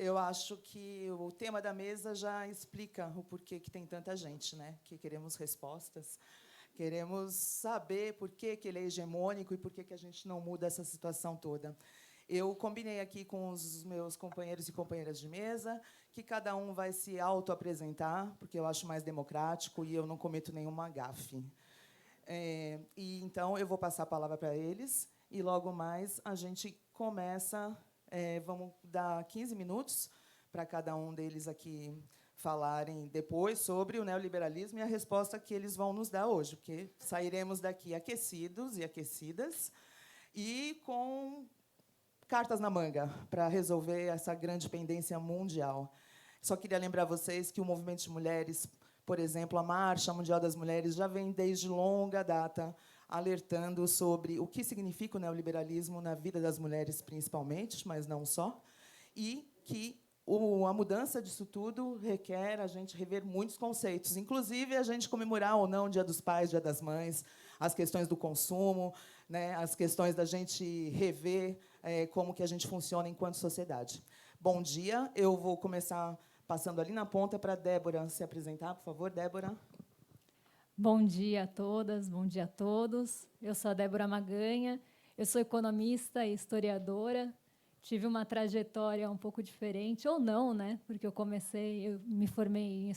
eu acho que o tema da mesa já explica o porquê que tem tanta gente, né? Que queremos respostas, queremos saber por que ele é hegemônico e por que a gente não muda essa situação toda. Eu combinei aqui com os meus companheiros e companheiras de mesa que cada um vai se autoapresentar, porque eu acho mais democrático e eu não cometo nenhuma gafe. E então eu vou passar a palavra para eles e logo mais a gente começa. Vamos dar 15 minutos para cada um deles aqui falarem depois sobre o neoliberalismo e a resposta que eles vão nos dar hoje, porque sairemos daqui aquecidos e aquecidas e com cartas na manga para resolver essa grande pendência mundial. Só queria lembrar vocês que o movimento de mulheres, por exemplo, a Marcha Mundial das Mulheres, já vem desde longa data alertando sobre o que significa o neoliberalismo na vida das mulheres, principalmente, mas não só, e que a mudança disso tudo requer a gente rever muitos conceitos, inclusive a gente comemorar ou não o Dia dos Pais, Dia das Mães, as questões do consumo, né, as questões da gente rever como que a gente funciona enquanto sociedade. Bom dia, eu vou começar passando ali na ponta para a Débora se apresentar, por favor, Débora. Bom dia a todas, bom dia a todos. Eu sou a Débora Maganha, eu sou economista e historiadora. Tive uma trajetória um pouco diferente, ou não, né? Porque eu me formei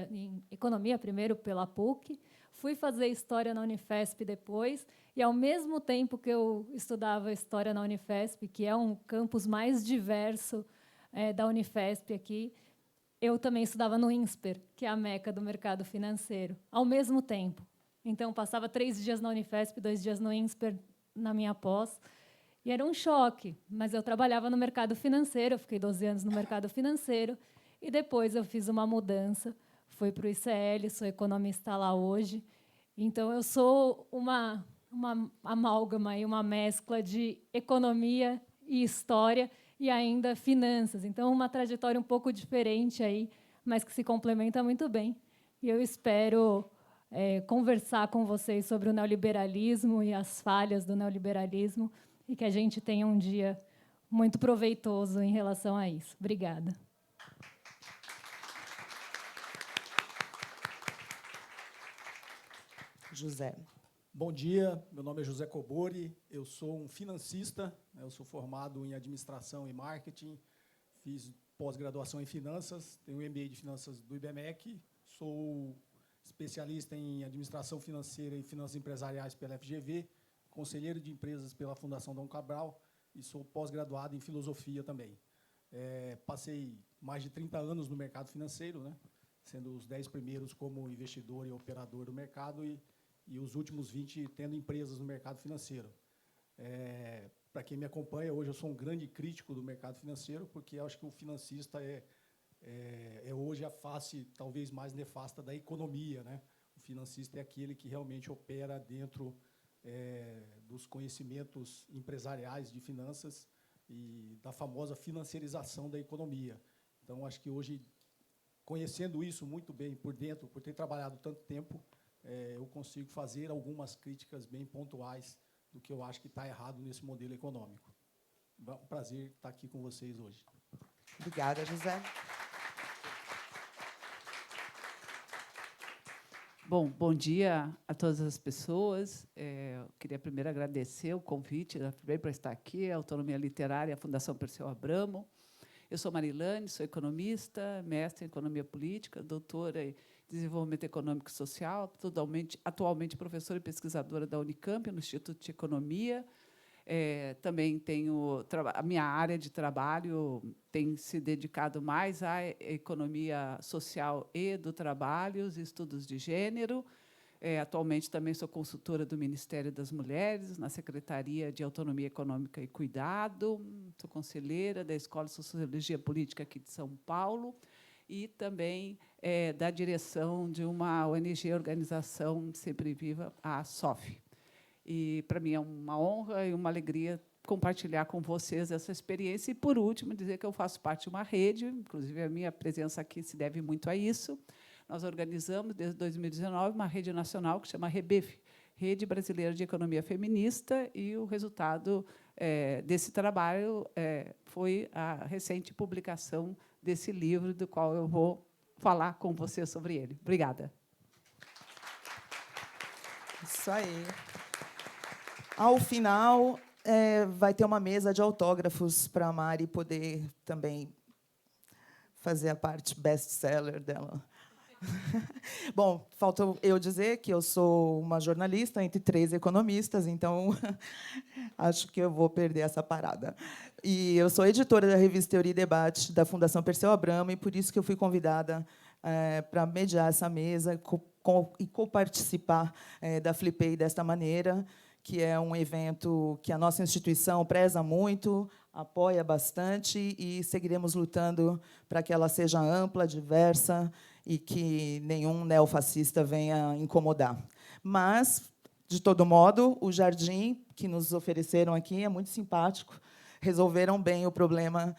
em economia primeiro pela PUC, fui fazer história na Unifesp depois, e ao mesmo tempo que eu estudava história na Unifesp, que é um campus mais diverso da Unifesp aqui, eu também estudava no INSPER, que é a meca do mercado financeiro, ao mesmo tempo. Então, passava 3 dias na Unifesp, 2 dias no INSPER, na minha pós, e era um choque, mas eu trabalhava no mercado financeiro, eu fiquei 12 anos no mercado financeiro, e depois eu fiz uma mudança, fui para o ICL, sou economista lá hoje. Então, eu sou uma amálgama e uma mescla de economia e história, e ainda finanças. Então, uma trajetória um pouco diferente, aí, mas que se complementa muito bem. E eu espero conversar com vocês sobre o neoliberalismo e as falhas do neoliberalismo, e que a gente tenha um dia muito proveitoso em relação a isso. Obrigada. José. Bom dia, meu nome é José Cobori, eu sou um financista, eu sou formado em administração e marketing, fiz pós-graduação em finanças, tenho um MBA de finanças do IBMEC, sou especialista em administração financeira e finanças empresariais pela FGV, conselheiro de empresas pela Fundação Dom Cabral e sou pós-graduado em filosofia também. Passei mais de 30 anos no mercado financeiro, né, sendo os 10 primeiros como investidor e operador do mercado e os últimos 20 tendo empresas no mercado financeiro. Para quem me acompanha, hoje eu sou um grande crítico do mercado financeiro, porque eu acho que o financista é hoje a face talvez mais nefasta da economia, né? O financista é aquele que realmente opera dentro dos conhecimentos empresariais de finanças e da famosa financiarização da economia. Então, acho que hoje, conhecendo isso muito bem por dentro, por ter trabalhado tanto tempo, eu consigo fazer algumas críticas bem pontuais do que eu acho que está errado nesse modelo econômico. É um prazer estar aqui com vocês hoje. Obrigada, José. Bom dia a todas as pessoas. Eu queria primeiro agradecer o convite para estar aqui, a Autonomia Literária e a Fundação Perseu Abramo. Eu sou Marilane, sou economista, mestre em Economia Política, doutora em Desenvolvimento Econômico e Social, atualmente professora e pesquisadora da Unicamp, no Instituto de Economia. Também tenho a minha área de trabalho tem se dedicado mais à economia social e do trabalho, os estudos de gênero. Atualmente também sou consultora do Ministério das Mulheres, na Secretaria de Autonomia Econômica e Cuidado, sou conselheira da Escola de Sociologia Política aqui de São Paulo e também da direção de uma ONG, Organização Sempre Viva, a SOF. E, para mim, é uma honra e uma alegria compartilhar com vocês essa experiência. E, por último, dizer que eu faço parte de uma rede, inclusive a minha presença aqui se deve muito a isso. Nós organizamos, desde 2019, uma rede nacional que se chama REBEF, Rede Brasileira de Economia Feminista, e o resultado desse trabalho foi a recente publicação desse livro, do qual eu vou falar com você sobre ele. Obrigada. Isso aí. Ao final, vai ter uma mesa de autógrafos para a Mari poder também fazer a parte best-seller dela. Bom, falta eu dizer que eu sou uma jornalista entre 3 economistas, então acho que eu vou perder essa parada. E eu sou editora da revista Teoria e Debate da Fundação Perseu Abramo, e por isso que eu fui convidada para mediar essa mesa e coparticipar da Flipei desta maneira, que é um evento que a nossa instituição preza muito, apoia bastante, e seguiremos lutando para que ela seja ampla, diversa, e que nenhum neofascista venha incomodar. Mas, de todo modo, o jardim que nos ofereceram aqui é muito simpático, resolveram bem o problema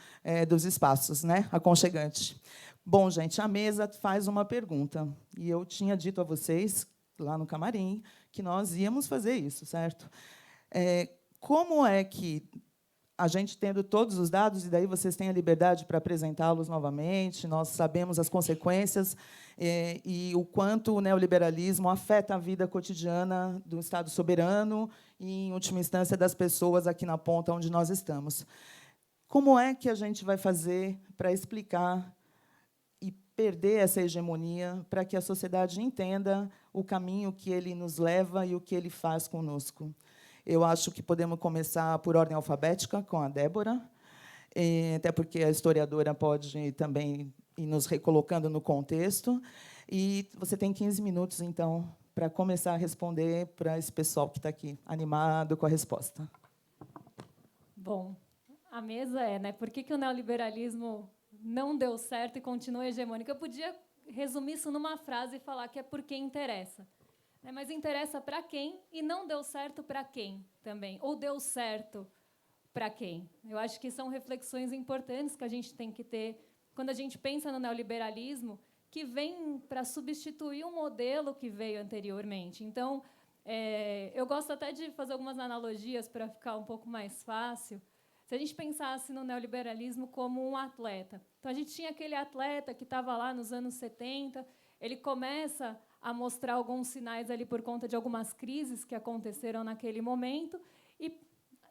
dos espaços, né? Aconchegante. Bom, gente, a mesa faz uma pergunta, e eu tinha dito a vocês, lá no camarim, que nós íamos fazer isso, certo? Como é que a gente, tendo todos os dados, e daí vocês têm a liberdade para apresentá-los novamente, nós sabemos as consequências e o quanto o neoliberalismo afeta a vida cotidiana do Estado soberano e, em última instância, das pessoas aqui na ponta onde nós estamos. Como é que a gente vai fazer para explicar e perder essa hegemonia para que a sociedade entenda o caminho que ele nos leva e o que ele faz conosco? Eu acho que podemos começar por ordem alfabética, com a Débora, até porque a historiadora pode também ir nos recolocando no contexto. E você tem 15 minutos, então, para começar a responder para esse pessoal que está aqui, animado com a resposta. Bom, a mesa né? Por que o neoliberalismo não deu certo e continua hegemônico? Eu podia resumir isso numa frase e falar que é porque interessa. Mas interessa para quem e não deu certo para quem também, ou deu certo para quem. Eu acho que são reflexões importantes que a gente tem que ter quando a gente pensa no neoliberalismo, que vem para substituir um modelo que veio anteriormente. Então, eu gosto até de fazer algumas analogias para ficar um pouco mais fácil. Se a gente pensasse no neoliberalismo como um atleta. Então, a gente tinha aquele atleta que estava lá nos anos 70, ele começa a mostrar alguns sinais ali por conta de algumas crises que aconteceram naquele momento e,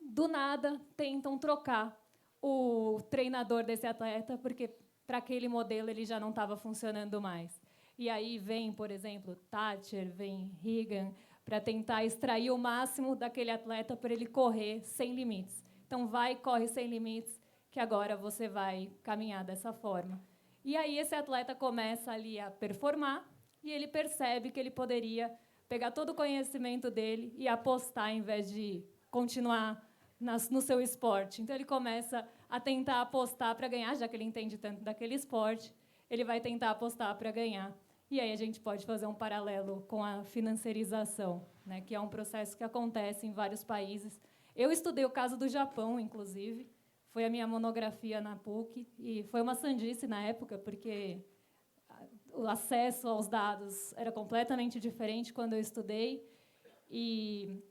do nada, tentam trocar o treinador desse atleta, porque, para aquele modelo, ele já não estava funcionando mais. E aí vem, por exemplo, Thatcher, vem Reagan, para tentar extrair o máximo daquele atleta para ele correr sem limites. Então, vai e corre sem limites, que agora você vai caminhar dessa forma. E aí esse atleta começa ali a performar, e ele percebe que ele poderia pegar todo o conhecimento dele e apostar, em vez de continuar no seu esporte. Então, ele começa a tentar apostar para ganhar, já que ele entende tanto daquele esporte, ele vai tentar apostar para ganhar. E aí a gente pode fazer um paralelo com a financiarização, né, que é um processo que acontece em vários países. Eu estudei o caso do Japão, inclusive, foi a minha monografia na PUC, e foi uma sandice na época, porque o acesso aos dados era completamente diferente quando eu estudei. E,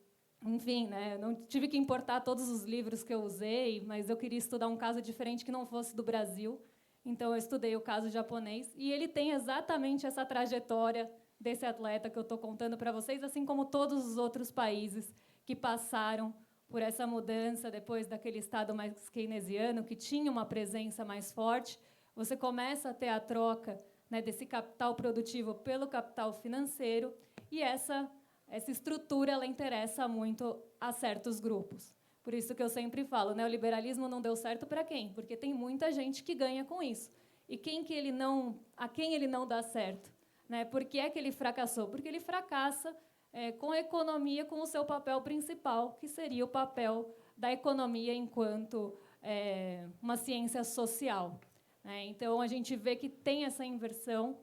enfim, né, não tive que importar todos os livros que eu usei, mas eu queria estudar um caso diferente que não fosse do Brasil. Então, eu estudei o caso japonês. E ele tem exatamente essa trajetória desse atleta que eu estou contando para vocês, assim como todos os outros países que passaram por essa mudança depois daquele Estado mais keynesiano, que tinha uma presença mais forte. Você começa a ter a troca, né, desse capital produtivo pelo capital financeiro, e essa estrutura ela interessa muito a certos grupos. Por isso que eu sempre falo, né, o neoliberalismo não deu certo para quem? Porque tem muita gente que ganha com isso. E a quem ele não dá certo? Né? Por que é que ele fracassou? Porque ele fracassa com a economia, com o seu papel principal, que seria o papel da economia enquanto uma ciência social. Então, a gente vê que tem essa inversão,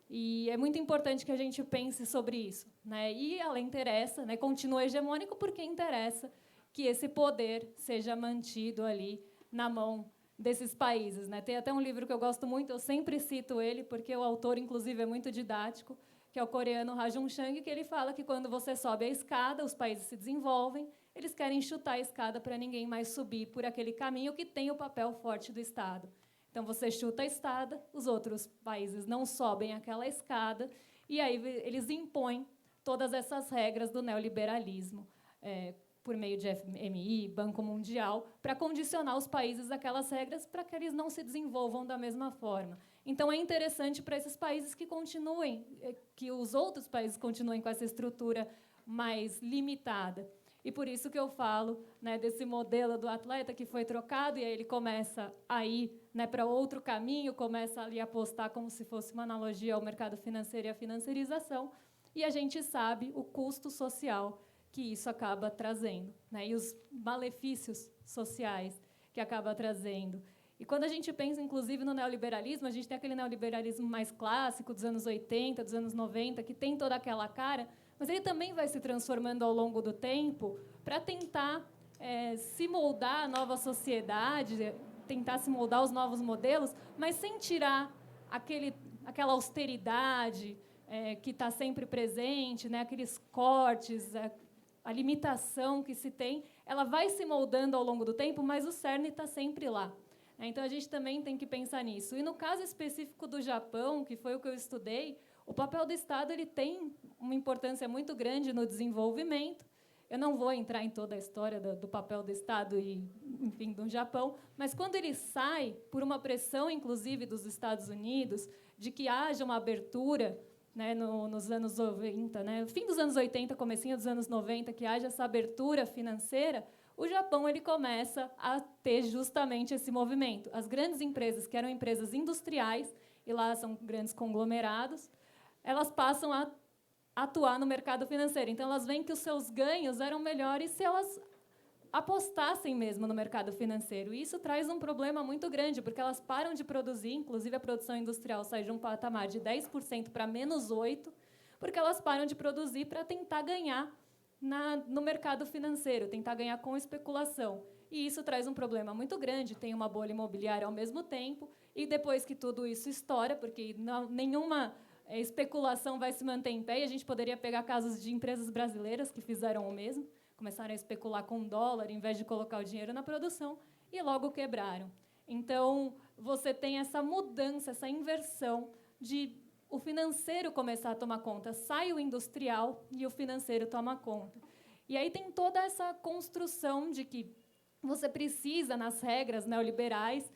e é muito importante que a gente pense sobre isso. E ela interessa, continua hegemônico, porque interessa que esse poder seja mantido ali na mão desses países. Tem até um livro que eu gosto muito, eu sempre cito ele, porque o autor, inclusive, é muito didático, que é o coreano Ha Jung-chang, que ele fala que quando você sobe a escada, os países se desenvolvem, eles querem chutar a escada para ninguém mais subir por aquele caminho que tem o papel forte do Estado. Então, você chuta a escada, os outros países não sobem aquela escada, e aí eles impõem todas essas regras do neoliberalismo, por meio de FMI, Banco Mundial, para condicionar os países àquelas regras para que eles não se desenvolvam da mesma forma. Então, é interessante para esses países que continuem, que os outros países continuem com essa estrutura mais limitada. E por isso que eu falo, né, desse modelo do atleta que foi trocado, e aí ele começa a ir, né, para outro caminho, começa ali a apostar como se fosse uma analogia ao mercado financeiro e à financiarização, e a gente sabe o custo social que isso acaba trazendo, né, e os malefícios sociais que acaba trazendo. E quando a gente pensa, inclusive, no neoliberalismo, a gente tem aquele neoliberalismo mais clássico dos anos 80, dos anos 90, que tem toda aquela cara, mas ele também vai se transformando ao longo do tempo para tentar se moldar a nova sociedade, tentar se moldar aos novos modelos, mas sem tirar aquela austeridade que está sempre presente, né, aqueles cortes, a limitação que se tem, ela vai se moldando ao longo do tempo, mas o cerne está sempre lá. Então, a gente também tem que pensar nisso. E, no caso específico do Japão, que foi o que eu estudei, o papel do Estado ele tem uma importância muito grande no desenvolvimento. Eu não vou entrar em toda a história do papel do Estado e, enfim, do Japão, mas quando ele sai, por uma pressão, inclusive, dos Estados Unidos, de que haja uma abertura, né, nos anos 90, né, fim dos anos 80, comecinho dos anos 90, que haja essa abertura financeira, o Japão ele começa a ter justamente esse movimento. As grandes empresas, que eram empresas industriais, e lá são grandes conglomerados, elas passam a atuar no mercado financeiro. Então, elas veem que os seus ganhos eram melhores se elas apostassem mesmo no mercado financeiro. E isso traz um problema muito grande, porque elas param de produzir, inclusive a produção industrial sai de um patamar de 10% para menos 8%, porque elas param de produzir para tentar ganhar no mercado financeiro, tentar ganhar com especulação. E isso traz um problema muito grande, tem uma bolha imobiliária ao mesmo tempo, e depois que tudo isso estoura, porque nenhuma especulação vai se manter em pé, e a gente poderia pegar casos de empresas brasileiras que fizeram o mesmo, começaram a especular com dólar, em vez de colocar o dinheiro na produção, e logo quebraram. Então, você tem essa mudança, essa inversão de o financeiro começar a tomar conta. Sai o industrial e o financeiro toma conta. E aí tem toda essa construção de que você precisa, nas regras neoliberais,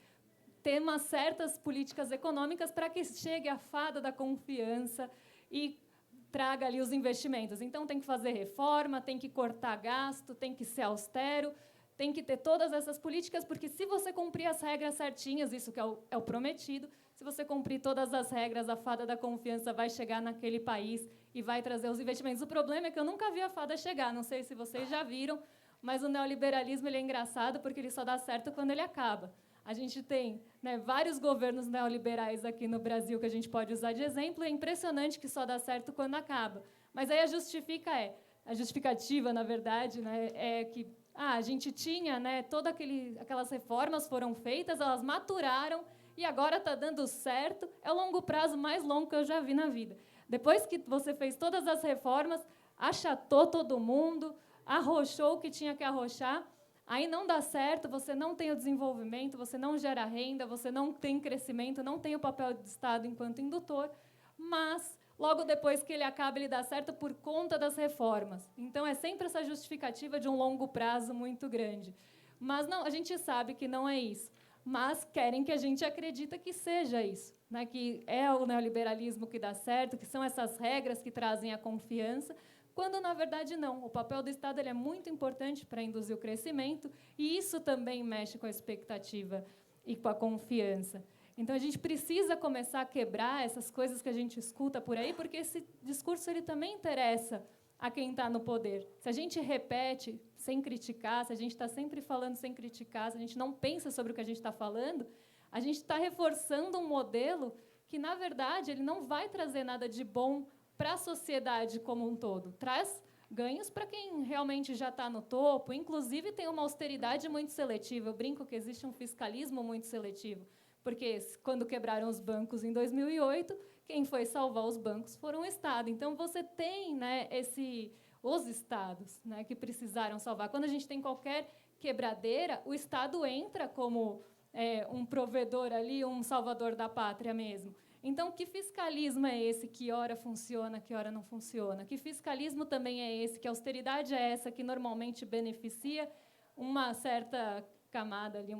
ter umas certas políticas econômicas para que chegue a fada da confiança e traga ali os investimentos. Então, tem que fazer reforma, tem que cortar gasto, tem que ser austero, tem que ter todas essas políticas, porque se você cumprir as regras certinhas, isso que é o prometido, se você cumprir todas as regras, a fada da confiança vai chegar naquele país e vai trazer os investimentos. O problema é que eu nunca vi a fada chegar, não sei se vocês já viram, mas o neoliberalismo ele é engraçado porque ele só dá certo quando ele acaba. A gente tem, né, vários governos neoliberais aqui no Brasil que a gente pode usar de exemplo, e é impressionante que só dá certo quando acaba. Mas aí a justificativa, na verdade, né, é que a gente tinha, né, todas aquelas reformas foram feitas, elas maturaram, e agora está dando certo. É o longo prazo mais longo que eu já vi na vida. Depois que você fez todas as reformas, achatou todo mundo, arrochou o que tinha que arrochar, aí não dá certo, você não tem o desenvolvimento, você não gera renda, você não tem crescimento, não tem o papel do Estado enquanto indutor, mas, logo depois que ele acaba, ele dá certo por conta das reformas. Então, é sempre essa justificativa de um longo prazo muito grande. Mas não, a gente sabe que não é isso. Mas querem que a gente acredite que seja isso, né? Que é o neoliberalismo que dá certo, que são essas regras que trazem a confiança, quando, na verdade, não. O papel do Estado ele é muito importante para induzir o crescimento, e isso também mexe com a expectativa e com a confiança. Então, a gente precisa começar a quebrar essas coisas que a gente escuta por aí, porque esse discurso ele também interessa a quem está no poder. Se a gente repete sem criticar, se a gente está sempre falando sem criticar, se a gente não pensa sobre o que a gente está falando, a gente está reforçando um modelo que, na verdade, ele não vai trazer nada de bom para a sociedade como um todo. Traz ganhos para quem realmente já está no topo, inclusive tem uma austeridade muito seletiva. Eu brinco que existe um fiscalismo muito seletivo, porque quando quebraram os bancos em 2008, quem foi salvar os bancos foram o Estado. Então, você tem, né, os Estados, né, que precisaram salvar. Quando a gente tem qualquer quebradeira, o Estado entra como um provedor ali, um salvador da pátria mesmo. Então, que fiscalismo é esse que ora funciona, que ora não funciona? Que fiscalismo também é esse? Que austeridade é essa que normalmente beneficia uma certa camada ali,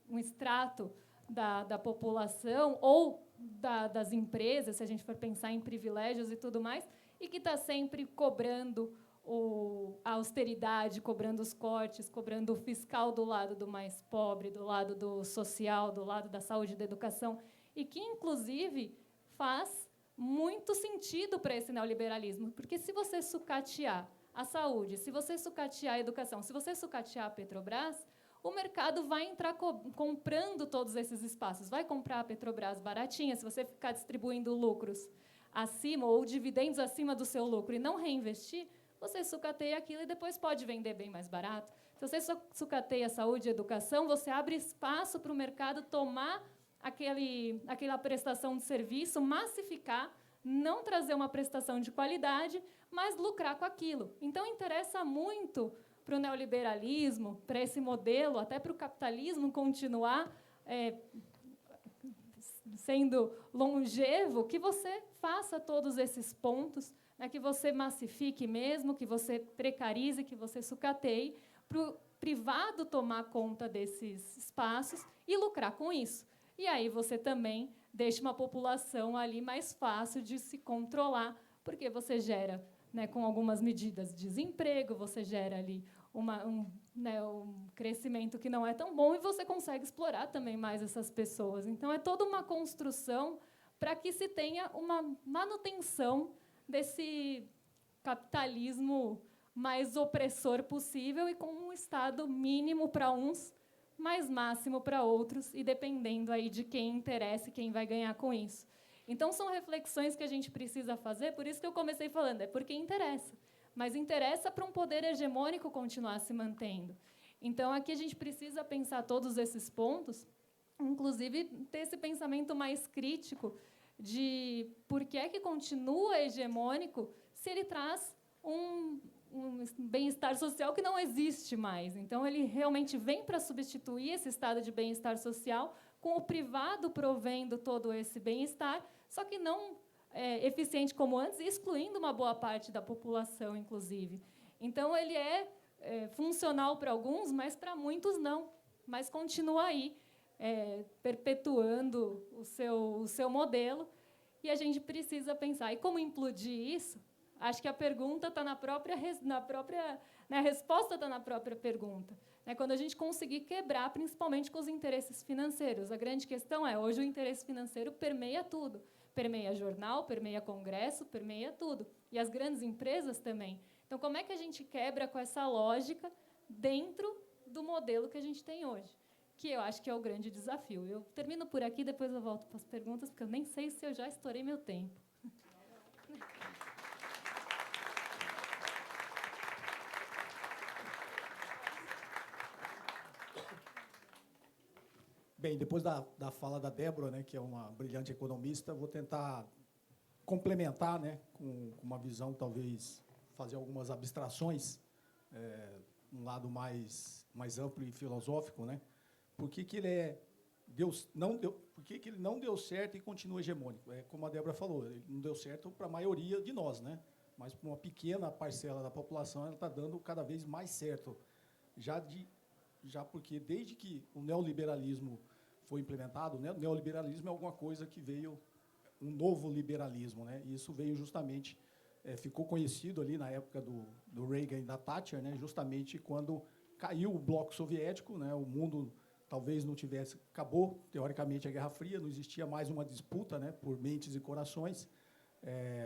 um extrato da população ou das empresas, se a gente for pensar em privilégios e tudo mais, e que está sempre cobrando a austeridade, cobrando os cortes, cobrando o fiscal do lado do mais pobre, do lado do social, do lado da saúde e da educação, e que, inclusive, faz muito sentido para esse neoliberalismo, porque se você sucatear a saúde, se você sucatear a educação, se você sucatear a Petrobras, o mercado vai entrar comprando todos esses espaços, vai comprar a Petrobras baratinha, se você ficar distribuindo lucros acima ou dividendos acima do seu lucro e não reinvestir, você sucateia aquilo e depois pode vender bem mais barato. Se você sucateia a saúde e a educação, você abre espaço para o mercado tomar aquela prestação de serviço, massificar, não trazer uma prestação de qualidade, mas lucrar com aquilo. Então, interessa muito para o neoliberalismo, para esse modelo, até para o capitalismo continuar sendo longevo, que você faça todos esses pontos, né, que você massifique mesmo, que você precarize, que você sucateie, para o privado tomar conta desses espaços e lucrar com isso. E aí você também deixa uma população ali mais fácil de se controlar, porque você gera, né, com algumas medidas, desemprego, você gera ali um crescimento que não é tão bom e você consegue explorar também mais essas pessoas. Então, é toda uma construção para que se tenha uma manutenção desse capitalismo mais opressor possível e com um Estado mínimo para uns, mais máximo para outros, e dependendo aí de quem interessa e quem vai ganhar com isso. Então, são reflexões que a gente precisa fazer, por isso que eu comecei falando, é porque interessa. Mas interessa para um poder hegemônico continuar se mantendo. Então, aqui a gente precisa pensar todos esses pontos, inclusive ter esse pensamento mais crítico de por que é que continua hegemônico se ele traz um bem-estar social que não existe mais. Então, ele realmente vem para substituir esse estado de bem-estar social com o privado provendo todo esse bem-estar, só que não eficiente como antes, excluindo uma boa parte da população, inclusive. Então, ele é funcional para alguns, mas para muitos não. Mas continua aí, perpetuando o seu modelo, e a gente precisa pensar. E como implodir isso? Acho que a pergunta está na própria né, a resposta está na própria pergunta. Né, quando a gente conseguir quebrar, principalmente com os interesses financeiros. A grande questão é, hoje o interesse financeiro permeia tudo. Permeia jornal, permeia congresso, permeia tudo. E as grandes empresas também. Então, como é que a gente quebra com essa lógica dentro do modelo que a gente tem hoje? Que eu acho que é o grande desafio. Eu termino por aqui, depois eu volto para as perguntas, porque eu nem sei se eu já estourei meu tempo. Bem, depois da fala da Débora, né, que é uma brilhante economista, vou tentar complementar, né, com uma visão, talvez, fazer algumas abstrações, um lado mais amplo e filosófico, né? Por que ele não deu certo e continua hegemônico? Como a Débora falou, ele não deu certo para a maioria de nós, né? Mas para uma pequena parcela da população, ela está dando cada vez mais certo. Já porque, desde que o neoliberalismo foi implementado, né, o neoliberalismo é alguma coisa que veio, um novo liberalismo, né? E isso veio justamente, ficou conhecido ali na época do Reagan e da Thatcher, né, justamente quando caiu o bloco soviético, né, o mundo talvez não tivesse, acabou, teoricamente, a Guerra Fria, não existia mais uma disputa, né, por mentes e corações,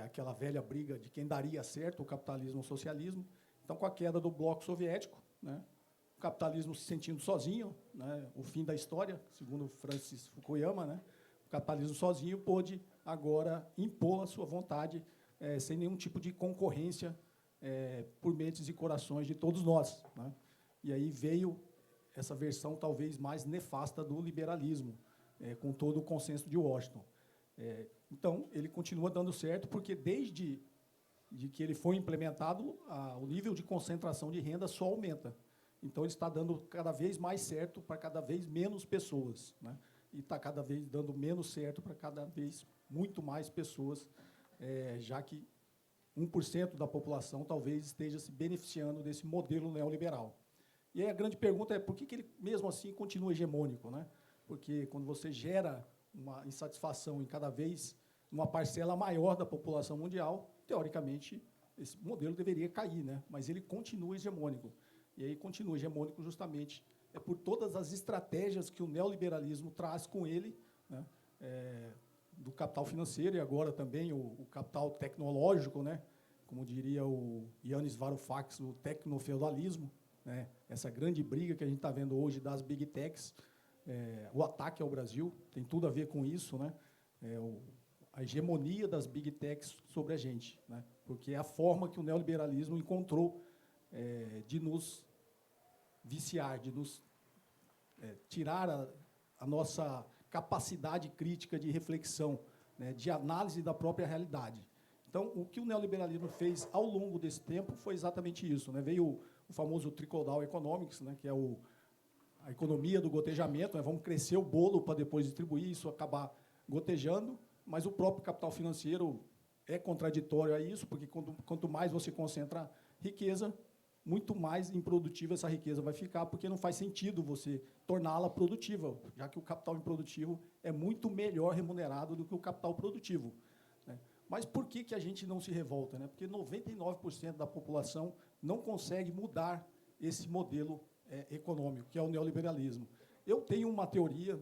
aquela velha briga de quem daria certo, o capitalismo ou o socialismo. Então, com a queda do bloco soviético, né, o capitalismo se sentindo sozinho, né, o fim da história, segundo Francis Fukuyama, né, o capitalismo sozinho pôde agora impor a sua vontade sem nenhum tipo de concorrência por mentes e corações de todos nós, né. E aí veio essa versão talvez mais nefasta do liberalismo, com todo o consenso de Washington. Então, ele continua dando certo, porque desde que ele foi implementado, o nível de concentração de renda só aumenta. Então, ele está dando cada vez mais certo para cada vez menos pessoas, né? E está cada vez dando menos certo para cada vez muito mais pessoas, já que 1% da população talvez esteja se beneficiando desse modelo neoliberal. E aí a grande pergunta é por que ele, mesmo assim, continua hegemônico, né? Porque quando você gera uma insatisfação em cada vez uma parcela maior da população mundial, teoricamente, esse modelo deveria cair, né? Mas ele continua hegemônico. E aí continua hegemônico justamente por todas as estratégias que o neoliberalismo traz com ele, né? Do capital financeiro e agora também o capital tecnológico, né? Como diria o Yanis Varoufakis, o tecnofeudalismo, né? Essa grande briga que a gente está vendo hoje das big techs, o ataque ao Brasil tem tudo a ver com isso, né? A hegemonia das big techs sobre a gente, né? Porque é a forma que o neoliberalismo encontrou de nos viciar, de nos tirar a nossa capacidade crítica de reflexão, né, de análise da própria realidade. Então, o que o neoliberalismo fez ao longo desse tempo foi exatamente isso, né? Veio o famoso trickle-down economics, né, que é a economia do gotejamento, né? Vamos crescer o bolo para depois distribuir, isso acabar gotejando, mas o próprio capital financeiro é contraditório a isso, porque quanto mais você concentra riqueza, muito mais improdutiva essa riqueza vai ficar, porque não faz sentido você torná-la produtiva, já que o capital improdutivo é muito melhor remunerado do que o capital produtivo, né? Mas por que a gente não se revolta, né? Porque 99% da população não consegue mudar esse modelo econômico, que é o neoliberalismo. Eu tenho uma teoria,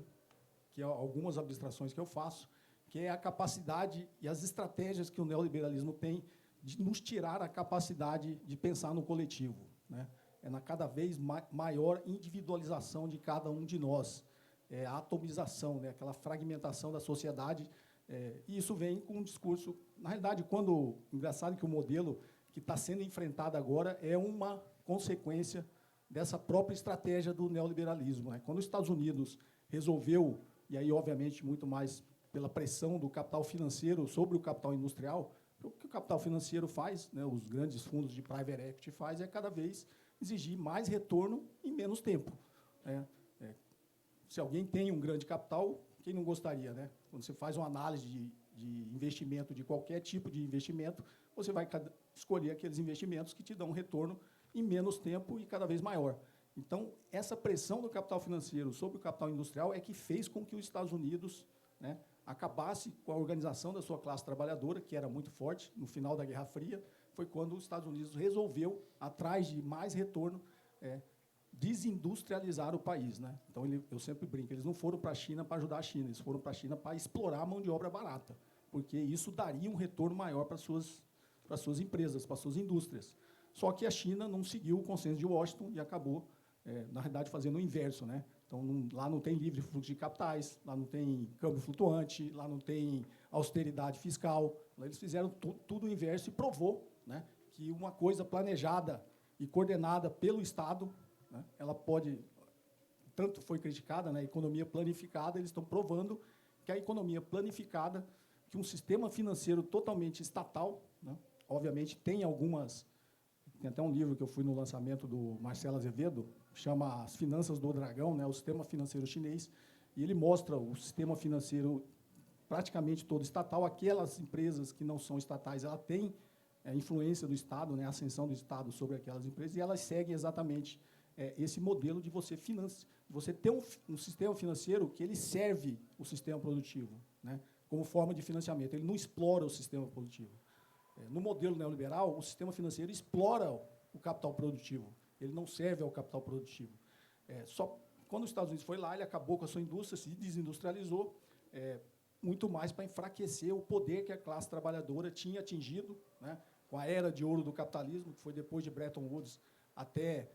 que é algumas abstrações que eu faço, que é a capacidade e as estratégias que o neoliberalismo tem de nos tirar a capacidade de pensar no coletivo, né? Na cada vez maior individualização de cada um de nós, a atomização, né? Aquela fragmentação da sociedade, e isso vem com um discurso... Na realidade, engraçado que o modelo que está sendo enfrentado agora é uma consequência dessa própria estratégia do neoliberalismo, né? Quando os Estados Unidos resolveu, e aí, obviamente, muito mais pela pressão do capital financeiro sobre o capital industrial, o que o capital financeiro faz, né, os grandes fundos de private equity faz, é cada vez exigir mais retorno em menos tempo, né? Se alguém tem um grande capital, quem não gostaria, né? Quando você faz uma análise de investimento, de qualquer tipo de investimento, você vai escolher aqueles investimentos que te dão um retorno em menos tempo e cada vez maior. Então, essa pressão do capital financeiro sobre o capital industrial é que fez com que os Estados Unidos, né, acabasse com a organização da sua classe trabalhadora, que era muito forte, no final da Guerra Fria, foi quando os Estados Unidos resolveu, atrás de mais retorno, desindustrializar o país, né? Então, eu sempre brinco, eles não foram para a China para ajudar a China, eles foram para a China para explorar a mão de obra barata, porque isso daria um retorno maior para as suas empresas, para as suas indústrias. Só que a China não seguiu o consenso de Washington e acabou, na realidade, fazendo o inverso, né? Então, lá não tem livre fluxo de capitais, lá não tem câmbio flutuante, lá não tem austeridade fiscal. Lá eles fizeram tudo o inverso e provou, né, que uma coisa planejada e coordenada pelo Estado, né, ela pode... Tanto foi criticada, né, a economia planificada, eles estão provando que a economia planificada, que um sistema financeiro totalmente estatal, né, obviamente tem algumas... Tem até um livro que eu fui no lançamento do Marcelo Azevedo, chama As Finanças do Dragão, né, o sistema financeiro chinês, e ele mostra o sistema financeiro praticamente todo estatal. Aquelas empresas que não são estatais, ela tem a influência do Estado, né, a ascensão do Estado sobre aquelas empresas, e elas seguem exatamente esse modelo de você ter um sistema financeiro que ele serve o sistema produtivo, né, como forma de financiamento. Ele não explora o sistema produtivo. No modelo neoliberal, o sistema financeiro explora o capital produtivo. Ele não serve ao capital produtivo. Só quando os Estados Unidos foi lá, ele acabou com a sua indústria, se desindustrializou, muito mais para enfraquecer o poder que a classe trabalhadora tinha atingido, né, com a era de ouro do capitalismo, que foi depois de Bretton Woods até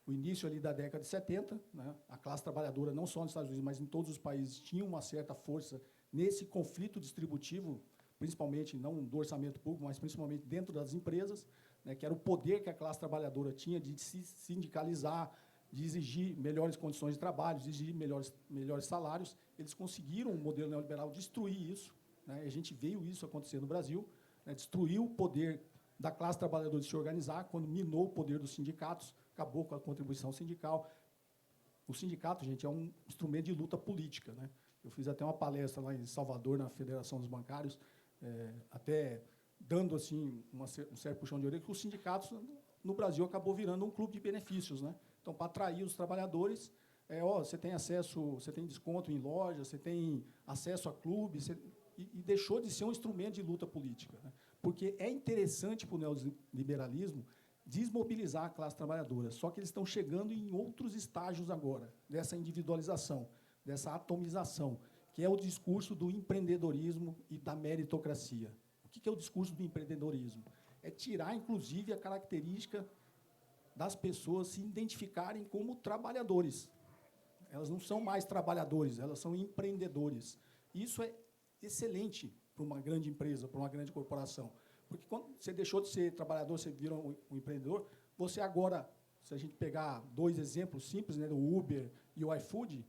o início ali da década de 70. Né, a classe trabalhadora, não só nos Estados Unidos, mas em todos os países, tinha uma certa força nesse conflito distributivo, principalmente não do orçamento público, mas principalmente dentro das empresas, né, que era o poder que a classe trabalhadora tinha de se sindicalizar, de exigir melhores condições de trabalho, de exigir melhores salários. Eles conseguiram, o modelo neoliberal, destruir isso, né? A gente viu isso acontecer no Brasil, né? Destruiu o poder da classe trabalhadora de se organizar, quando minou o poder dos sindicatos, acabou com a contribuição sindical. O sindicato, gente, é um instrumento de luta política, né? Eu fiz até uma palestra lá em Salvador, na Federação dos Bancários, até dando assim um certo puxão de orelha, que os sindicatos no Brasil acabou virando um clube de benefícios, né? Então, para atrair os trabalhadores, você tem acesso, você tem desconto em lojas, você tem acesso a clubes, e deixou de ser um instrumento de luta política, né? Porque é interessante para o neoliberalismo desmobilizar a classe trabalhadora, só que eles estão chegando em outros estágios agora, dessa individualização, dessa atomização, que é o discurso do empreendedorismo e da meritocracia. O que é o discurso do empreendedorismo? É tirar, inclusive, a característica das pessoas se identificarem como trabalhadores. Elas não são mais trabalhadores, elas são empreendedores. Isso é excelente para uma grande empresa, para uma grande corporação. Porque quando você deixou de ser trabalhador, você virou um empreendedor, você agora, se a gente pegar 2 exemplos simples, né, do Uber e o iFood,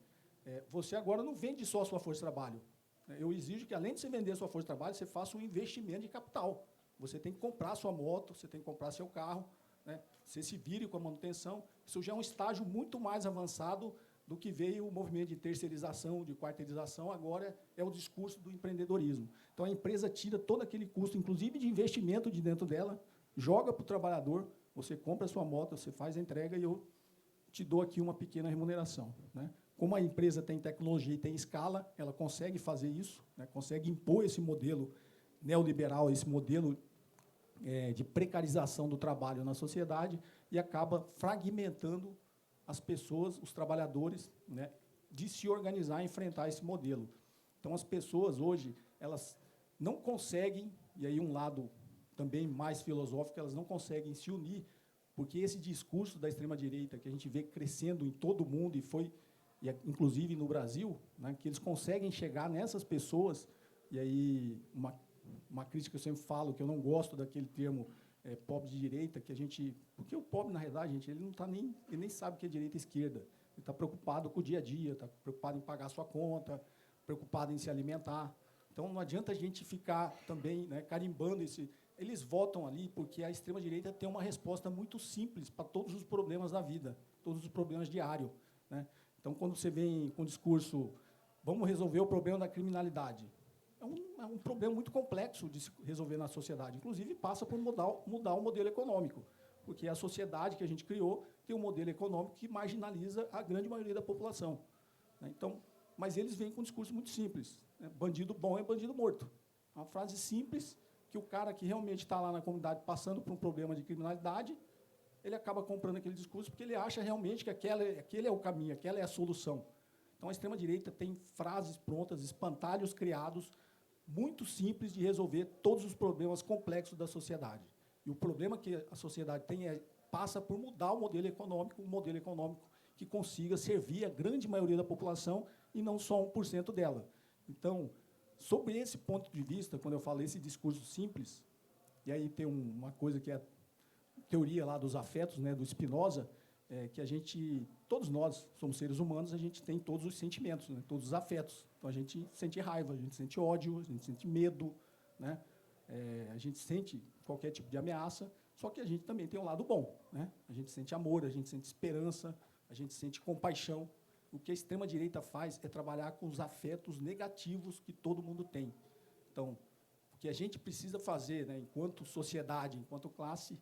você agora não vende só a sua força de trabalho. Eu exijo que, além de você vender a sua força de trabalho, você faça um investimento de capital. Você tem que comprar a sua moto, você tem que comprar seu carro, né, você se vire com a manutenção. Isso já é um estágio muito mais avançado do que veio o movimento de terceirização, de quarteirização, agora é o discurso do empreendedorismo. Então, a empresa tira todo aquele custo, inclusive de investimento de dentro dela, joga para o trabalhador, você compra a sua moto, você faz a entrega e eu te dou aqui uma pequena remuneração, né? Como a empresa tem tecnologia e tem escala, ela consegue fazer isso, né? Consegue impor esse modelo neoliberal, esse modelo de precarização do trabalho na sociedade e acaba fragmentando as pessoas, os trabalhadores, né, de se organizar e enfrentar esse modelo. Então, as pessoas, hoje, elas não conseguem, e aí um lado também mais filosófico, elas não conseguem se unir, porque esse discurso da extrema-direita, que a gente vê crescendo em todo o mundo, inclusive no Brasil, né, que eles conseguem chegar nessas pessoas, e aí uma crítica que eu sempre falo, que eu não gosto daquele termo pobre de direita, porque o pobre, na realidade, gente, ele nem sabe o que é direita e esquerda. Ele está preocupado com o dia a dia, está preocupado em pagar a sua conta, preocupado em se alimentar. Então, não adianta a gente ficar também, né, carimbando esse... Eles votam ali porque a extrema-direita tem uma resposta muito simples para todos os problemas da vida, todos os problemas diários, né? Então, quando você vem com o discurso, vamos resolver o problema da criminalidade, é um problema muito complexo de se resolver na sociedade. Inclusive, passa por mudar o modelo econômico, porque a sociedade que a gente criou tem um modelo econômico que marginaliza a grande maioria da população, né? Então, mas eles vêm com um discurso muito simples, né? Bandido bom é bandido morto. Uma frase simples que o cara que realmente está lá na comunidade passando por um problema de criminalidade, ele acaba comprando aquele discurso porque ele acha realmente que aquele é o caminho, aquela é a solução. Então, a extrema-direita tem frases prontas, espantalhos criados, muito simples de resolver todos os problemas complexos da sociedade. E o problema que a sociedade tem passa por mudar o modelo econômico, um modelo econômico que consiga servir a grande maioria da população e não só 1% dela. Então, sobre esse ponto de vista, quando eu falo esse discurso simples, e aí tem uma coisa que é a teoria lá dos afetos, né, do Spinoza, que todos nós somos seres humanos, a gente tem todos os sentimentos, né, todos os afetos. Então, a gente sente raiva, a gente sente ódio, a gente sente medo, né, a gente sente qualquer tipo de ameaça, só que a gente também tem um lado bom, né? A gente sente amor, a gente sente esperança, a gente sente compaixão. O que a extrema-direita faz é trabalhar com os afetos negativos que todo mundo tem. Então, o que a gente precisa fazer, né, enquanto sociedade, enquanto classe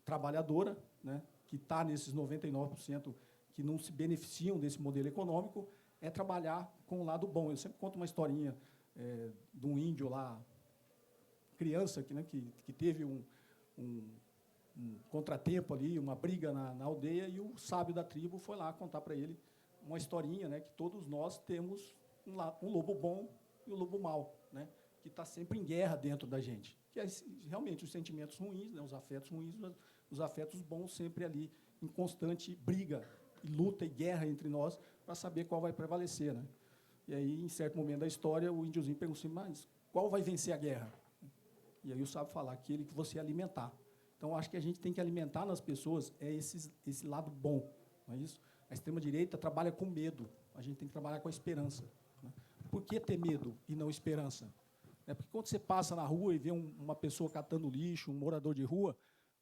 trabalhadora, né, que está nesses 99% que não se beneficiam desse modelo econômico, é trabalhar com o lado bom. Eu sempre conto uma historinha de um índio lá, criança, que teve um contratempo ali, uma briga na aldeia, e o sábio da tribo foi lá contar para ele uma historinha, né, que todos nós temos um lobo bom e um lobo mau, né, que está sempre em guerra dentro da gente, que é realmente os sentimentos ruins, né, os afetos ruins, os afetos bons sempre ali em constante briga, e luta e guerra entre nós para saber qual vai prevalecer, né? E aí, em certo momento da história, o índiozinho perguntou assim, mas qual vai vencer a guerra? E aí o sábio fala, aquele que você alimentar. Então, acho que a gente tem que alimentar nas pessoas esse lado bom, não é isso? A extrema-direita trabalha com medo, a gente tem que trabalhar com a esperança, né? Por que ter medo e não esperança? né? Porque quando você passa na rua e vê uma pessoa catando lixo, um morador de rua,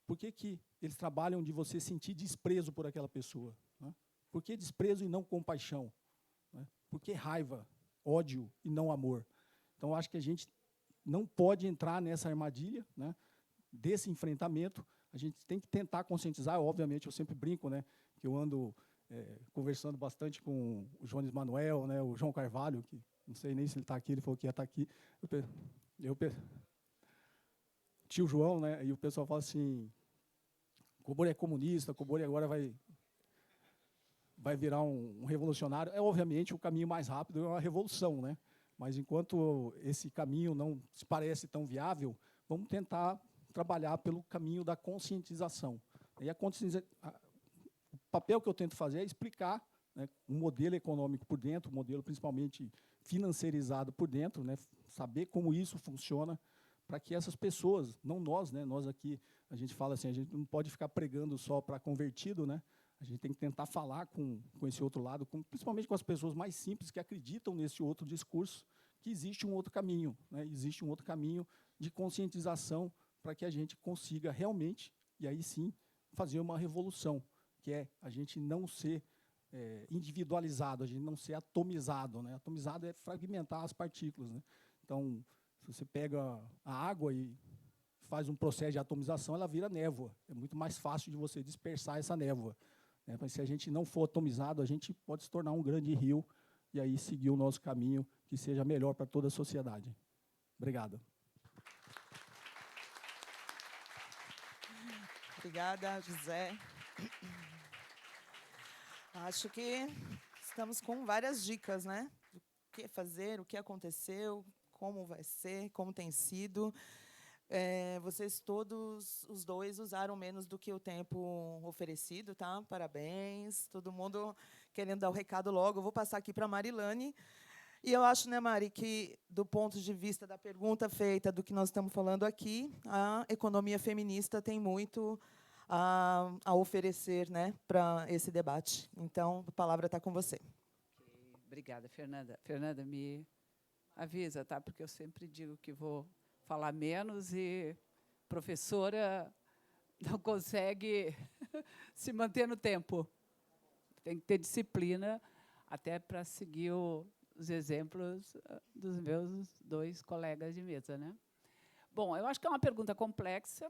por que eles trabalham de você sentir desprezo por aquela pessoa, né? Por que desprezo e não compaixão, né? Por que raiva, ódio e não amor? Então, acho que a gente não pode entrar nessa armadilha, né, desse enfrentamento. A gente tem que tentar conscientizar. Obviamente, eu sempre brinco, né, que eu ando conversando bastante com o Jones Manuel, né, o João Carvalho, que não sei nem se ele está aqui, ele falou que ia estar aqui. Tio João, né, e o pessoal fala assim, Cobori é comunista, Cobori agora vai virar um revolucionário. Obviamente, o caminho mais rápido é uma revolução, né? Mas, enquanto esse caminho não se parece tão viável, vamos tentar trabalhar pelo caminho da conscientização. E o papel que eu tento fazer é explicar, né, um modelo econômico por dentro, um modelo principalmente financeirizado por dentro, né, saber como isso funciona, para que essas pessoas, não nós, né, nós aqui, a gente fala assim, a gente não pode ficar pregando só para convertido, né? A gente tem que tentar falar com esse outro lado, principalmente com as pessoas mais simples que acreditam nesse outro discurso, que existe um outro caminho, né? Existe um outro caminho de conscientização para que a gente consiga realmente, e aí sim, fazer uma revolução, que é a gente não ser individualizado, a gente não ser atomizado, né? Atomizado é fragmentar as partículas, né? Então, se você pega a água e faz um processo de atomização, ela vira névoa. É muito mais fácil de você dispersar essa névoa, né? Mas se a gente não for atomizado, a gente pode se tornar um grande rio e aí seguir o nosso caminho que seja melhor para toda a sociedade. Obrigado. Obrigada, José. Acho que estamos com várias dicas, né? Do que fazer, o que aconteceu, como vai ser, como tem sido. Vocês todos, os dois, usaram menos do que o tempo oferecido, tá? Parabéns. Todo mundo querendo dar o recado logo. Eu vou passar aqui para a Marilane. E eu acho, né, Mari, que, do ponto de vista da pergunta feita, do que nós estamos falando aqui, a economia feminista tem muito a oferecer, né, para esse debate. Então, a palavra está com você. Okay. Obrigada, Fernanda. Fernanda, me avisa, tá? Porque eu sempre digo que vou falar menos e a professora não consegue se manter no tempo. Tem que ter disciplina até para seguir os exemplos dos meus dois colegas de mesa, né? Bom, eu acho que é uma pergunta complexa,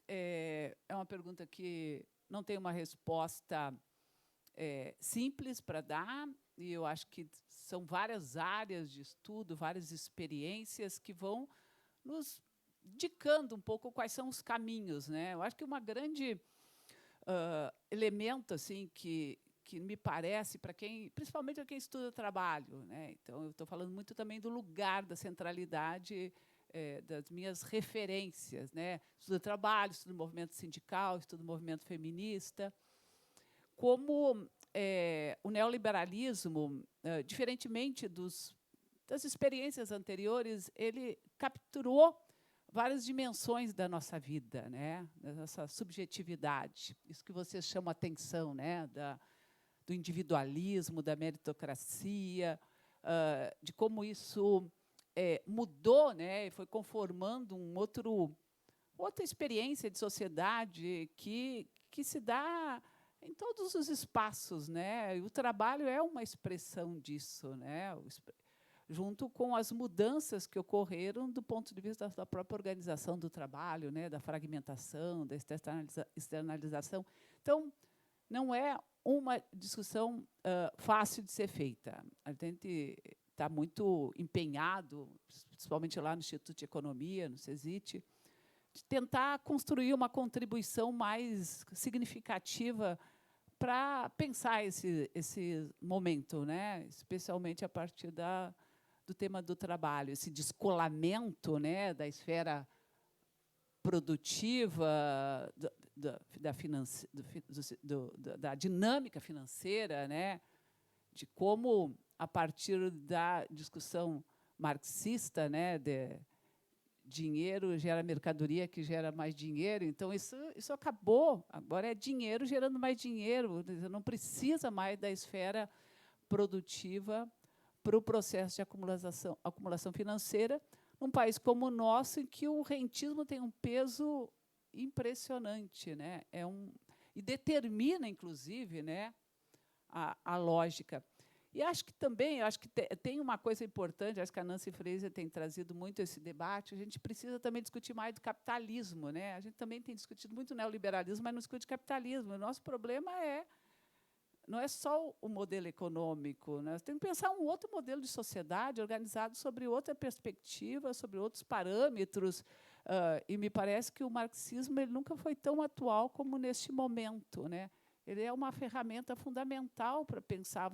é uma pergunta que não tem uma resposta simples para dar, e eu acho que são várias áreas de estudo, várias experiências que vão nos indicando um pouco quais são os caminhos, né? Eu acho que uma grande elemento assim que me parece para quem, principalmente para quem estuda trabalho, né? Então eu estou falando muito também do lugar da centralidade das minhas referências, né? Estudo trabalho, estudo movimento sindical, estudo movimento feminista, como o neoliberalismo, diferentemente das experiências anteriores, ele capturou várias dimensões da nossa vida, né? Da nossa subjetividade. Isso que vocês chamam a atenção, né? Do individualismo, da meritocracia, de como isso mudou, né? E foi conformando outra experiência de sociedade que se dá em todos os espaços, né? E o trabalho é uma expressão disso, né? Junto com as mudanças que ocorreram do ponto de vista da própria organização do trabalho, né, da fragmentação, da externalização. Então, não é uma discussão fácil de ser feita. A gente está muito empenhado, principalmente lá no Instituto de Economia, no CESIT, de tentar construir uma contribuição mais significativa para pensar esse momento, né, especialmente a partir do tema do trabalho, esse descolamento, né, da esfera produtiva, da dinâmica financeira, né, de como, a partir da discussão marxista, né, de dinheiro gera mercadoria que gera mais dinheiro, então isso acabou. Agora é dinheiro gerando mais dinheiro, não precisa mais da esfera produtiva para o processo de acumulação financeira, num país como o nosso, em que o rentismo tem um peso impressionante, né? E determina, inclusive, né, a lógica. E acho que também, tem uma coisa importante, acho que a Nancy Fraser tem trazido muito esse debate, a gente precisa também discutir mais do capitalismo, né? A gente também tem discutido muito o neoliberalismo, mas não discute capitalismo. O nosso problema não é só o modelo econômico, nós temos que pensar um outro modelo de sociedade organizado sobre outra perspectiva, sobre outros parâmetros, e me parece que o marxismo ele nunca foi tão atual como neste momento, né? Ele é uma ferramenta fundamental para pensar.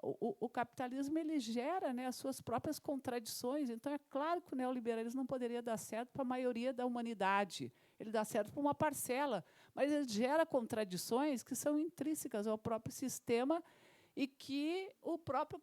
O capitalismo ele gera, né, as suas próprias contradições. Então, é claro que o neoliberalismo não poderia dar certo para a maioria da humanidade. Ele dá certo para uma parcela, mas ele gera contradições que são intrínsecas ao próprio sistema e que o próprio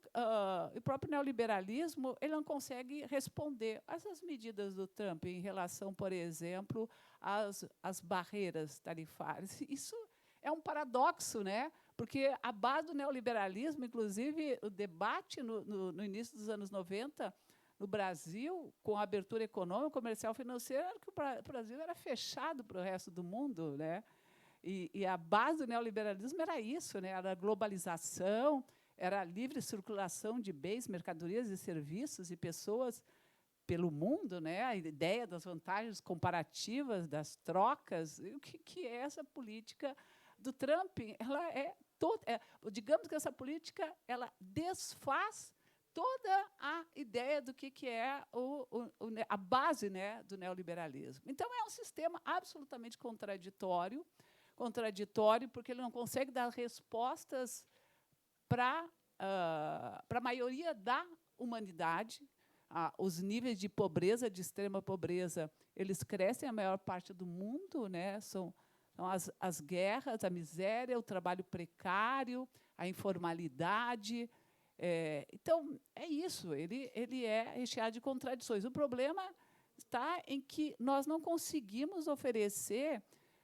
neoliberalismo ele não consegue responder. Essas medidas do Trump em relação, por exemplo, às barreiras tarifárias, isso é um paradoxo, né? Porque a base do neoliberalismo, inclusive, o debate no início dos anos 90, no Brasil, com a abertura econômica, comercial, financeira, era que o Brasil era fechado para o resto do mundo, né? E a base do neoliberalismo era isso, né? Era a globalização, era a livre circulação de bens, mercadorias e serviços e pessoas pelo mundo, né? A ideia das vantagens comparativas, das trocas. E o que é essa política do Trump? Ela digamos que essa política ela desfaz toda a ideia do que é a base, né, do neoliberalismo. Então, é um sistema absolutamente contraditório, porque ele não consegue dar respostas para a maioria da humanidade. Os níveis de pobreza, de extrema pobreza, eles crescem a maior parte do mundo, né? São as guerras, a miséria, o trabalho precário, a informalidade. Então, é isso, ele é recheado de contradições. O problema está em que nós não conseguimos oferecer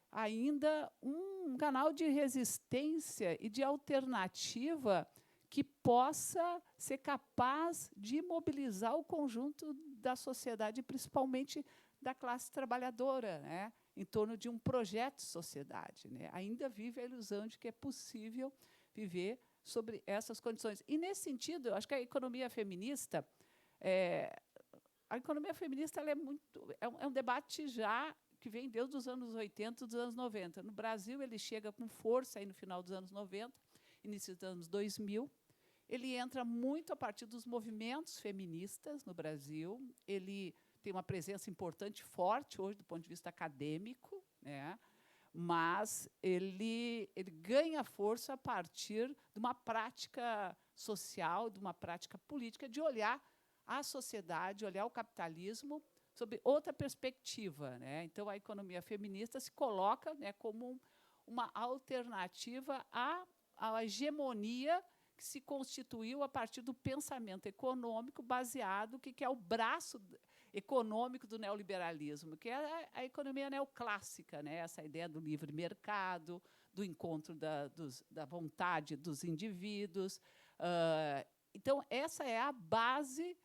ainda um canal de resistência e de alternativa que possa ser capaz de mobilizar o conjunto da sociedade, principalmente da classe trabalhadora, né, em torno de um projeto de sociedade, né? Ainda vive a ilusão de que é possível viver sobre essas condições. E, nesse sentido, eu acho que a economia feminista ela é um debate já que vem desde os anos 80, dos anos 90. No Brasil, ele chega com força aí no final dos anos 90, início dos anos 2000. Ele entra muito a partir dos movimentos feministas no Brasil. Ele tem uma presença importante, forte, hoje, do ponto de vista acadêmico, né? Mas ele ganha força a partir de uma prática social, de uma prática política, de olhar a sociedade, olhar o capitalismo sob outra perspectiva, né? Então, a economia feminista se coloca, né, como uma alternativa à hegemonia que se constituiu a partir do pensamento econômico baseado, que é o braço econômico do neoliberalismo, que é a economia neoclássica, né? Essa ideia do livre mercado, do encontro da vontade dos indivíduos. Então, essa é a base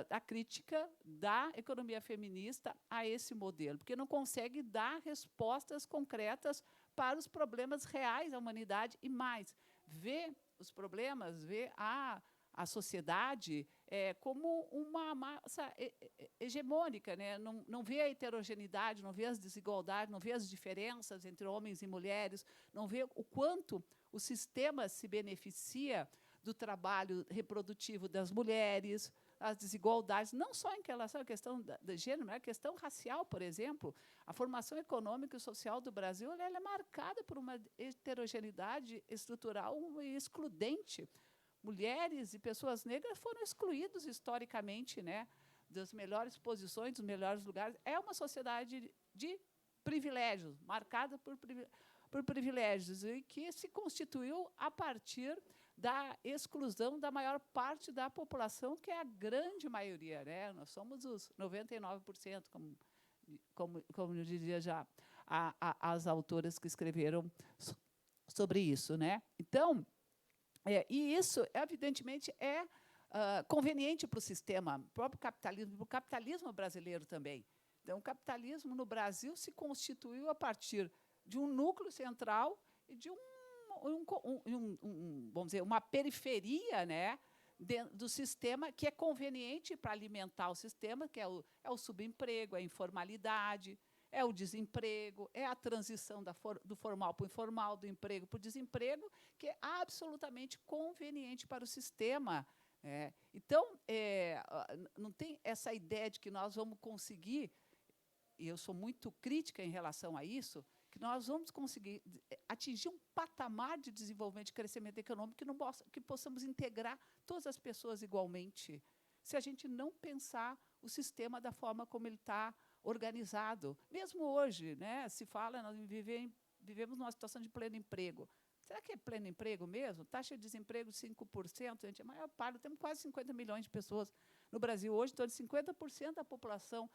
da crítica da economia feminista a esse modelo, porque não consegue dar respostas concretas para os problemas reais da humanidade e mais, vê os problemas, vê a sociedade como uma massa hegemônica, né? Não vê a heterogeneidade, não vê as desigualdades, não vê as diferenças entre homens e mulheres, não vê o quanto o sistema se beneficia do trabalho reprodutivo das mulheres, as desigualdades, não só em relação à questão de gênero, mas a questão racial, por exemplo. A formação econômica e social do Brasil ela é marcada por uma heterogeneidade estrutural excludente. Mulheres e pessoas negras foram excluídos historicamente, né, das melhores posições, dos melhores lugares. É uma sociedade de privilégios, marcada por privilégios, e que se constituiu a partir da exclusão da maior parte da população, que é a grande maioria, né? Nós somos os 99%, como eu diria já as autoras que escreveram sobre isso, né? Então, e isso, evidentemente, conveniente para o sistema, próprio capitalismo, para o capitalismo brasileiro também. Então, o capitalismo no Brasil se constituiu a partir de um núcleo central e de vamos dizer, uma periferia, né, do sistema que é conveniente para alimentar o sistema, que é o subemprego, a informalidade, é o desemprego, é a transição do formal para o informal, do emprego para o desemprego, que é absolutamente conveniente para o sistema. Então, não tem essa ideia de que nós vamos conseguir, e eu sou muito crítica em relação a isso, que nós vamos conseguir atingir um patamar de desenvolvimento, de crescimento econômico que possamos integrar todas as pessoas igualmente, se a gente não pensar o sistema da forma como ele está organizado. Mesmo hoje, né, se fala, nós vivemos numa situação de pleno emprego. Será que é pleno emprego mesmo? Taxa de desemprego de 5%, gente, a maior parte, temos quase 50 milhões de pessoas no Brasil hoje, então, de 50% da população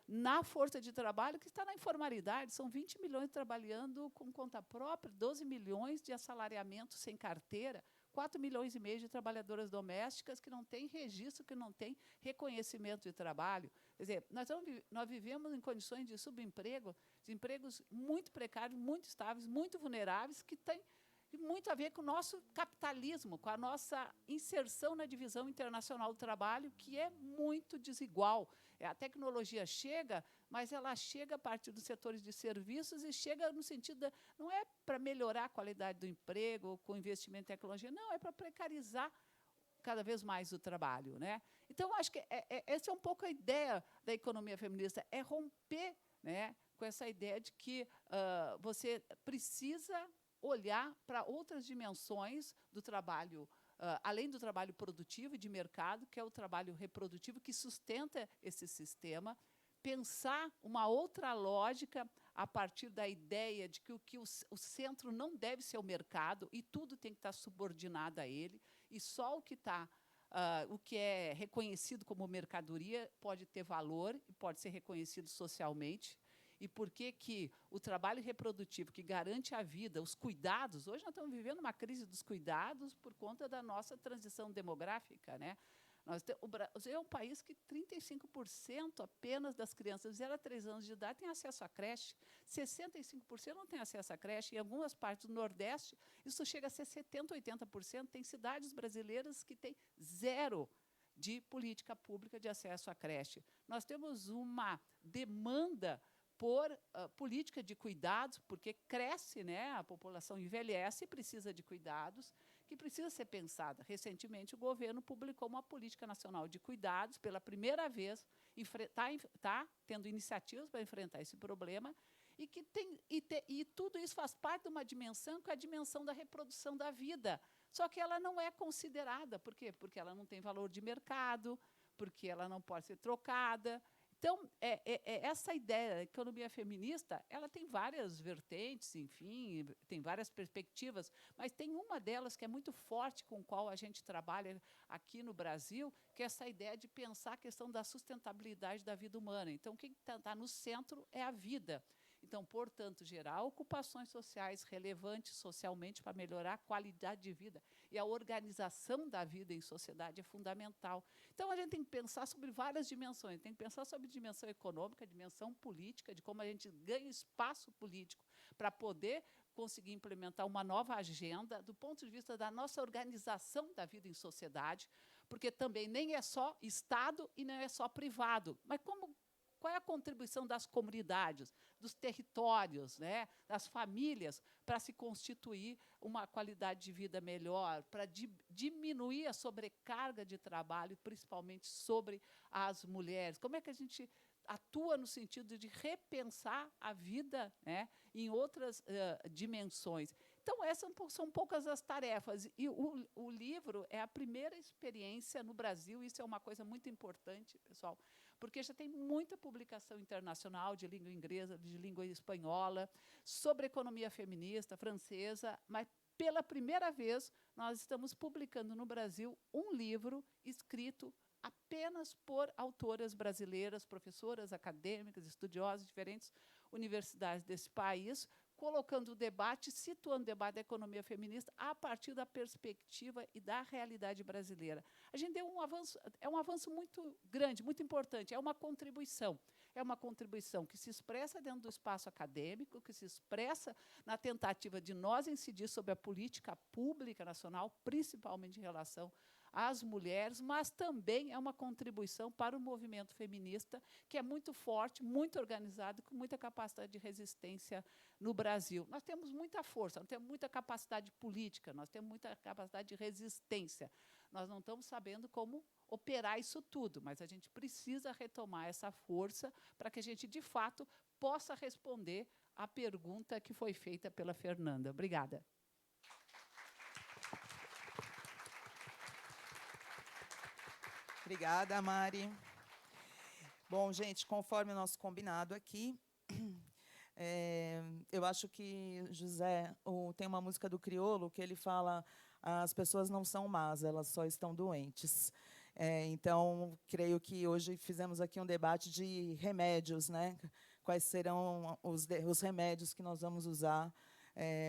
na força de trabalho que está na informalidade. São 20 milhões trabalhando com conta própria, 12 milhões de assalariamento sem carteira, 4 milhões e meio de trabalhadoras domésticas que não têm registro, que não têm reconhecimento de trabalho. Quer dizer, nós vivemos em condições de subemprego, de empregos muito precários, muito estáveis, muito vulneráveis, que têm muito a ver com o nosso capitalismo, com a nossa inserção na divisão internacional do trabalho, que é muito desigual. A tecnologia chega, mas ela chega a partir dos setores de serviços e chega no sentido não é para melhorar a qualidade do emprego, com investimento em tecnologia, não, é para precarizar cada vez mais o trabalho, né? Então, acho que essa é um pouco a ideia da economia feminista, é romper, né, com essa ideia de que você precisa olhar para outras dimensões do trabalho, além do trabalho produtivo e de mercado, que é o trabalho reprodutivo, que sustenta esse sistema, pensar uma outra lógica a partir da ideia de que o centro não deve ser o mercado e tudo tem que estar subordinado a ele, e só o que é reconhecido como mercadoria pode ter valor e pode ser reconhecido socialmente. E por que o trabalho reprodutivo, que garante a vida, os cuidados, hoje nós estamos vivendo uma crise dos cuidados por conta da nossa transição demográfica, né? O Brasil é um país que 35% apenas das crianças de 0 a 3 anos de idade têm acesso à creche, 65% não têm acesso à creche, em algumas partes do Nordeste isso chega a ser 70%, 80%, tem cidades brasileiras que têm zero de política pública de acesso à creche. Nós temos uma demanda por política de cuidados, porque cresce, né, a população envelhece e precisa de cuidados, que precisa ser pensada. Recentemente, o governo publicou uma política nacional de cuidados, pela primeira vez, está tendo iniciativas para enfrentar esse problema, e tudo isso faz parte de uma dimensão, que é a dimensão da reprodução da vida. Só que ela não é considerada. Por quê? Porque ela não tem valor de mercado, porque ela não pode ser trocada. Então, essa ideia da economia feminista, ela tem várias vertentes, enfim, tem várias perspectivas, mas tem uma delas que é muito forte, com a qual a gente trabalha aqui no Brasil, que é essa ideia de pensar a questão da sustentabilidade da vida humana. Então, quem está no centro é a vida. Então, portanto, gerar ocupações sociais relevantes socialmente para melhorar a qualidade de vida. E a organização da vida em sociedade é fundamental. Então, a gente tem que pensar sobre várias dimensões. Tem que pensar sobre a dimensão econômica, a dimensão política, de como a gente ganha espaço político para poder conseguir implementar uma nova agenda do ponto de vista da nossa organização da vida em sociedade, porque também nem é só Estado e não é só privado. Mas qual é a contribuição das comunidades, dos territórios, né, das famílias, para se constituir uma qualidade de vida melhor, para diminuir a sobrecarga de trabalho, principalmente sobre as mulheres? Como é que a gente atua no sentido de repensar a vida, né, em outras dimensões? Então, essas são poucas as tarefas. E o livro é a primeira experiência no Brasil, isso é uma coisa muito importante, pessoal, porque já tem muita publicação internacional de língua inglesa, de língua espanhola, sobre economia feminista, francesa, mas, pela primeira vez, nós estamos publicando no Brasil um livro escrito apenas por autoras brasileiras, professoras acadêmicas, estudiosas de diferentes universidades desse país, colocando o debate, situando o debate da economia feminista a partir da perspectiva e da realidade brasileira. A gente deu um avanço, é um avanço muito grande, muito importante, é uma contribuição. É uma contribuição que se expressa dentro do espaço acadêmico, que se expressa na tentativa de nós incidir sobre a política pública nacional, principalmente em relação às mulheres, mas também é uma contribuição para o movimento feminista, que é muito forte, muito organizado, com muita capacidade de resistência no Brasil. Nós temos muita força, nós temos muita capacidade política, nós temos muita capacidade de resistência. Nós não estamos sabendo como operar isso tudo, mas a gente precisa retomar essa força para que a gente, de fato, possa responder à pergunta que foi feita pela Fernanda. Obrigada. Obrigada, Mari. Bom, gente, conforme o nosso combinado aqui, eu acho que, José, tem uma música do Criolo que ele fala: as pessoas não são más, elas só estão doentes. Então, creio que hoje fizemos aqui um debate de remédios, né? Quais serão os remédios que nós vamos usar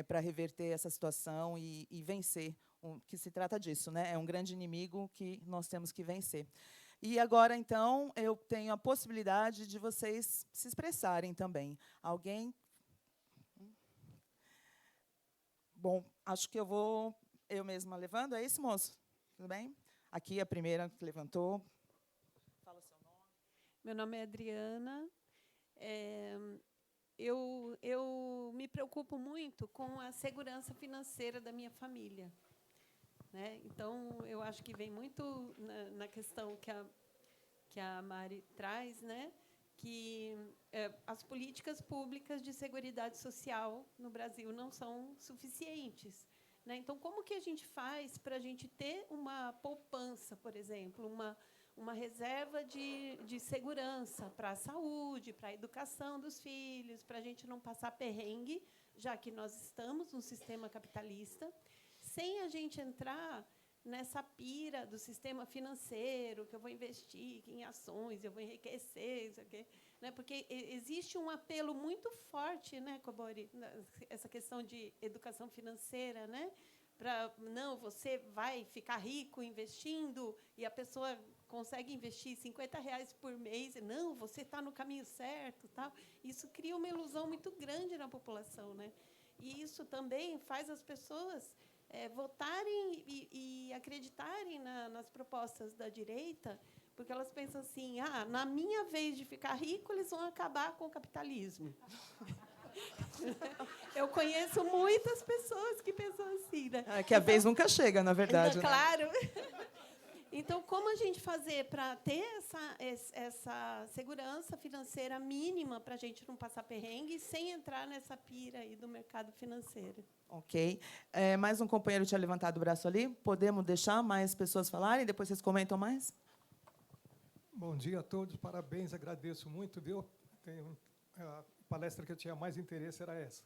para reverter essa situação e vencer, que se trata disso, né? É um grande inimigo que nós temos que vencer. E agora, então, eu tenho a possibilidade de vocês se expressarem também. Alguém? Bom, acho que eu mesma levando. É isso, moço? Tudo bem? Aqui a primeira que levantou. Fala o seu nome. Meu nome é Adriana. Eu me preocupo muito com a segurança financeira da minha família, né? Então, eu acho que vem muito na questão que a Mari traz, né? Que as políticas públicas de seguridade social no Brasil não são suficientes, né? Então, como que a gente faz para a gente ter uma poupança, por exemplo, uma reserva de segurança para a saúde, para a educação dos filhos, para a gente não passar perrengue, já que nós estamos num sistema capitalista, sem a gente entrar nessa pira do sistema financeiro, que eu vou investir em ações, eu vou enriquecer, isso aqui, né? Porque existe um apelo muito forte, né, Cobori, essa questão de educação financeira, né? Não, você vai ficar rico investindo, e a pessoa consegue investir R$50 por mês, não, você está no caminho certo, tal. Isso cria uma ilusão muito grande na população, né? E isso também faz as pessoas votarem e acreditarem nas propostas da direita, porque elas pensam assim: na minha vez de ficar rico, eles vão acabar com o capitalismo. Eu conheço muitas pessoas que pensam assim, né? Que a vez nunca chega, na verdade. Claro. Então, como a gente fazer para ter essa segurança financeira mínima para a gente não passar perrengue sem entrar nessa pira aí do mercado financeiro? Ok. Mais um companheiro tinha levantado o braço ali. Podemos deixar mais pessoas falarem? Depois vocês comentam mais? Bom dia a todos. Parabéns. Agradeço muito, viu? A palestra que eu tinha mais interesse era essa.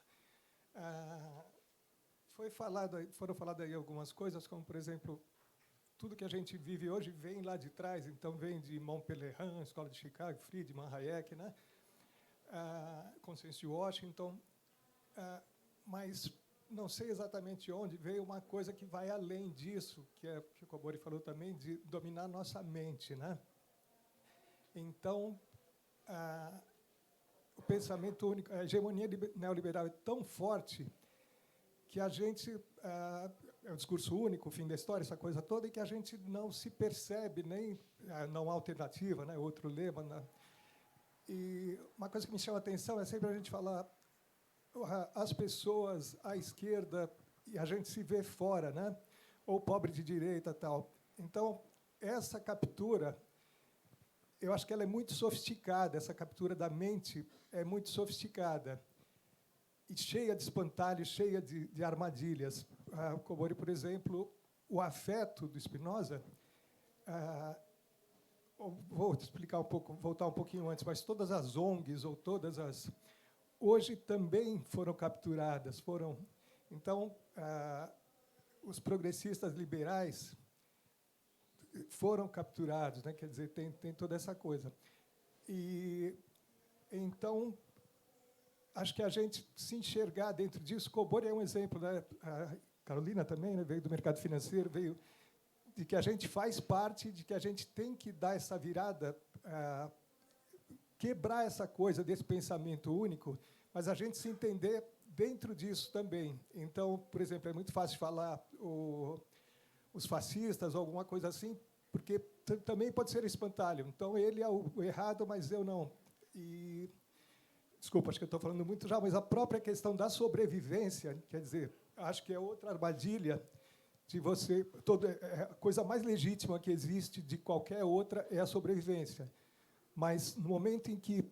Foram faladas aí algumas coisas, como, por exemplo, tudo que a gente vive hoje vem lá de trás, então vem de Montpellier, Escola de Chicago, Friedman, Hayek, né? Consciência de Washington, mas não sei exatamente onde veio uma coisa que vai além disso, que o Cobori falou também, de dominar nossa mente, né? Então, o pensamento único, a hegemonia neoliberal é tão forte que a gente é o discurso único, o fim da história, essa coisa toda, e que a gente não se percebe, nem não há alternativa, né? Outro lema. Né? E uma coisa que me chama a atenção é sempre a gente falar as pessoas à esquerda e a gente se vê fora, né? Ou pobre de direita, tal. Então, essa captura, eu acho que ela é muito sofisticada, essa captura da mente é muito sofisticada e cheia de espantalhos, cheia de armadilhas. O Cobori, por exemplo, o afeto do Spinoza, vou explicar um pouco, voltar um pouquinho antes, mas todas as ONGs ou todas as hoje também foram capturadas, então os progressistas liberais foram capturados, né? Quer dizer, tem toda essa coisa. E então acho que a gente se enxergar dentro disso, Cobori é um exemplo, né? A Carolina também, né, veio do mercado financeiro, veio de que a gente faz parte, de que a gente tem que dar essa virada, quebrar essa coisa desse pensamento único, mas a gente se entender dentro disso também. Então, por exemplo, é muito fácil falar os fascistas ou alguma coisa assim, porque também pode ser espantalho. Então, ele é o errado, mas eu não. E, desculpa, acho que eu estou falando muito já, mas a própria questão da sobrevivência, quer dizer, acho que é outra armadilha de você... a coisa mais legítima que existe de qualquer outra é a sobrevivência. Mas, no momento em que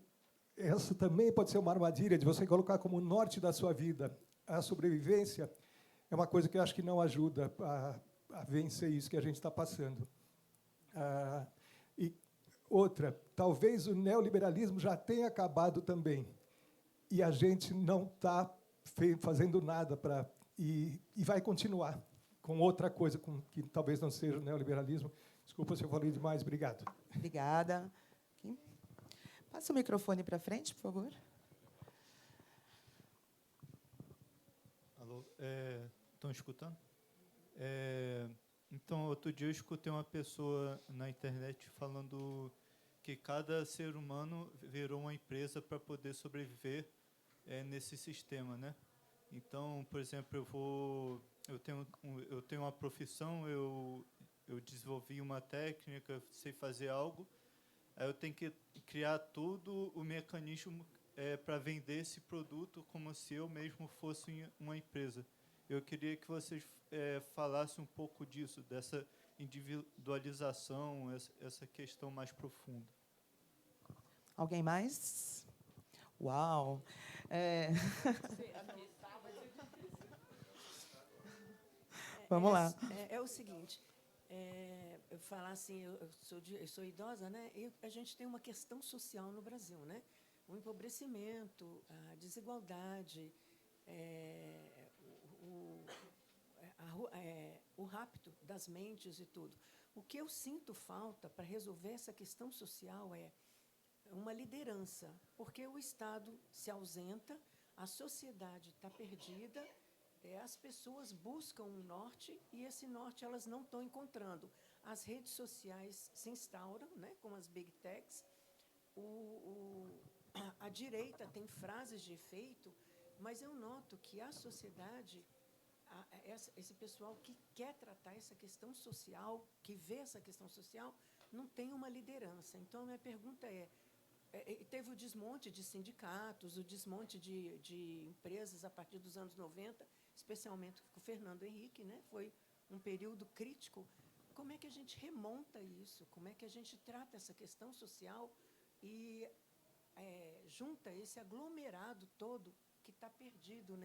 essa também pode ser uma armadilha de você colocar como norte da sua vida a sobrevivência, é uma coisa que eu acho que não ajuda a vencer isso que a gente está passando. E outra, talvez o neoliberalismo já tenha acabado também, e a gente não está fazendo nada para... E vai continuar com outra coisa, que talvez não seja o neoliberalismo. Desculpa se eu falei demais, obrigado. Obrigada. Aqui. Passa o microfone para frente, por favor. Alô, estão escutando? Então, outro dia eu escutei uma pessoa na internet falando que cada ser humano virou uma empresa para poder sobreviver nesse sistema, né? Então, por exemplo, eu tenho uma profissão, eu desenvolvi uma técnica, sei fazer algo, aí eu tenho que criar todo o mecanismo para vender esse produto como se eu mesmo fosse uma empresa. Eu queria que vocês falassem um pouco disso, dessa individualização, essa questão mais profunda. Alguém mais? Uau! Vamos lá. É o seguinte, eu falar assim, eu sou idosa, né? E a gente tem uma questão social no Brasil, né? O empobrecimento, a desigualdade, o rapto das mentes e tudo. O que eu sinto falta para resolver essa questão social é uma liderança, porque o Estado se ausenta, a sociedade está perdida, as pessoas buscam um norte e esse norte elas não estão encontrando. As redes sociais se instauram, né, com as big techs, a direita tem frases de efeito, mas eu noto que a sociedade, esse pessoal que quer tratar essa questão social, que vê essa questão social, não tem uma liderança. Então, a minha pergunta teve o desmonte de sindicatos, o desmonte de empresas a partir dos anos 90, especialmente com o Fernando Henrique, né? Foi um período crítico. Como é que a gente remonta isso? Como é que a gente trata essa questão social e junta esse aglomerado todo que está perdido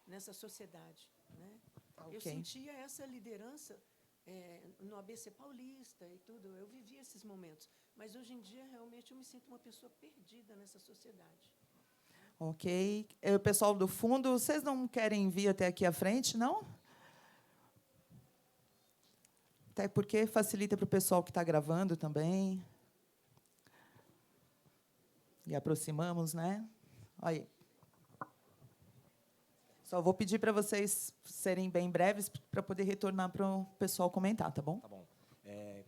nessa sociedade, né? Okay. Eu sentia essa liderança no ABC Paulista e tudo, eu vivia esses momentos, mas hoje em dia realmente eu me sinto uma pessoa perdida nessa sociedade. Ok. O pessoal do fundo, vocês não querem vir até aqui à frente, não? Até porque facilita para o pessoal que está gravando também. E aproximamos, né? Aí. Só vou pedir para vocês serem bem breves para poder retornar para o pessoal comentar, tá bom? Tá bom.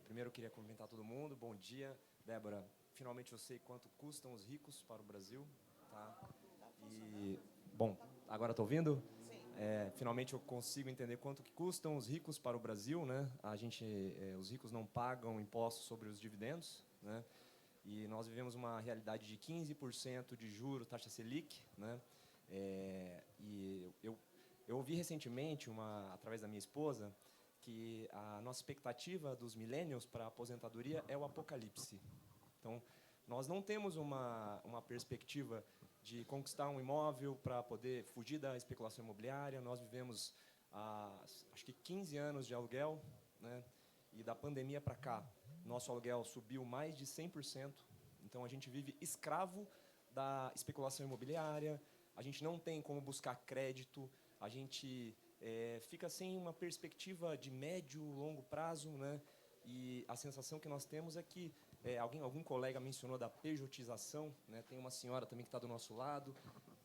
Primeiro, eu queria cumprimentar todo mundo. Bom dia. Débora, finalmente eu sei quanto custam os ricos para o Brasil. Tá? E, bom, agora estou ouvindo? Sim. Finalmente eu consigo entender quanto que custam os ricos para o Brasil, né? Os ricos não pagam impostos sobre os dividendos, né? E nós vivemos uma realidade de 15% de juros, taxa Selic, né? E eu ouvi recentemente, através da minha esposa, que a nossa expectativa dos millennials para a aposentadoria é o apocalipse. Então, nós não temos uma perspectiva de conquistar um imóvel para poder fugir da especulação imobiliária. Nós vivemos, acho que 15 anos de aluguel, né? E da pandemia para cá, nosso aluguel subiu mais de 100%. Então, a gente vive escravo da especulação imobiliária, a gente não tem como buscar crédito, a gente fica sem uma perspectiva de médio, longo prazo, né? E a sensação que nós temos é que Algum colega mencionou da pejotização, né? Tem uma senhora também que está do nosso lado,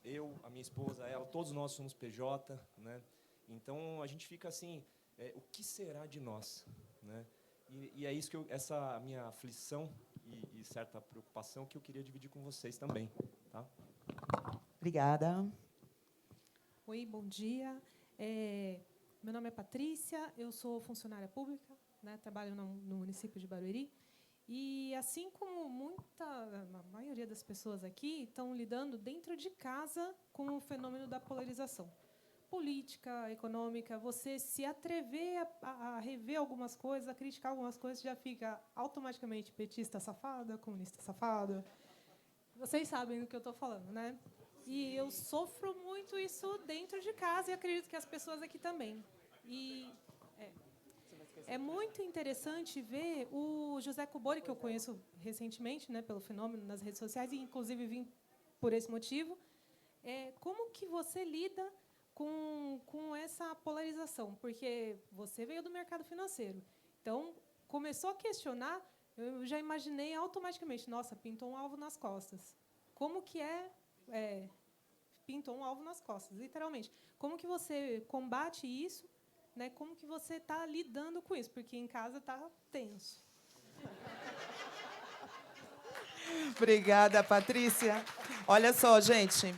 eu, a minha esposa, ela, todos nós somos PJ, né? Então, a gente fica assim, o que será de nós, né? E é isso que essa minha aflição e certa preocupação que eu queria dividir com vocês também, tá? Obrigada. Oi, bom dia. Meu nome é Patrícia, eu sou funcionária pública, né, trabalho no município de Barueri. E, assim como a maioria das pessoas aqui, estão lidando dentro de casa com o fenômeno da polarização política, econômica. Você se atrever a rever algumas coisas, a criticar algumas coisas, já fica automaticamente petista safada, comunista safada. Vocês sabem do que eu estou falando, né? E eu sofro muito isso dentro de casa e acredito que as pessoas aqui também. É muito interessante ver o José Cobori, que eu conheço recentemente, né, pelo fenômeno nas redes sociais, e inclusive vim por esse motivo. Como que você lida com essa polarização? Porque você veio do mercado financeiro. Então, começou a questionar, eu já imaginei automaticamente, nossa, pintou um alvo nas costas. Como que pintou um alvo nas costas, literalmente. Como que você combate isso? Né, como que você está lidando com isso? Porque em casa está tenso. Obrigada, Patrícia. Olha só, gente,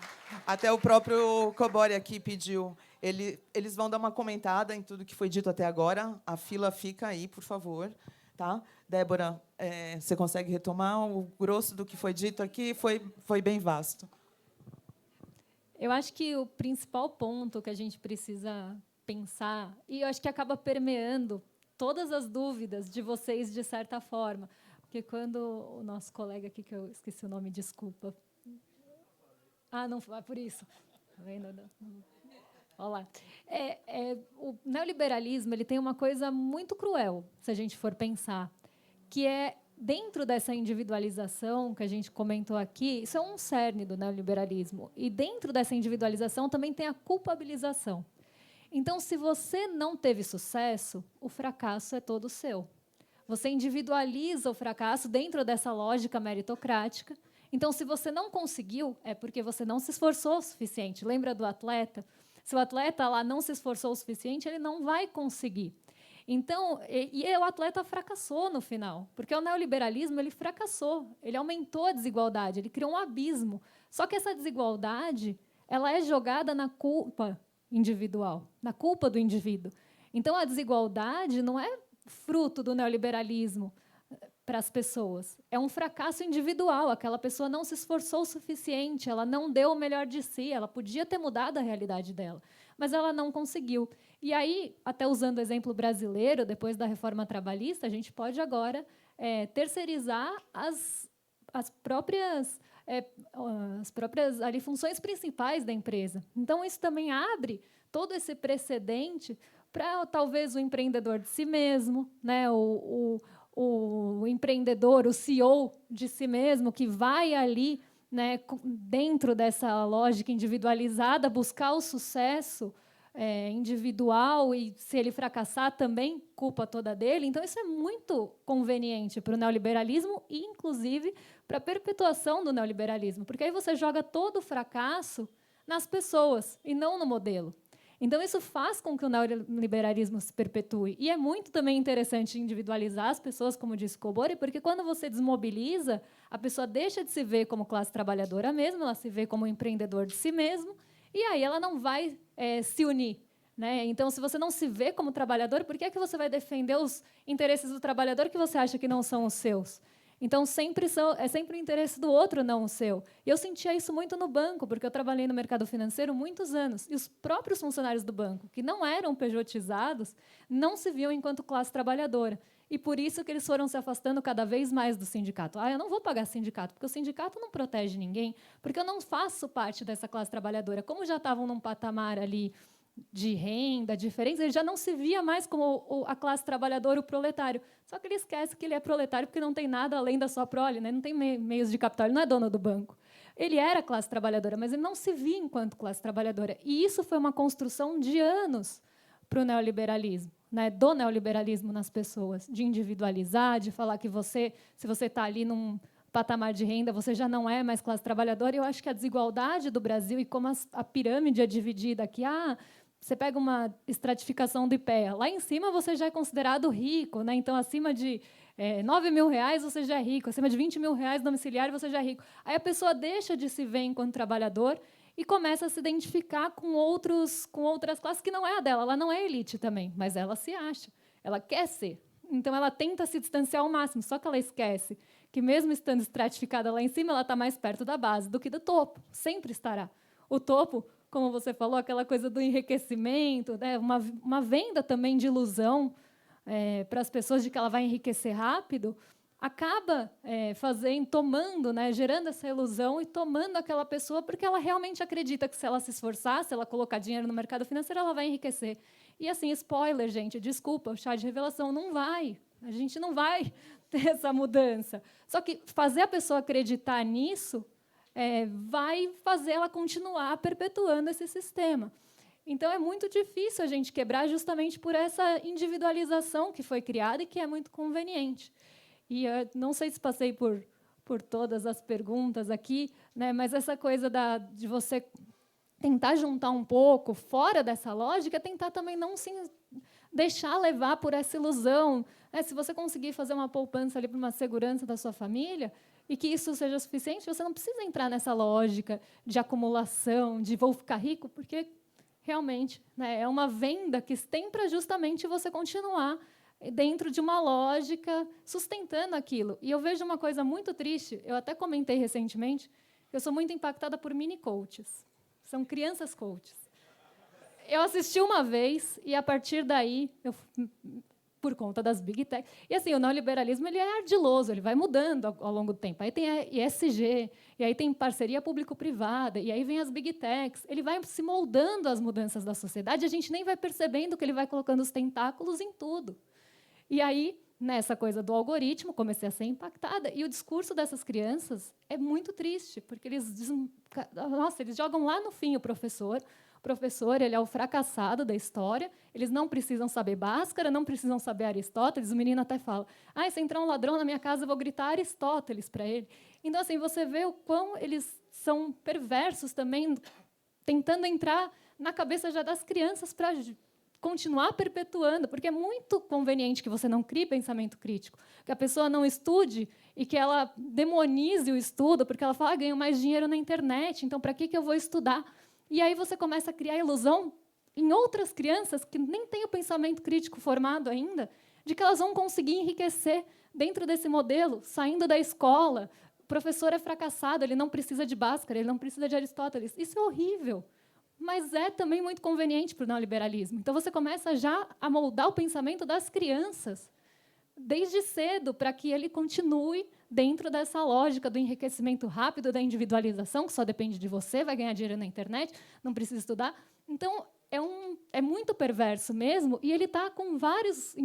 até o próprio Cobori aqui pediu. Eles vão dar uma comentada em tudo que foi dito até agora. A fila fica aí, por favor. Tá? Débora, você consegue retomar? O grosso do que foi dito aqui foi bem vasto. Eu acho que o principal ponto que a gente precisa pensar, e eu acho que acaba permeando todas as dúvidas de vocês, de certa forma, porque quando o nosso colega aqui, que eu esqueci o nome, desculpa. Não foi por isso. Tá vendo? Olha lá. O neoliberalismo ele tem uma coisa muito cruel, se a gente for pensar, que é, dentro dessa individualização que a gente comentou aqui, isso é um cerne do neoliberalismo, e dentro dessa individualização também tem a culpabilização. Então, se você não teve sucesso, o fracasso é todo seu. Você individualiza o fracasso dentro dessa lógica meritocrática. Então, se você não conseguiu, é porque você não se esforçou o suficiente. Lembra do atleta? Se o atleta lá não se esforçou o suficiente, ele não vai conseguir. Então, o atleta fracassou no final, porque o neoliberalismo ele fracassou, ele aumentou a desigualdade, ele criou um abismo. Só que essa desigualdade ela é jogada na culpa individual, na culpa do indivíduo. Então, a desigualdade não é fruto do neoliberalismo para as pessoas. É um fracasso individual. Aquela pessoa não se esforçou o suficiente, ela não deu o melhor de si, ela podia ter mudado a realidade dela, mas ela não conseguiu. E aí, até usando o exemplo brasileiro, depois da reforma trabalhista, a gente pode agora terceirizar as próprias ali, funções principais da empresa. Então, isso também abre todo esse precedente para, talvez, o empreendedor de si mesmo, né, o empreendedor, o CEO de si mesmo, que vai ali, né, dentro dessa lógica individualizada, buscar o sucesso individual, e, se ele fracassar, também culpa toda dele. Então, isso é muito conveniente para o neoliberalismo e, inclusive, para a perpetuação do neoliberalismo, porque aí você joga todo o fracasso nas pessoas e não no modelo. Então, isso faz com que o neoliberalismo se perpetue. E é muito também interessante individualizar as pessoas, como disse Cobori, porque quando você desmobiliza, a pessoa deixa de se ver como classe trabalhadora mesmo, ela se vê como empreendedor de si mesmo, e aí ela não vai se unir. Né? Então, se você não se vê como trabalhador, por que é que você vai defender os interesses do trabalhador que você acha que não são os seus? Então, é sempre o interesse do outro, não o seu. E eu sentia isso muito no banco, porque eu trabalhei no mercado financeiro muitos anos. E os próprios funcionários do banco, que não eram pejotizados, não se viam enquanto classe trabalhadora. E por isso que eles foram se afastando cada vez mais do sindicato. Eu não vou pagar sindicato, porque o sindicato não protege ninguém, porque eu não faço parte dessa classe trabalhadora. Como já estavam num patamar ali de renda, diferentes, ele já não se via mais como a classe trabalhadora, o proletário. Só que ele esquece que ele é proletário porque não tem nada além da sua prole, né? Não tem meios de capital, ele não é dono do banco. Ele era classe trabalhadora, mas ele não se via enquanto classe trabalhadora. E isso foi uma construção de anos para o neoliberalismo. né, do neoliberalismo nas pessoas, de individualizar, de falar que você, se você está ali num patamar de renda, você já não é mais classe trabalhadora. E eu acho que a desigualdade do Brasil e como a pirâmide é dividida aqui, você pega uma estratificação do IPEA, lá em cima você já é considerado rico, né? Então, acima de R$9.000 você já é rico, acima de R$20.000 domiciliário você já é rico. Aí a pessoa deixa de se ver enquanto trabalhador e começa a se identificar com outras classes que não é a dela. Ela não é elite também, mas ela se acha, ela quer ser. Então, ela tenta se distanciar ao máximo, só que ela esquece que, mesmo estando estratificada lá em cima, ela está mais perto da base do que do topo. Sempre estará. O topo, como você falou, aquela coisa do enriquecimento, né, uma venda também de ilusão para as pessoas de que ela vai enriquecer rápido, acaba tomando, né, gerando essa ilusão e tomando aquela pessoa porque ela realmente acredita que, se ela se esforçar, se ela colocar dinheiro no mercado financeiro, ela vai enriquecer. E, assim, spoiler, gente, desculpa, o chá de revelação não vai. A gente não vai ter essa mudança. Só que fazer a pessoa acreditar nisso vai fazer ela continuar perpetuando esse sistema. Então, é muito difícil a gente quebrar justamente por essa individualização que foi criada e que é muito conveniente. E eu não sei se passei por todas as perguntas aqui, né, mas essa coisa de você tentar juntar um pouco fora dessa lógica, tentar também não se deixar levar por essa ilusão. Se você conseguir fazer uma poupança ali para uma segurança da sua família e que isso seja suficiente, você não precisa entrar nessa lógica de acumulação, de vou ficar rico, porque realmente, né, é uma venda que tem para justamente você continuar dentro de uma lógica sustentando aquilo. E eu vejo uma coisa muito triste, eu até comentei recentemente, que eu sou muito impactada por mini-coaches. São crianças coaches. Eu assisti uma vez e, a partir daí, por conta das big tech. E, assim, o neoliberalismo ele é ardiloso, ele vai mudando ao longo do tempo. Aí tem a ESG, e aí tem parceria público-privada, e aí vem as big techs. Ele vai se moldando às mudanças da sociedade, e a gente nem vai percebendo que ele vai colocando os tentáculos em tudo. E aí, nessa coisa do algoritmo, comecei a ser impactada. E o discurso dessas crianças é muito triste, porque eles jogam lá no fim o professor. O professor, ele é o fracassado da história. Eles não precisam saber Bhaskara, não precisam saber Aristóteles. O menino até fala: se entrar um ladrão na minha casa, eu vou gritar Aristóteles para ele. Então, assim, você vê o quão eles são perversos também, tentando entrar na cabeça já das crianças para continuar perpetuando, porque é muito conveniente que você não crie pensamento crítico, que a pessoa não estude e que ela demonize o estudo, porque ela fala: ganho mais dinheiro na internet, então para que eu vou estudar? E aí você começa a criar ilusão em outras crianças que nem têm o pensamento crítico formado ainda, de que elas vão conseguir enriquecer dentro desse modelo, saindo da escola. O professor é fracassado, ele não precisa de Bhaskara, ele não precisa de Aristóteles. Isso é horrível. Mas é também muito conveniente para o neoliberalismo. Então, você começa já a moldar o pensamento das crianças, desde cedo, para que ele continue dentro dessa lógica do enriquecimento rápido, da individualização, que só depende de você, vai ganhar dinheiro na internet, não precisa estudar. Então, é muito perverso mesmo, e ele está em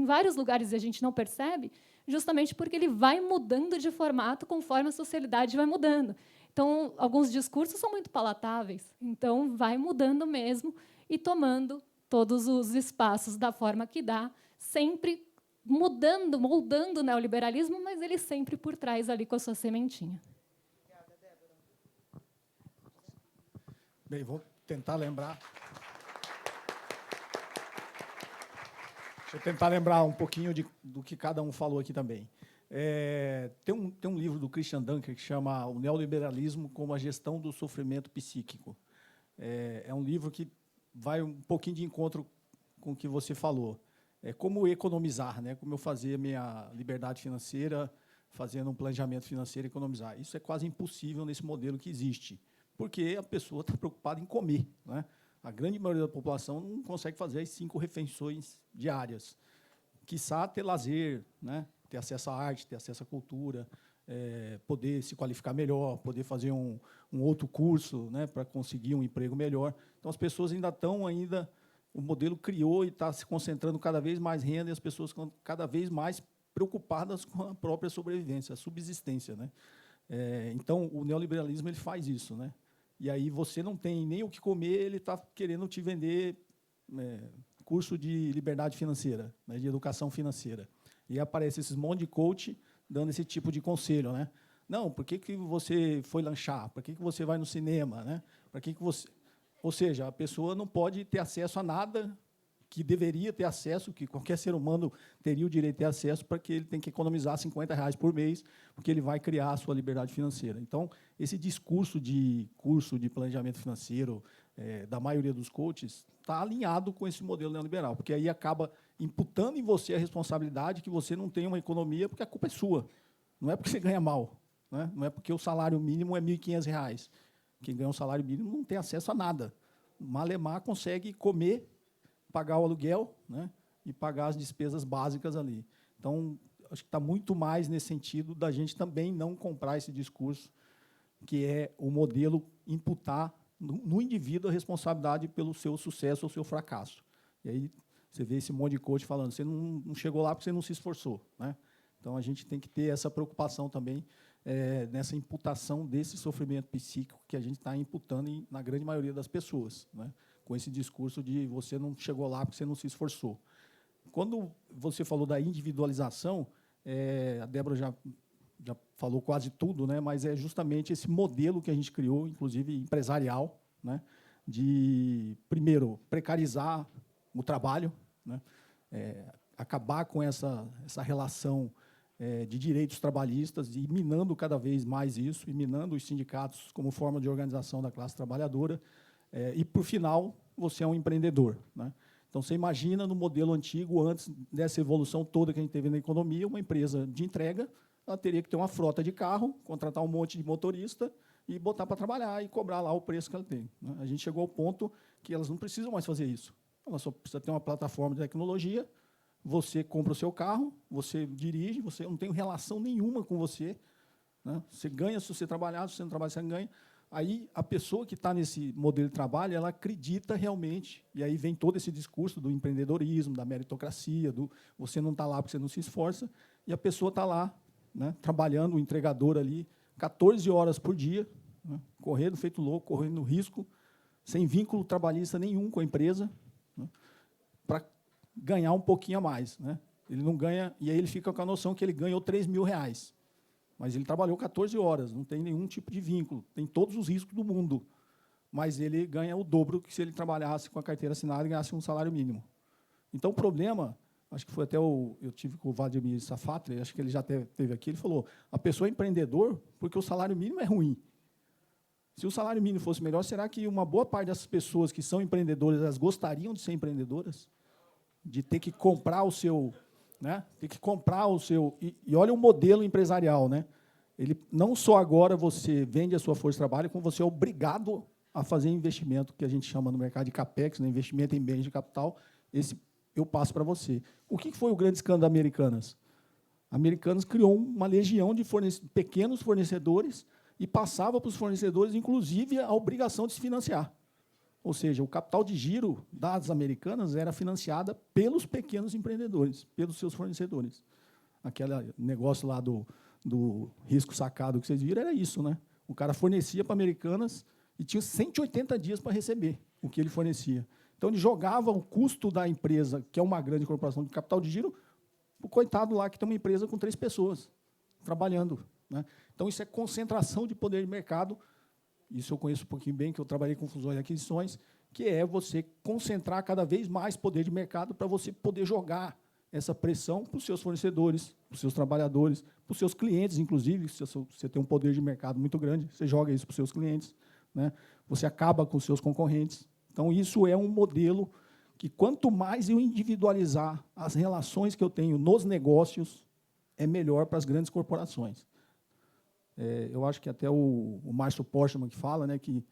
vários lugares e a gente não percebe, justamente porque ele vai mudando de formato conforme a sociedade vai mudando. Então, alguns discursos são muito palatáveis. Então, vai mudando mesmo e tomando todos os espaços da forma que dá, sempre moldando o neoliberalismo, mas ele sempre por trás ali com a sua sementinha. Obrigada, Débora. Bem, vou tentar lembrar. Deixa eu tentar lembrar um pouquinho do que cada um falou aqui também. Tem um livro do Christian Dunker que chama O Neoliberalismo como a Gestão do Sofrimento Psíquico. É um livro que vai um pouquinho de encontro com o que você falou. Como economizar, né? Como eu fazer a minha liberdade financeira, fazendo um planejamento financeiro e economizar. Isso é quase impossível nesse modelo que existe, porque a pessoa está preocupada em comer, né? A grande maioria da população não consegue fazer as 5 refeições diárias. Quiçá ter lazer, né? Ter acesso à arte, ter acesso à cultura, poder se qualificar melhor, poder fazer um outro curso, né, para conseguir um emprego melhor. Então, as pessoas ainda estão, o modelo criou e está se concentrando cada vez mais renda, e as pessoas estão cada vez mais preocupadas com a própria sobrevivência, a subsistência, né? Então, o neoliberalismo ele faz isso, né? E aí você não tem nem o que comer, ele está querendo te vender curso de liberdade financeira, né, de educação financeira. E aparece esses monte de coach dando esse tipo de conselho, né? Não, por que você foi lanchar? Por que você vai no cinema, né? Por que você... Ou seja, a pessoa não pode ter acesso a nada que deveria ter acesso, que qualquer ser humano teria o direito de ter acesso, para que ele tem que economizar R$50 por mês, porque ele vai criar a sua liberdade financeira. Então, esse discurso de curso de planejamento financeiro da maioria dos coaches está alinhado com esse modelo neoliberal, porque aí acaba imputando em você a responsabilidade que você não tem uma economia, porque a culpa é sua. Não é porque você ganha mal, né? Não é porque o salário mínimo é R$1.500. Quem ganha um salário mínimo não tem acesso a nada. Malemar consegue comer, pagar o aluguel, né, e pagar as despesas básicas ali. Então, acho que está muito mais nesse sentido da gente também não comprar esse discurso, que é o modelo imputar no indivíduo a responsabilidade pelo seu sucesso ou seu fracasso. E aí você vê esse monte de coach falando, você não chegou lá porque você não se esforçou, né? Então, a gente tem que ter essa preocupação também nessa imputação desse sofrimento psíquico que a gente está imputando na grande maioria das pessoas, né? Com esse discurso de você não chegou lá porque você não se esforçou. Quando você falou da individualização, a Débora já falou quase tudo, né? Mas é justamente esse modelo que a gente criou, inclusive empresarial, né? De, primeiro, precarizar o trabalho, né? Acabar com essa relação de direitos trabalhistas e minando cada vez mais isso, e minando os sindicatos como forma de organização da classe trabalhadora. E, por final, você é um empreendedor, né? Então, você imagina, no modelo antigo, antes dessa evolução toda que a gente teve na economia, uma empresa de entrega, ela teria que ter uma frota de carro, contratar um monte de motorista e botar para trabalhar e cobrar lá o preço que ela tem, né? A gente chegou ao ponto que elas não precisam mais fazer isso. Ela só precisa ter uma plataforma de tecnologia, você compra o seu carro, você dirige, você não tem relação nenhuma com você, né? Você ganha se você trabalhar, se você não trabalhar, você não ganha. Aí, a pessoa que está nesse modelo de trabalho, ela acredita realmente, e aí vem todo esse discurso do empreendedorismo, da meritocracia, do você não está lá porque você não se esforça, e a pessoa está lá, né, trabalhando, o entregador ali, 14 horas por dia, né, correndo, feito louco, correndo risco, sem vínculo trabalhista nenhum com a empresa, né, para ganhar um pouquinho a mais, né? Ele não ganha, e aí ele fica com a noção que ele ganhou R$3.000. Mas ele trabalhou 14 horas, não tem nenhum tipo de vínculo, tem todos os riscos do mundo, mas ele ganha o dobro que se ele trabalhasse com a carteira assinada e ganhasse um salário mínimo. Então, o problema, acho que foi até eu tive com o Vladimir Safatli, acho que ele já teve aqui, ele falou, a pessoa é empreendedor porque o salário mínimo é ruim. Se o salário mínimo fosse melhor, será que uma boa parte dessas pessoas que são empreendedoras, elas gostariam de ser empreendedoras? De ter que comprar o seu... Né? Tem que comprar o seu... E olha o modelo empresarial, né? Ele, não só agora você vende a sua força de trabalho, como você é obrigado a fazer investimento, que a gente chama no mercado de CAPEX, né? Investimento em bens de capital. Esse eu passo para você. O que foi o grande escândalo da Americanas? A Americanas criou uma legião de pequenos fornecedores e passava para os fornecedores, inclusive, a obrigação de se financiar. Ou seja, o capital de giro das Americanas era financiada pelos pequenos empreendedores, pelos seus fornecedores. Aquele negócio lá do risco sacado que vocês viram era isso, né? O cara fornecia para Americanas e tinha 180 dias para receber o que ele fornecia. Então, ele jogava o custo da empresa, que é uma grande corporação de capital de giro, para o coitado lá que tem uma empresa com 3 pessoas trabalhando, né? Então, isso é concentração de poder de mercado. Isso eu conheço um pouquinho bem, que eu trabalhei com fusões e aquisições, que é você concentrar cada vez mais poder de mercado para você poder jogar essa pressão para os seus fornecedores, para os seus trabalhadores, para os seus clientes, inclusive, se você tem um poder de mercado muito grande, você joga isso para os seus clientes, né? Você acaba com os seus concorrentes. Então, isso é um modelo que, quanto mais eu individualizar as relações que eu tenho nos negócios, é melhor para as grandes corporações. Eu acho que até o Márcio Porchman que fala, né, que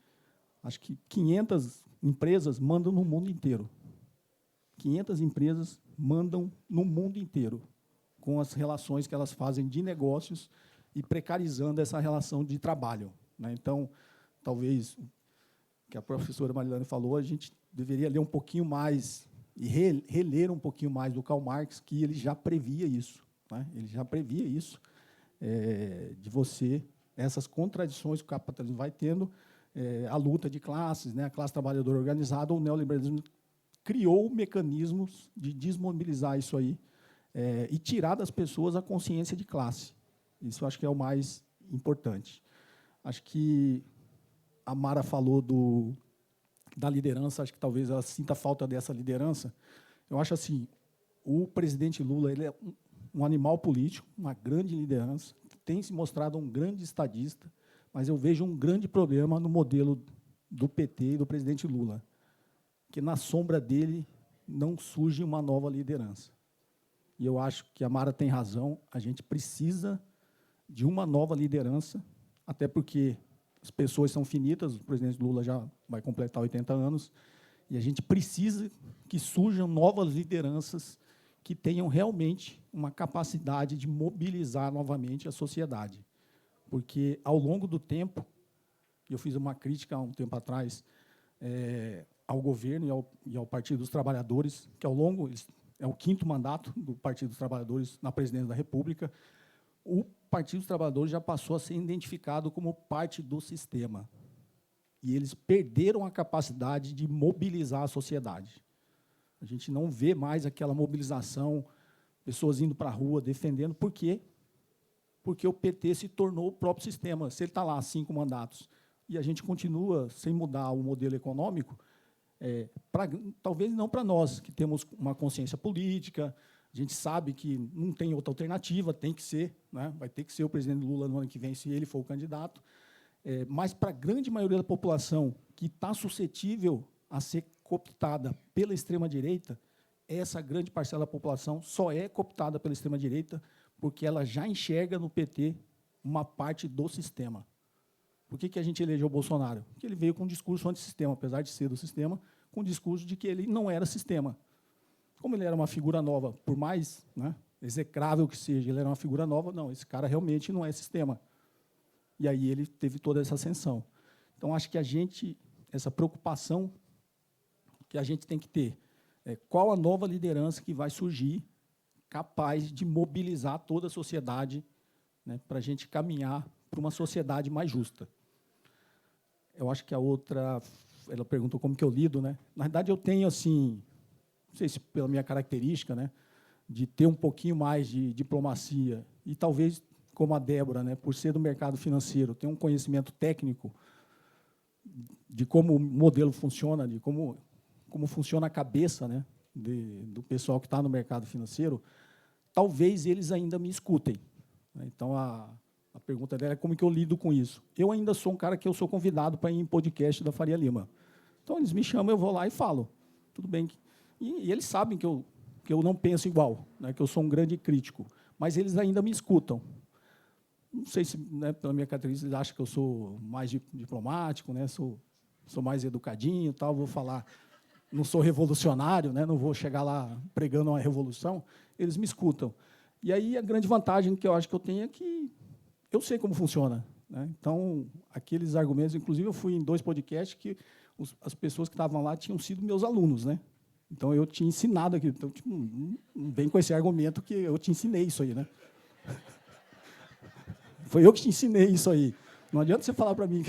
acho que 500 empresas mandam no mundo inteiro. 500 empresas mandam no mundo inteiro, com as relações que elas fazem de negócios e precarizando essa relação de trabalho, né? Então, talvez, o que a professora Marilane falou, a gente deveria ler um pouquinho mais e reler um pouquinho mais do Karl Marx, que ele já previa isso, né? Ele já previa isso. De você, essas contradições que o capitalismo vai tendo, a luta de classes, né, a classe trabalhadora organizada, o neoliberalismo criou mecanismos de desmobilizar isso aí e tirar das pessoas a consciência de classe. Isso eu acho que é o mais importante. Acho que a Mara falou da liderança, acho que talvez ela sinta falta dessa liderança. Eu acho assim, o presidente Lula ele é um animal político, uma grande liderança, tem se mostrado um grande estadista, mas eu vejo um grande problema no modelo do PT e do presidente Lula, que na sombra dele não surge uma nova liderança. E eu acho que a Mara tem razão, a gente precisa de uma nova liderança, até porque as pessoas são finitas, o presidente Lula já vai completar 80 anos, e a gente precisa que surjam novas lideranças que tenham realmente uma capacidade de mobilizar novamente a sociedade. Porque, ao longo do tempo, eu fiz uma crítica há um tempo atrás ao governo e ao Partido dos Trabalhadores, que, ao longo, é o 5º mandato do Partido dos Trabalhadores na presidência da República, o Partido dos Trabalhadores já passou a ser identificado como parte do sistema. E eles perderam a capacidade de mobilizar a sociedade. A gente não vê mais aquela mobilização, pessoas indo para a rua, defendendo. Por quê? Porque o PT se tornou o próprio sistema. Se ele está lá 5 mandatos e a gente continua sem mudar o modelo econômico, talvez não para nós, que temos uma consciência política, a gente sabe que não tem outra alternativa, tem que ser, né? Vai ter que ser o presidente Lula no ano que vem, se ele for o candidato. Mas, para a grande maioria da população que está suscetível a ser cooptada pela extrema-direita, essa grande parcela da população só é cooptada pela extrema-direita porque ela já enxerga no PT uma parte do sistema. Por que a gente elegeu o Bolsonaro? Porque ele veio com um discurso antissistema, apesar de ser do sistema, com um discurso de que ele não era sistema. Como ele era uma figura nova, por mais, né, execrável que seja, ele era uma figura nova, não, esse cara realmente não é sistema. E aí ele teve toda essa ascensão. Então, acho que essa preocupação que a gente tem que ter, qual a nova liderança que vai surgir capaz de mobilizar toda a sociedade, né, para a gente caminhar para uma sociedade mais justa. Eu acho que a outra, ela perguntou como que eu lido, né? Na verdade, eu tenho, assim, não sei se pela minha característica, né, de ter um pouquinho mais de diplomacia, e talvez, como a Débora, né, por ser do mercado financeiro, ter um conhecimento técnico de como o modelo funciona, de como funciona a cabeça, né, do pessoal que está no mercado financeiro, talvez eles ainda me escutem. Então, a pergunta dela é como que eu lido com isso. Eu ainda sou um cara que eu sou convidado para ir em podcast da Faria Lima. Então, eles me chamam, eu vou lá e falo. Tudo bem. E eles sabem que eu não penso igual, né, que eu sou um grande crítico, mas eles ainda me escutam. Não sei se, né, pela minha característica, eles acham que eu sou mais diplomático, né, sou mais educadinho, tal, vou falar, não sou revolucionário, né, não vou chegar lá pregando uma revolução, eles me escutam. E aí a grande vantagem que eu acho que eu tenho é que eu sei como funciona, né? Então, aqueles argumentos, inclusive eu fui em 2 podcasts que as pessoas que estavam lá tinham sido meus alunos, né? Então, eu tinha ensinado aquilo. Então, tipo, não vem com esse argumento que eu te ensinei isso aí, né? Foi eu que te ensinei isso aí. Não adianta você falar para mim,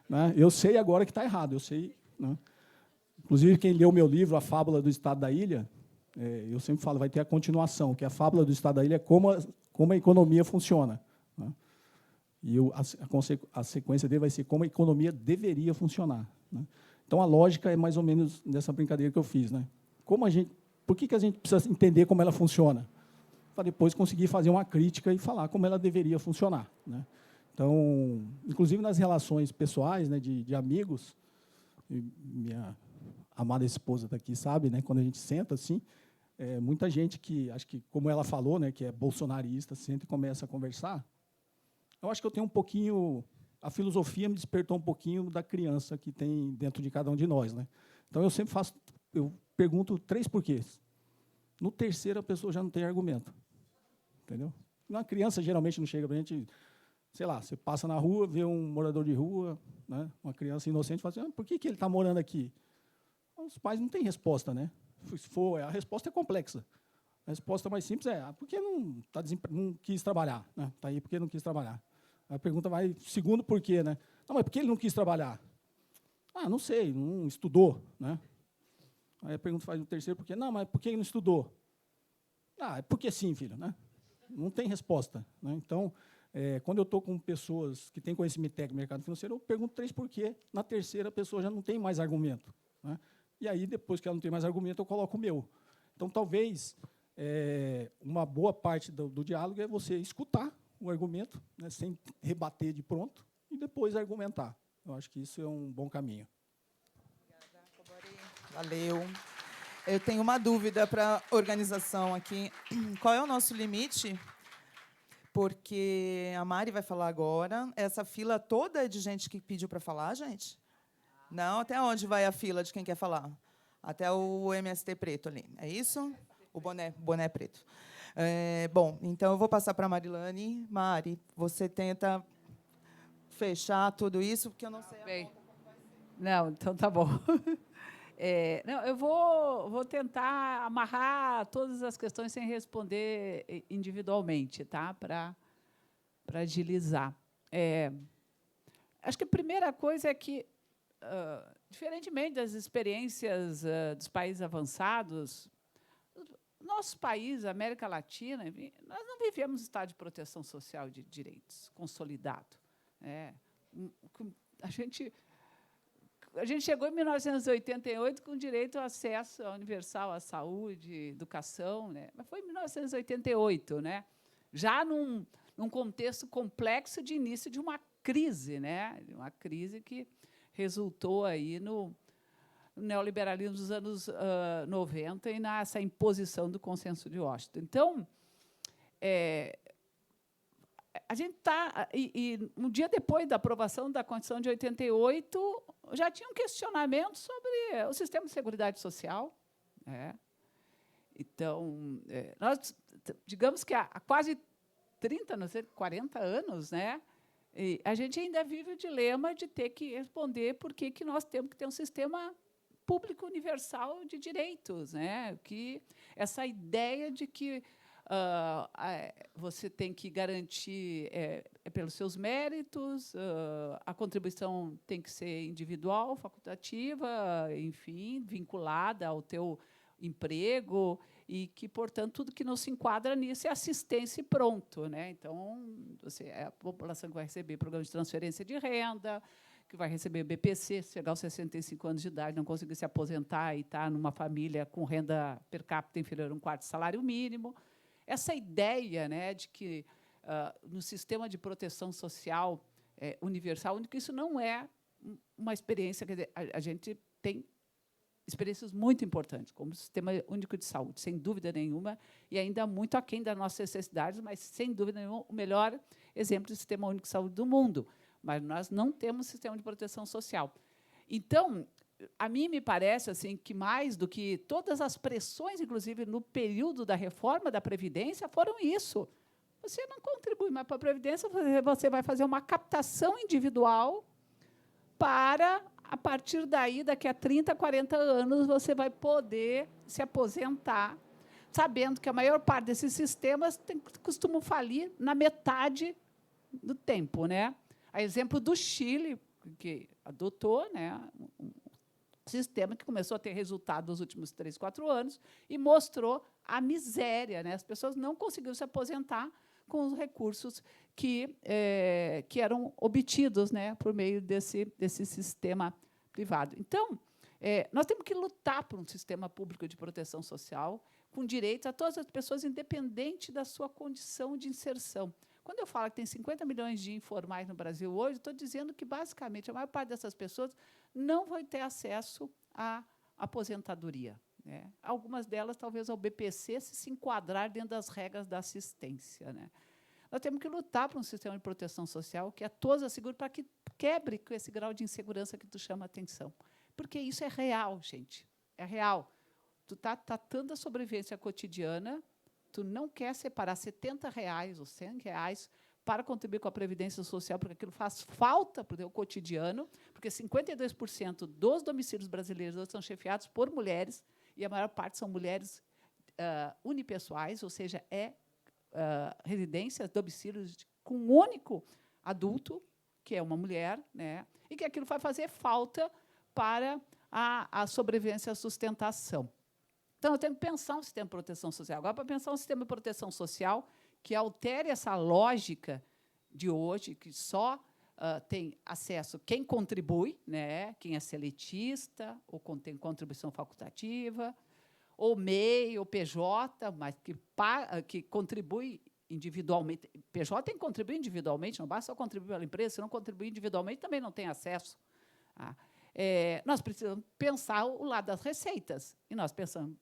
né? Eu sei agora que está errado, eu sei, né? Inclusive, quem leu o meu livro, A Fábula do Estado da Ilha, eu sempre falo, vai ter a continuação, que a Fábula do Estado da Ilha é como a economia funciona, né? E a sequência dele vai ser como a economia deveria funcionar, né? Então, a lógica é mais ou menos dessa brincadeira que eu fiz, né? Por que a gente precisa entender como ela funciona? Para depois conseguir fazer uma crítica e falar como ela deveria funcionar, né? Então, inclusive nas relações pessoais, né, de amigos, minha amada esposa está aqui, sabe, né, quando a gente senta assim, muita gente que, acho que, como ela falou, né, que é bolsonarista, senta e começa a conversar. Eu acho que eu tenho um pouquinho, a filosofia me despertou um pouquinho da criança que tem dentro de cada um de nós, né? Então, eu pergunto 3 porquês. No terceiro, a pessoa já não tem argumento. Entendeu? Uma criança, geralmente, não chega para a gente, sei lá, você passa na rua, vê um morador de rua, né, uma criança inocente, fala assim, por que ele está morando aqui? Os pais não têm resposta, né? Se for, a resposta é complexa. A resposta mais simples é, por que não quis trabalhar? Né? Está aí porque não quis trabalhar. A pergunta vai, segundo porquê, né? Não, mas por que ele não quis trabalhar? Ah, não sei, não estudou, né? Aí a pergunta faz no terceiro por quê. Não, mas por que não estudou? Ah, é porque sim, filho, né? Não tem resposta, né? Então, quando eu estou com pessoas que têm conhecimento técnico no mercado financeiro, eu pergunto 3 por quê. Na terceira, a pessoa já não tem mais argumento, né? E aí, depois que ela não tem mais argumento, eu coloco o meu. Então, talvez, uma boa parte do diálogo é você escutar o argumento, né, sem rebater de pronto, e depois argumentar. Eu acho que isso é um bom caminho. Obrigada, Cobori. Valeu. Eu tenho uma dúvida para a organização aqui. Qual é o nosso limite? Porque a Mari vai falar agora. Essa fila toda é de gente que pediu para falar, gente? Não? Até onde vai a fila de quem quer falar? Até o MST preto ali. É isso? O boné preto. Bom, então eu vou passar para a Marilane. Mari, você tenta fechar tudo isso, porque eu não sei. Bem, não, então tá bom. Não, eu vou tentar amarrar todas as questões sem responder individualmente, tá? Para agilizar. Acho que a primeira coisa é que, diferentemente das experiências dos países avançados, nosso país, a América Latina, enfim, nós não vivemos um estado de proteção social de direitos consolidado. A gente chegou em 1988 com direito ao acesso universal à saúde, educação, né? Mas foi em 1988, né? Já num contexto complexo de início de uma crise, né? Uma crise que resultou aí no neoliberalismo dos anos 90 e nessa imposição do consenso de Washington. Então, a gente está... E um dia depois da aprovação da Constituição de 88, já tinha um questionamento sobre o sistema de seguridade social. Então, nós, digamos que há quase 30, não sei, 40 anos, né, e a gente ainda vive o dilema de ter que responder por que nós temos que ter um sistema público universal de direitos, né? Que essa ideia de que você tem que garantir pelos seus méritos, a contribuição tem que ser individual, facultativa, enfim, vinculada ao teu emprego, e que, portanto, tudo que não se enquadra nisso é assistência e pronto, né? Então, a população que vai receber programa de transferência de renda, que vai receber BPC, se chegar aos 65 anos de idade, não conseguir se aposentar e estar numa família com renda per capita inferior a um quarto salário mínimo. Essa ideia, né, de que no sistema de proteção social universal, único, isso não é uma experiência. Quer dizer, a gente tem experiências muito importantes, como o Sistema Único de Saúde, sem dúvida nenhuma, e ainda muito aquém das nossas necessidades, mas, sem dúvida nenhuma, o melhor exemplo do Sistema Único de Saúde do mundo. Mas nós não temos sistema de proteção social. Então, a mim me parece assim que, mais do que todas as pressões, inclusive no período da reforma da Previdência, foram isso. Você não contribui mais para a Previdência, você vai fazer uma captação individual para, a partir daí, daqui a 30, 40 anos, você vai poder se aposentar, sabendo que a maior parte desses sistemas costumam falir na metade do tempo, né? A exemplo do Chile, que adotou, né, um sistema que começou a ter resultado nos últimos 3, 4 anos e mostrou a miséria, né? As pessoas não conseguiram se aposentar com os recursos que eram obtidos, né, por meio desse sistema privado. Então, nós temos que lutar por um sistema público de proteção social com direitos a todas as pessoas, independente da sua condição de inserção. Quando eu falo que tem 50 milhões de informais no Brasil hoje, estou dizendo que, basicamente, a maior parte dessas pessoas não vai ter acesso à aposentadoria, né? Algumas delas, talvez, ao BPC, se enquadrar dentro das regras da assistência, né? Nós temos que lutar por um sistema de proteção social que a todos assegure para que quebre com esse grau de insegurança que tu chama a atenção. Porque isso é real, gente. É real. Tu está tratando a sobrevivência cotidiana, tu não quer separar R$70 ou R$100 para contribuir com a Previdência Social, porque aquilo faz falta para o teu cotidiano, porque 52% dos domicílios brasileiros são chefiados por mulheres, e a maior parte são mulheres unipessoais, ou seja, residências, domicílios com um único adulto, que é uma mulher, né, e que aquilo vai fazer falta para à sobrevivência e à sustentação. Então, eu tenho que pensar um sistema de proteção social. Agora, para pensar um sistema de proteção social que altere essa lógica de hoje, que só tem acesso quem contribui, né, quem é seletista, ou tem contribuição facultativa, ou MEI, ou PJ, mas que contribui individualmente. PJ tem que contribuir individualmente, não basta só contribuir pela empresa, se não contribuir individualmente, também não tem acesso. Nós precisamos pensar o lado das receitas, e nós pensamos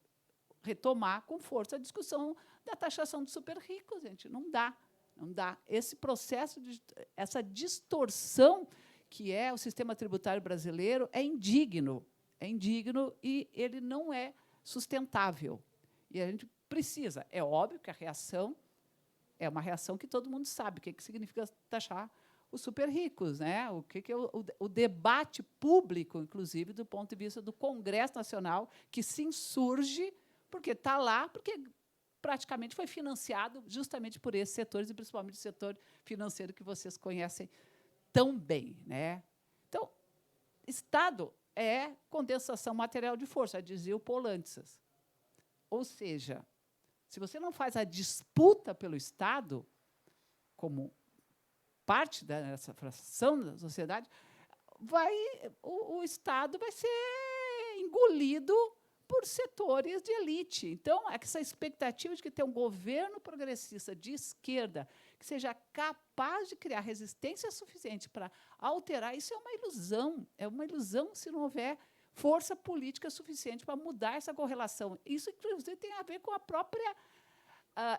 retomar com força a discussão da taxação dos super ricos, gente. Não dá. Não dá. Esse processo, essa distorção que é o sistema tributário brasileiro é indigno e ele não é sustentável. E a gente precisa. É óbvio que a reação é uma reação que todo mundo sabe. O que significa taxar os super ricos, né? O que é o debate público, inclusive, do ponto de vista do Congresso Nacional, que se insurge porque está lá, porque praticamente foi financiado justamente por esses setores, e principalmente o setor financeiro que vocês conhecem tão bem, né? Então, Estado é condensação material de força, dizia o Poulantzas. Ou seja, se você não faz a disputa pelo Estado, como parte dessa fração da sociedade, o Estado vai ser engolido por setores de elite. Então, essa expectativa de que ter um governo progressista de esquerda que seja capaz de criar resistência suficiente para alterar, isso é uma ilusão. É uma ilusão se não houver força política suficiente para mudar essa correlação. Isso, inclusive, tem a ver com a própria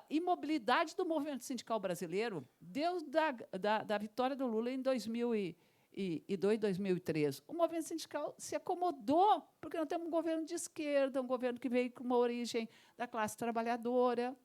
imobilidade do movimento sindical brasileiro, desde da vitória do Lula em 2002, 2003. O movimento sindical se acomodou, porque não temos um governo de esquerda, um governo que veio com uma origem da classe trabalhadora,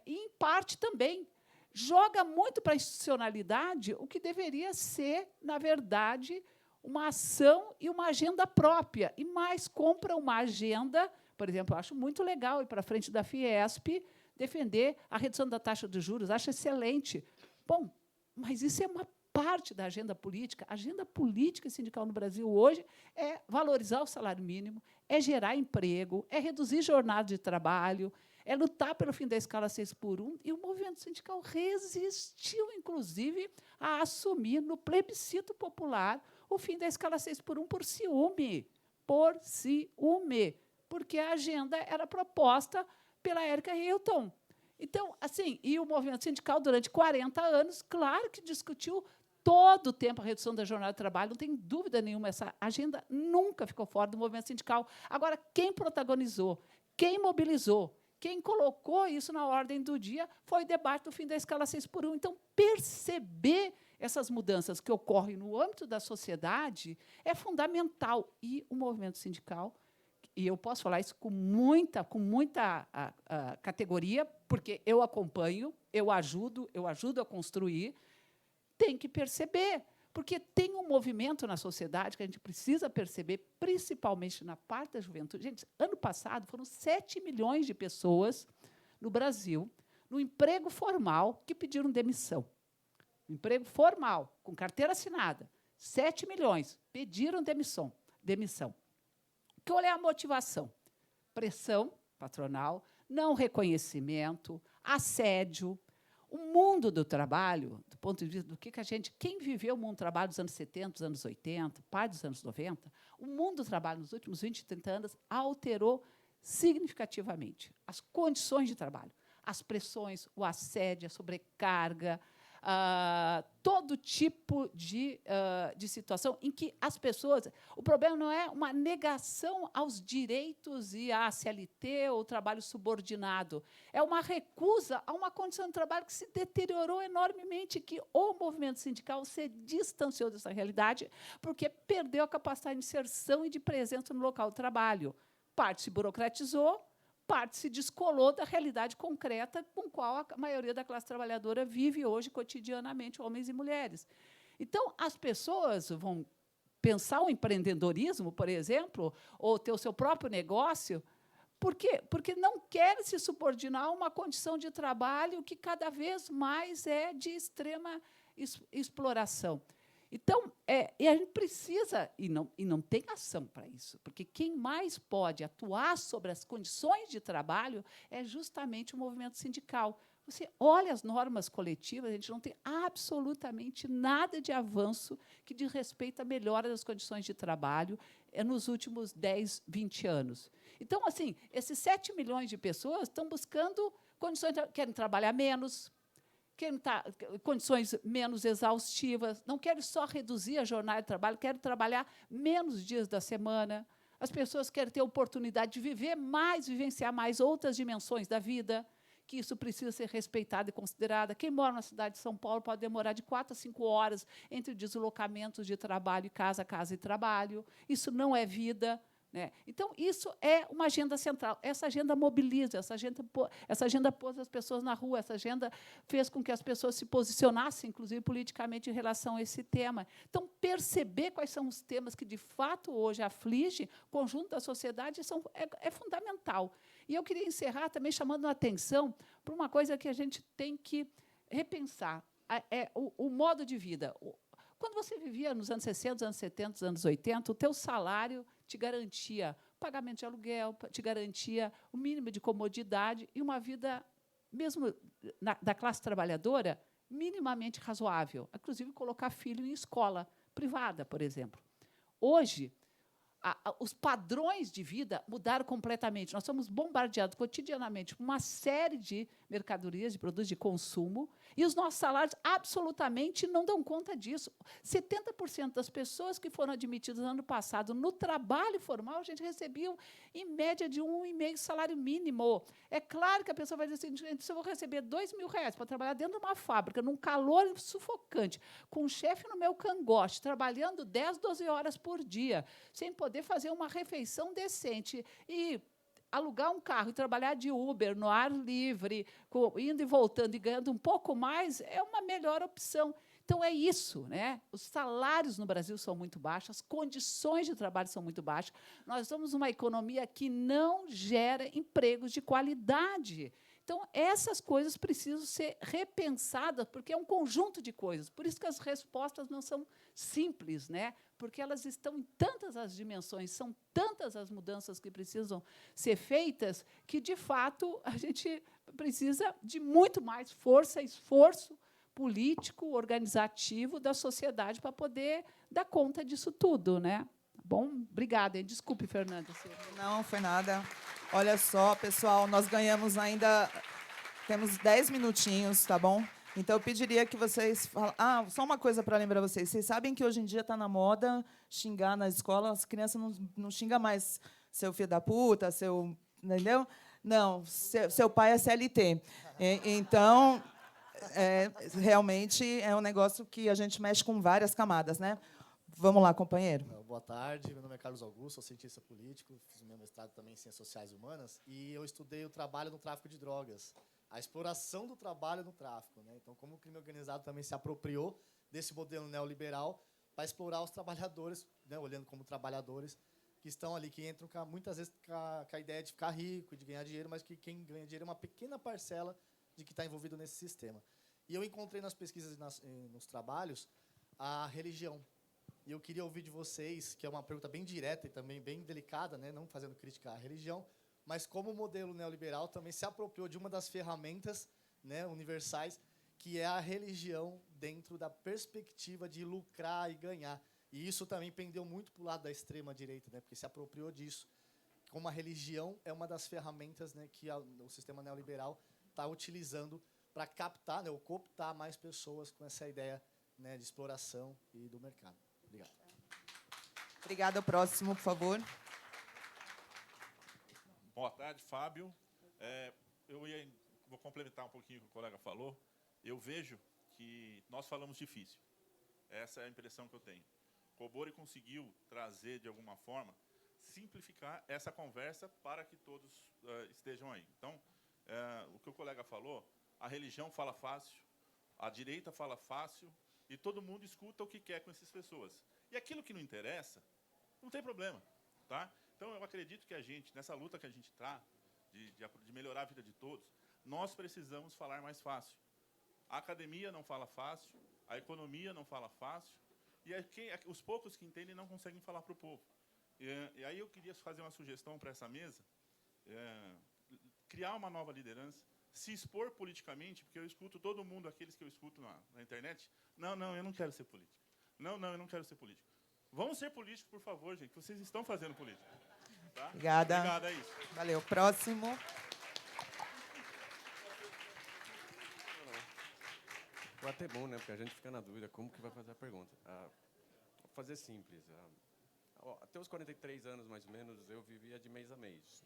e, em parte, também joga muito para a institucionalidade o que deveria ser, na verdade, uma ação e uma agenda própria, e mais compra uma agenda. Por exemplo, eu acho muito legal ir para frente da Fiesp, defender a redução da taxa de juros, acho excelente. Bom, mas isso é uma parte da agenda política. A agenda política e sindical no Brasil hoje é valorizar o salário mínimo, é gerar emprego, é reduzir jornada de trabalho, é lutar pelo fim da escala 6x1, e o movimento sindical resistiu, inclusive, a assumir, no plebiscito popular, o fim da escala 6x1 por ciúme. Por ciúme. Porque a agenda era proposta pela Érica Hilton. Então, assim, e o movimento sindical, durante 40 anos, claro que discutiu todo o tempo a redução da jornada de trabalho, não tem dúvida nenhuma, essa agenda nunca ficou fora do movimento sindical. Agora, quem protagonizou, quem mobilizou, quem colocou isso na ordem do dia foi o debate do fim da escala 6x1. Então, perceber essas mudanças que ocorrem no âmbito da sociedade é fundamental. E o movimento sindical, e eu posso falar isso com muita categoria, porque eu acompanho, eu ajudo a construir, tem que perceber, porque tem um movimento na sociedade que a gente precisa perceber, principalmente na parte da juventude. Gente, ano passado foram 7 milhões de pessoas no Brasil, no emprego formal, que pediram demissão. Emprego formal, com carteira assinada. 7 milhões pediram demissão. Qual é a motivação? Pressão patronal, não reconhecimento, assédio. O mundo do trabalho, do ponto de vista do que a gente... Quem viveu o mundo do trabalho dos anos 70, dos anos 80, parte dos anos 90, o mundo do trabalho nos últimos 20, 30 anos alterou significativamente as condições de trabalho, as pressões, o assédio, a sobrecarga, todo tipo de situação em que as pessoas... O problema não é uma negação aos direitos e à CLT ou trabalho subordinado, é uma recusa a uma condição de trabalho que se deteriorou enormemente, que o movimento sindical se distanciou dessa realidade porque perdeu a capacidade de inserção e de presença no local de trabalho. Parte se burocratizou, parte se descolou da realidade concreta com qual a maioria da classe trabalhadora vive hoje cotidianamente, homens e mulheres. Então, as pessoas vão pensar o empreendedorismo, por exemplo, ou ter o seu próprio negócio, por quê? Porque não querem se subordinar a uma condição de trabalho que cada vez mais é de extrema exploração. Então, e a gente precisa, e não tem ação para isso, porque quem mais pode atuar sobre as condições de trabalho é justamente o movimento sindical. Você olha as normas coletivas, a gente não tem absolutamente nada de avanço que diz respeito à melhora das condições de trabalho nos últimos 10, 20 anos. Então, assim, esses 7 milhões de pessoas estão buscando condições, querem trabalhar menos, querem condições menos exaustivas, não querem só reduzir a jornada de trabalho, querem trabalhar menos dias da semana. As pessoas querem ter oportunidade de viver mais, vivenciar mais outras dimensões da vida, que isso precisa ser respeitado e considerado. Quem mora na cidade de São Paulo pode demorar de 4 a 5 horas entre deslocamentos de trabalho e casa e trabalho. Isso não é vida. Né? Então, isso é uma agenda central. Essa agenda mobiliza, essa agenda pôs as pessoas na rua, essa agenda fez com que as pessoas se posicionassem, inclusive politicamente, em relação a esse tema. Então, perceber quais são os temas que, de fato, hoje afligem o conjunto da sociedade é fundamental. E eu queria encerrar também chamando a atenção para uma coisa que a gente tem que repensar, o modo de vida. Quando você vivia nos anos 60, anos 70, anos 80, o teu salário te garantia pagamento de aluguel, te garantia o mínimo de comodidade e uma vida, mesmo da classe trabalhadora, minimamente razoável. Inclusive, colocar filho em escola privada, por exemplo. Hoje, os padrões de vida mudaram completamente. Nós somos bombardeados cotidianamente por uma série de mercadorias, de produtos de consumo, e os nossos salários absolutamente não dão conta disso. 70% das pessoas que foram admitidas no ano passado no trabalho formal, a gente recebia, em média, de 1,5 salário mínimo. É claro que a pessoa vai dizer assim, se eu vou receber R$2.000 para trabalhar dentro de uma fábrica, num calor sufocante, com um chefe no meu cangote, trabalhando 10, 12 horas por dia, sem poder fazer uma refeição decente e alugar um carro e trabalhar de Uber no ar livre, indo e voltando e ganhando um pouco mais, é uma melhor opção. Então, é isso. Né? Os salários no Brasil são muito baixos, as condições de trabalho são muito baixas. Nós somos uma economia que não gera empregos de qualidade. Então, essas coisas precisam ser repensadas, porque é um conjunto de coisas. Por isso que as respostas não são simples, né? Porque elas estão em tantas as dimensões, são tantas as mudanças que precisam ser feitas, que, de fato, a gente precisa de muito mais força, esforço político, organizativo da sociedade para poder dar conta disso tudo. Né? Bom, obrigada. Desculpe, Fernanda. Não, foi nada. Olha só, pessoal, nós ganhamos ainda... Temos 10 minutinhos, tá bom? Então, eu pediria que vocês... só uma coisa para lembrar vocês. Vocês sabem que hoje em dia está na moda xingar na escola, as crianças não xingam mais seu filho da puta, seu... Entendeu? Não, seu pai é CLT. Então, realmente, é um negócio que a gente mexe com várias camadas, né? Vamos lá, companheiro. Boa tarde, meu nome é Carlos Augusto, sou cientista político, fiz o meu mestrado também em Ciências Sociais e Humanas, e eu estudei o trabalho no tráfico de drogas, a exploração do trabalho no tráfico. Né? Então, como o crime organizado também se apropriou desse modelo neoliberal para explorar os trabalhadores, né, olhando como trabalhadores, que estão ali, que entram muitas vezes com a ideia de ficar rico, de ganhar dinheiro, mas que quem ganha dinheiro é uma pequena parcela de que está envolvido nesse sistema. E eu encontrei nas pesquisas e nos trabalhos a religião. E eu queria ouvir de vocês, que é uma pergunta bem direta e também bem delicada, né, não fazendo crítica à religião, mas como o modelo neoliberal também se apropriou de uma das ferramentas, né, universais, que é a religião dentro da perspectiva de lucrar e ganhar. E isso também pendeu muito para o lado da extrema-direita, né, porque se apropriou disso. Como a religião é uma das ferramentas, né, que o sistema neoliberal está utilizando para captar, né, ou cooptar mais pessoas com essa ideia, né, de exploração e do mercado. Obrigado. Obrigada. Próximo, por favor. Boa tarde, Fábio. Vou complementar um pouquinho o que o colega falou. Eu vejo que nós falamos difícil. Essa é a impressão que eu tenho. Cobori conseguiu trazer, de alguma forma, simplificar essa conversa para que todos estejam aí. Então, o que o colega falou, a religião fala fácil, a direita fala fácil, e todo mundo escuta o que quer com essas pessoas. E aquilo que não interessa, não tem problema. Tá? Então, eu acredito que a gente, nessa luta que a gente está, de melhorar a vida de todos, nós precisamos falar mais fácil. A academia não fala fácil, a economia não fala fácil, E os poucos que entendem não conseguem falar para o povo. E aí eu queria fazer uma sugestão para essa mesa, criar uma nova liderança, se expor politicamente, porque eu escuto todo mundo, aqueles que eu escuto na internet, não, eu não quero ser político. Não, eu não quero ser político. Vamos ser políticos, por favor, gente, vocês estão fazendo política. Tá? Obrigada. Obrigado, é isso. Valeu. Próximo. Foi até bom, né? Porque a gente fica na dúvida como que vai fazer a pergunta. Vou fazer simples. Até os 43 anos, mais ou menos, eu vivia de mês a mês.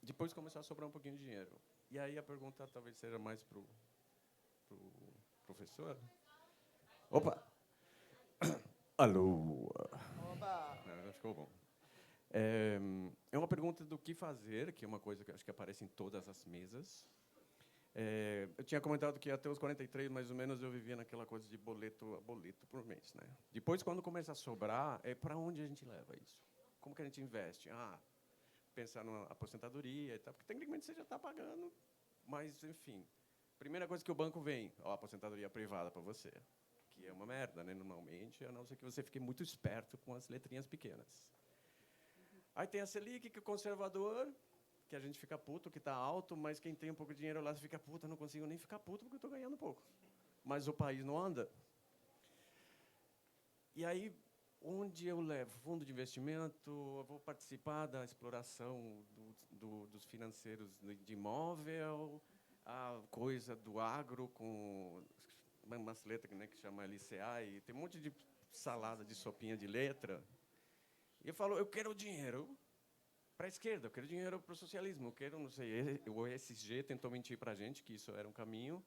Depois começou a sobrar um pouquinho de dinheiro. E aí a pergunta talvez seja mais para o professor. Opa! Alô! Opa! Não, ficou bom. É uma pergunta do que fazer, que é uma coisa que acho que aparece em todas as mesas. Eu tinha comentado que até os 43, mais ou menos, eu vivia naquela coisa de boleto a boleto por mês, né? Depois, quando começa a sobrar, para onde a gente leva isso? Como que a gente investe? Pensar numa aposentadoria e tal, porque tecnicamente você já está pagando, mas, enfim. Primeira coisa que o banco vem, a aposentadoria privada para você, que é uma merda, né? Normalmente, a não ser que você fique muito esperto com as letrinhas pequenas. Aí tem a Selic, que é conservador, que a gente fica puto, que está alto, mas quem tem um pouco de dinheiro lá fica puto, eu não consigo nem ficar puto porque eu estou ganhando pouco. Mas o país não anda. E aí, onde eu levo? Fundo de investimento, eu vou participar da exploração dos financeiros de imóvel, a coisa do agro com umas letras, né, que chama LCA, e tem um monte de salada de sopinha de letra. E eu falo, eu quero dinheiro para a esquerda, eu quero dinheiro para o socialismo, eu quero, não sei, o ESG tentou mentir para a gente que isso era um caminho.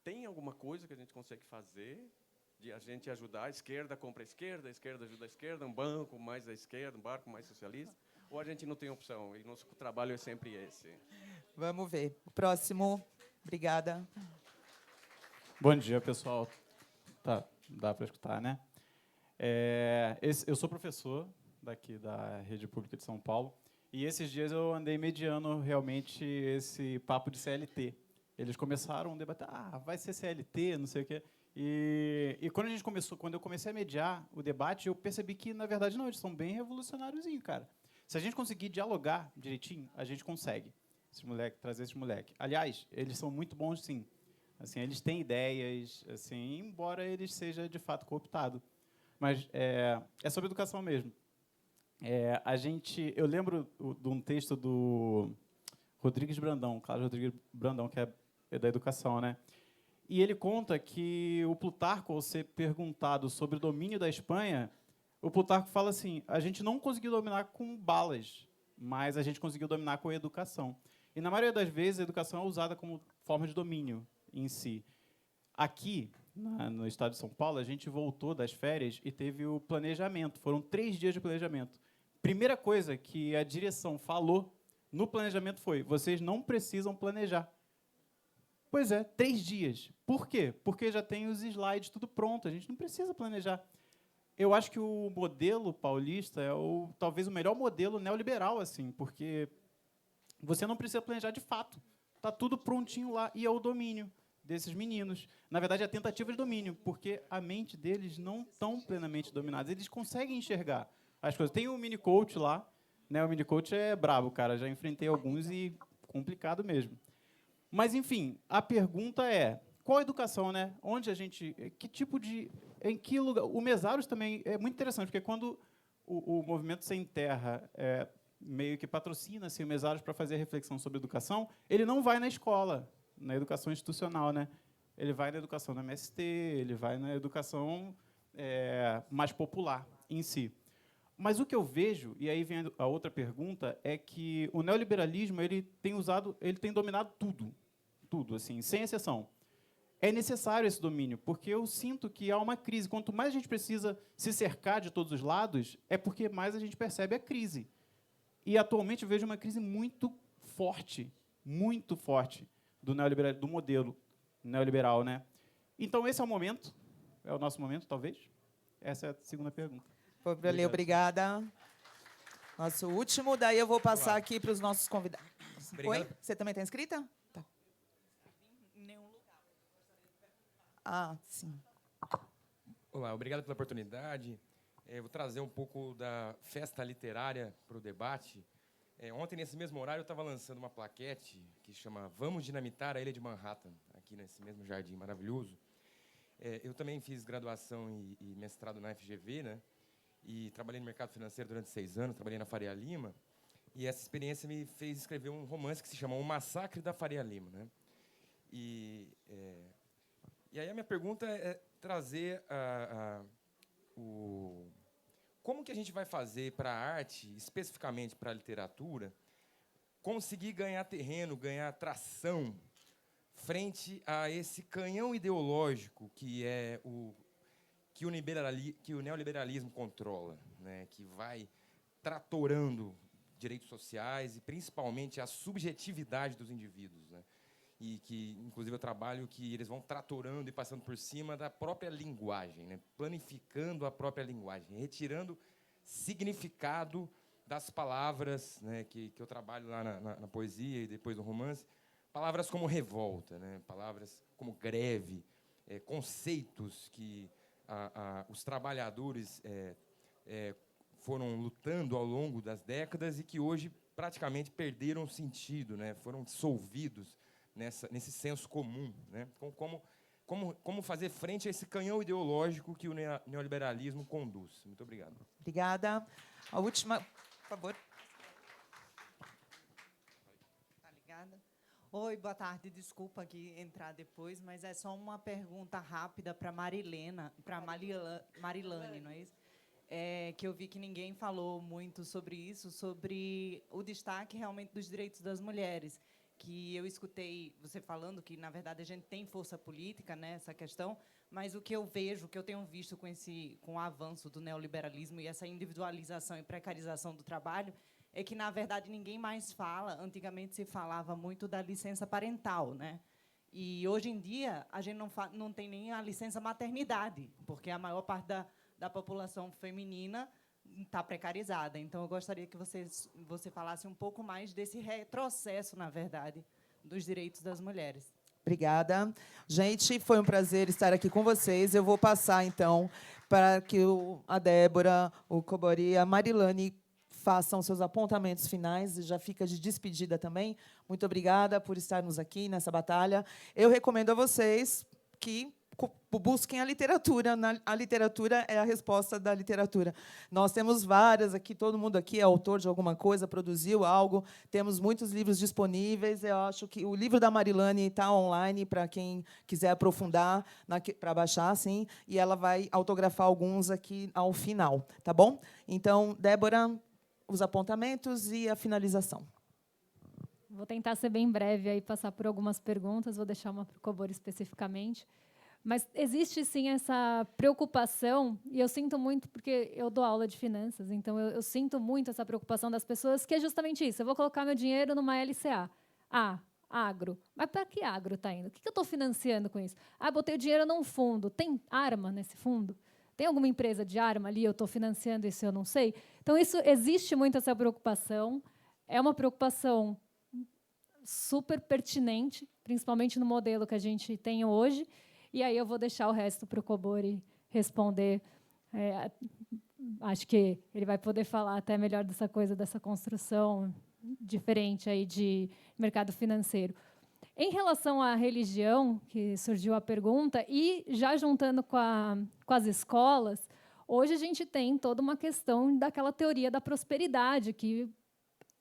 Tem alguma coisa que a gente consegue fazer de a gente ajudar a esquerda, compra a esquerda ajuda a esquerda, um banco mais à esquerda, um barco mais socialista, ou a gente não tem opção, e nosso trabalho é sempre esse? Vamos ver. O próximo. Obrigada. Bom dia, pessoal. Tá, dá para escutar, né? Eu sou professor daqui da Rede Pública de São Paulo, e esses dias eu andei mediando realmente esse papo de CLT. Eles começaram a debater, vai ser CLT, não sei o quê. E quando eu comecei a mediar o debate, eu percebi que, na verdade, não, eles são bem revolucionáriozinhos, cara. Se a gente conseguir dialogar direitinho, a gente consegue trazer esses moleques. Aliás, eles são muito bons, sim. Assim, eles têm ideias, assim, embora eles sejam, de fato, cooptados. Mas é sobre educação mesmo. Eu lembro de um texto do Rodrigues Brandão, Carlos Rodrigues Brandão, que é da educação, né? E ele conta que o Plutarco, ao ser perguntado sobre o domínio da Espanha, o Plutarco fala assim, a gente não conseguiu dominar com balas, mas a gente conseguiu dominar com a educação. E, na maioria das vezes, a educação é usada como forma de domínio em si. Aqui, no estado de São Paulo, a gente voltou das férias e teve o planejamento. Foram 3 dias de planejamento. Primeira coisa que a direção falou no planejamento foi, vocês não precisam planejar. Pois é, 3 dias. Por quê? Porque já tem os slides tudo pronto, a gente não precisa planejar. Eu acho que o modelo paulista é talvez o melhor modelo neoliberal, assim, porque você não precisa planejar de fato. Está tudo prontinho lá, e é o domínio desses meninos. Na verdade, é a tentativa de domínio, porque a mente deles não estão plenamente dominados. Eles conseguem enxergar as coisas. Tem o mini coach lá, né? O mini coach é brabo, cara. Já enfrentei alguns e complicado mesmo. Mas, enfim, a pergunta é, qual a educação, né? Onde a gente... Que tipo de... Em que lugar... O Mesaros também é muito interessante, porque quando o Movimento Sem Terra meio que patrocina o Mesaros para fazer reflexão sobre educação, ele não vai na escola, na educação institucional, né? Ele vai na educação na MST, ele vai na educação mais popular em si. Mas o que eu vejo, e aí vem a outra pergunta, é que o neoliberalismo ele tem dominado tudo, assim, sem exceção. É necessário esse domínio, porque eu sinto que há uma crise. Quanto mais a gente precisa se cercar de todos os lados, é porque mais a gente percebe a crise. E, atualmente, eu vejo uma crise muito forte do neoliberal, do modelo neoliberal, né? Então, esse é o nosso momento, talvez? Essa é a segunda pergunta. Valeu, obrigada. Nosso último, daí eu vou passar aqui para os nossos convidados. Obrigado. Oi? Você também está inscrita? Tá. Em nenhum lugar. Sim. Olá, obrigado pela oportunidade. Vou trazer um pouco da festa literária para o debate. Ontem, nesse mesmo horário, eu estava lançando uma plaquete que chama Vamos Dinamitar a Ilha de Manhattan, aqui nesse mesmo jardim maravilhoso. Eu também fiz graduação e mestrado na FGV, né? E trabalhei no mercado financeiro durante 6 anos, trabalhei na Faria Lima. E essa experiência me fez escrever um romance que se chama O Massacre da Faria Lima, né? E aí a minha pergunta é trazer como que a gente vai fazer para a arte, especificamente para a literatura, conseguir ganhar terreno, ganhar tração frente a esse canhão ideológico que é que o neoliberalismo controla, né? Que vai tratorando direitos sociais e, principalmente, a subjetividade dos indivíduos, né? E que, inclusive, eu trabalho que eles vão tratorando e passando por cima da própria linguagem, né? Planificando a própria linguagem, retirando significado das palavras, né? Que eu trabalho lá na poesia e depois no romance, palavras como revolta, né? Palavras como greve, conceitos que os trabalhadores foram lutando ao longo das décadas e que hoje praticamente perderam sentido, né? Foram dissolvidos nesse senso comum, né? Como fazer frente a esse canhão ideológico que o neoliberalismo conduz. Muito obrigado. Obrigada. A última, por favor. Tá ligada? Oi, boa tarde. Desculpa aqui entrar depois, mas é só uma pergunta rápida para Marilane, não é isso? Que eu vi que ninguém falou muito sobre isso, sobre o destaque realmente dos direitos das mulheres, que eu escutei você falando que, na verdade, a gente tem força política nessa questão, mas o que eu vejo, o que eu tenho visto com o avanço do neoliberalismo e essa individualização e precarização do trabalho, é que, na verdade, ninguém mais fala. Antigamente se falava muito da licença parental, né? E, hoje em dia, a gente não tem nem a licença maternidade, porque a maior parte da população feminina está precarizada. Então, eu gostaria que você falasse um pouco mais desse retrocesso, na verdade, dos direitos das mulheres. Obrigada. Gente, foi um prazer estar aqui com vocês. Eu vou passar, então, para que a Débora, o Cobori e a Marilane façam seus apontamentos finais, e já fica de despedida também. Muito obrigada por estarmos aqui nessa batalha. Eu recomendo a vocês que busquem a literatura. A literatura é a resposta da literatura. Nós temos várias aqui, todo mundo aqui é autor de alguma coisa, produziu algo, temos muitos livros disponíveis. Eu acho que o livro da Marilane está online para quem quiser aprofundar, para baixar, sim, e ela vai autografar alguns aqui ao final, tá bom? Então, Débora, os apontamentos e a finalização. Vou tentar ser bem breve e passar por algumas perguntas, vou deixar uma para o Cobori especificamente. Mas existe, sim, essa preocupação, e eu sinto muito, porque eu dou aula de finanças, então eu sinto muito essa preocupação das pessoas, que é justamente isso. Eu vou colocar meu dinheiro numa LCA. Agro. Mas para que agro está indo? O que eu estou financiando com isso? Botei o dinheiro num fundo. Tem arma nesse fundo? Tem alguma empresa de arma ali? Eu estou financiando isso, eu não sei. Então, existe muito essa preocupação. É uma preocupação super pertinente, principalmente no modelo que a gente tem hoje. E aí eu vou deixar o resto para o Cobori responder. Acho que ele vai poder falar até melhor dessa coisa, dessa construção diferente aí de mercado financeiro. Em relação à religião, que surgiu a pergunta, e já juntando com as escolas, hoje a gente tem toda uma questão daquela teoria da prosperidade, que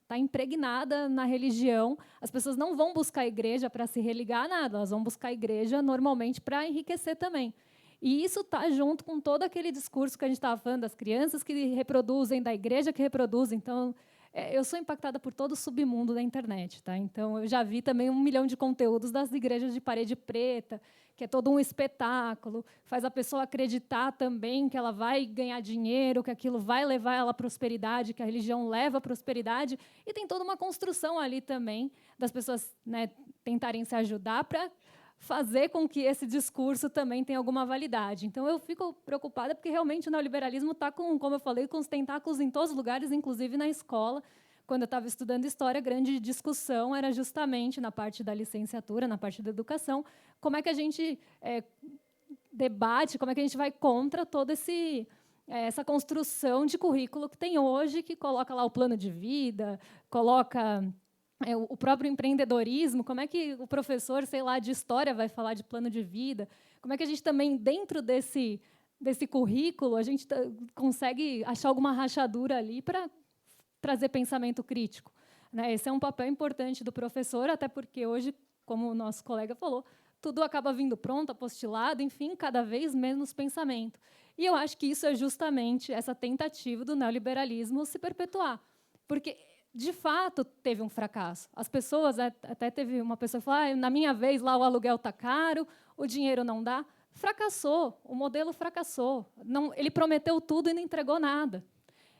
está impregnada na religião. As pessoas não vão buscar a igreja para se religar a nada, elas vão buscar a igreja normalmente para enriquecer também. E isso está junto com todo aquele discurso que a gente estava falando das crianças que reproduzem, da igreja que reproduzem. Então, eu sou impactada por todo o submundo da internet, tá? Então, eu já vi também 1 milhão de conteúdos das igrejas de parede preta, que é todo um espetáculo, faz a pessoa acreditar também que ela vai ganhar dinheiro, que aquilo vai levar ela à prosperidade, que a religião leva à prosperidade, e tem toda uma construção ali também das pessoas, né, tentarem se ajudar para fazer com que esse discurso também tenha alguma validade. Então, eu fico preocupada porque, realmente, o neoliberalismo está, como eu falei, com os tentáculos em todos os lugares, inclusive na escola. Quando eu estava estudando História, a grande discussão era justamente na parte da licenciatura, na parte da educação, como é que a gente debate, como é que a gente vai contra toda essa construção de currículo que tem hoje, que coloca lá o plano de vida, coloca o próprio empreendedorismo, como é que o professor, sei lá, de história vai falar de plano de vida, como é que a gente também, dentro desse currículo, a gente consegue achar alguma rachadura ali para trazer pensamento crítico, né? Esse é um papel importante do professor, até porque hoje, como o nosso colega falou, tudo acaba vindo pronto, apostilado, enfim, cada vez menos pensamento. E eu acho que isso é justamente essa tentativa do neoliberalismo se perpetuar. Porque, de fato, teve um fracasso. As pessoas, até teve uma pessoa que falou, na minha vez, lá o aluguel está caro, o dinheiro não dá. Fracassou, o modelo fracassou. Não, ele prometeu tudo e não entregou nada.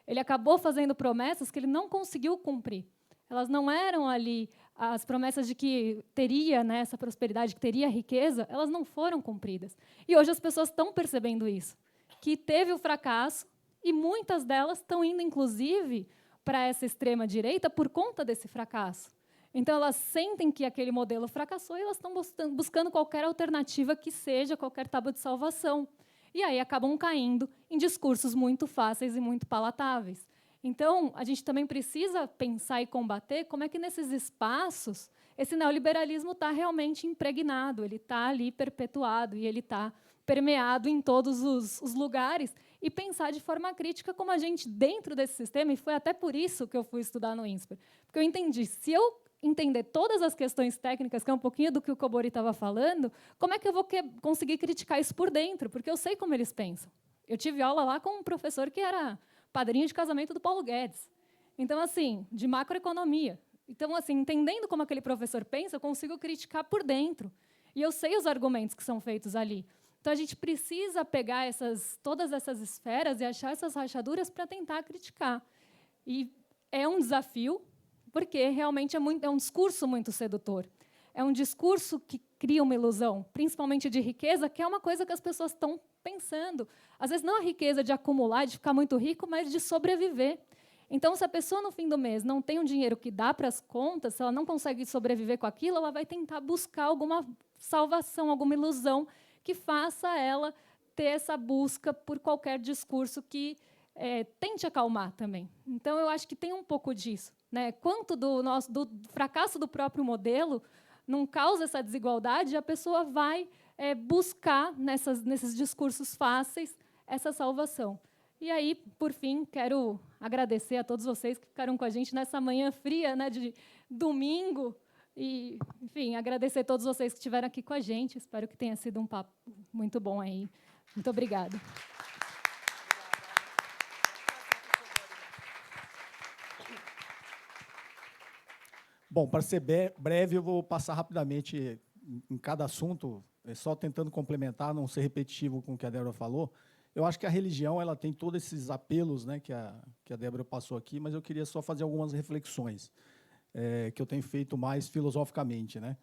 Ele acabou fazendo promessas que ele não conseguiu cumprir. Elas não eram ali as promessas de que teria, né, essa prosperidade, que teria riqueza, elas não foram cumpridas. E hoje as pessoas estão percebendo isso, que teve o fracasso e muitas delas estão indo, inclusive, para essa extrema-direita por conta desse fracasso. Então, elas sentem que aquele modelo fracassou e elas estão buscando qualquer alternativa que seja, qualquer tábua de salvação. E aí acabam caindo em discursos muito fáceis e muito palatáveis. Então, a gente também precisa pensar e combater como é que, nesses espaços, esse neoliberalismo está realmente impregnado, ele está ali perpetuado e ele está permeado em todos os lugares, e pensar de forma crítica como a gente, dentro desse sistema, e foi até por isso que eu fui estudar no INSPER, porque eu entendi, se eu entender todas as questões técnicas, que é um pouquinho do que o Cobori estava falando, como é que eu vou conseguir criticar isso por dentro? Porque eu sei como eles pensam. Eu tive aula lá com um professor que era padrinho de casamento do Paulo Guedes. Então, assim, de macroeconomia. Então, assim, entendendo como aquele professor pensa, eu consigo criticar por dentro. E eu sei os argumentos que são feitos ali. Então, a gente precisa pegar todas essas esferas e achar essas rachaduras para tentar criticar. E é um desafio, porque realmente é um discurso muito sedutor. É um discurso que cria uma ilusão, principalmente de riqueza, que é uma coisa que as pessoas estão pensando. Às vezes, não a riqueza de acumular, de ficar muito rico, mas de sobreviver. Então, se a pessoa, no fim do mês, não tem um dinheiro que dá para as contas, se ela não consegue sobreviver com aquilo, ela vai tentar buscar alguma salvação, alguma ilusão que faça ela ter essa busca por qualquer discurso que tente acalmar também. Então, eu acho que tem um pouco disso, né? Quanto do fracasso do próprio modelo não causa essa desigualdade, a pessoa vai buscar nesses discursos fáceis essa salvação. E aí, por fim, quero agradecer a todos vocês que ficaram com a gente nessa manhã fria, né, de domingo. E, enfim, agradecer a todos vocês que estiveram aqui com a gente. Espero que tenha sido um papo muito bom aí. Muito obrigada. Bom, para ser breve, eu vou passar rapidamente em cada assunto, só tentando complementar, não ser repetitivo com o que a Débora falou. Eu acho que a religião ela tem todos esses apelos, né, que a Débora passou aqui, mas eu queria só fazer algumas reflexões que eu tenho feito mais filosoficamente, né?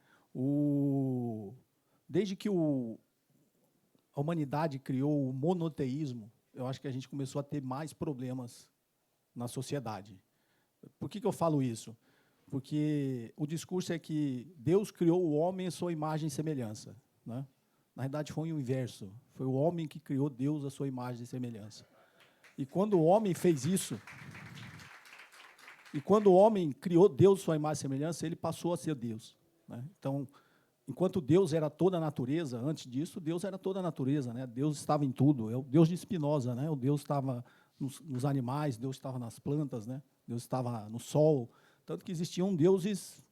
Desde que a humanidade criou o monoteísmo, eu acho que a gente começou a ter mais problemas na sociedade. Por que eu falo isso? Porque o discurso é que Deus criou o homem à sua imagem e semelhança, né? Na verdade, foi o inverso. Foi o homem que criou Deus à sua imagem e semelhança. E quando o homem fez isso, e quando o homem criou Deus à sua imagem e semelhança, ele passou a ser Deus, né? Então, enquanto Deus era toda a natureza, antes disso, Deus era toda a natureza, né? Deus estava em tudo. É o Deus de Spinoza, né? O Deus estava nos animais, Deus estava nas plantas, né? Deus estava no sol. Tanto que existiam deuses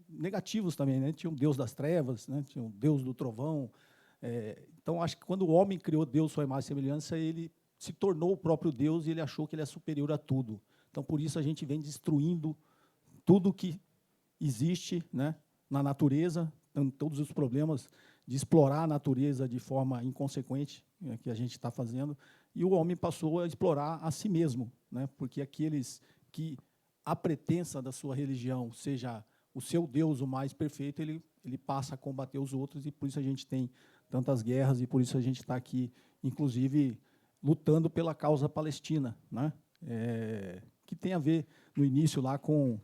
negativos também, né? Tinha um Deus das trevas, né? Tinha um Deus do trovão. Então, acho que quando o homem criou Deus, sua imagem e semelhança, ele se tornou o próprio Deus e ele achou que ele é superior a tudo. Então, por isso, a gente vem destruindo tudo que existe, né, na natureza, todos os problemas de explorar a natureza de forma inconsequente, né, que a gente está fazendo, e o homem passou a explorar a si mesmo, né, porque aqueles que a pretensa da sua religião seja o seu Deus o mais perfeito, ele passa a combater os outros, e por isso a gente tem tantas guerras, e por isso a gente está aqui, inclusive, lutando pela causa palestina, né, que tem a ver, no início, lá com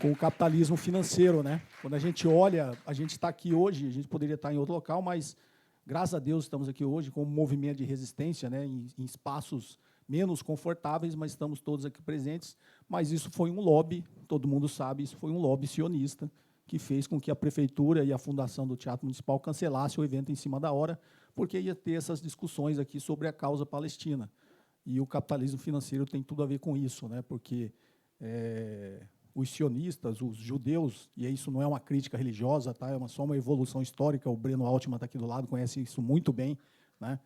o capitalismo financeiro, né? Quando a gente olha, a gente está aqui hoje, a gente poderia estar em outro local, mas Graças a Deus estamos aqui hoje com um movimento de resistência, né, em espaços menos confortáveis, mas estamos todos aqui presentes. Mas isso foi um lobby, todo mundo sabe, isso foi um lobby sionista que fez com que a prefeitura e a fundação do Teatro Municipal cancelasse o evento em cima da hora, porque ia ter essas discussões aqui sobre a causa palestina. E o capitalismo financeiro tem tudo a ver com isso, né, porque os sionistas, os judeus, e isso não é uma crítica religiosa, tá? É só uma evolução histórica, o Breno Altman está aqui do lado, conhece isso muito bem, né?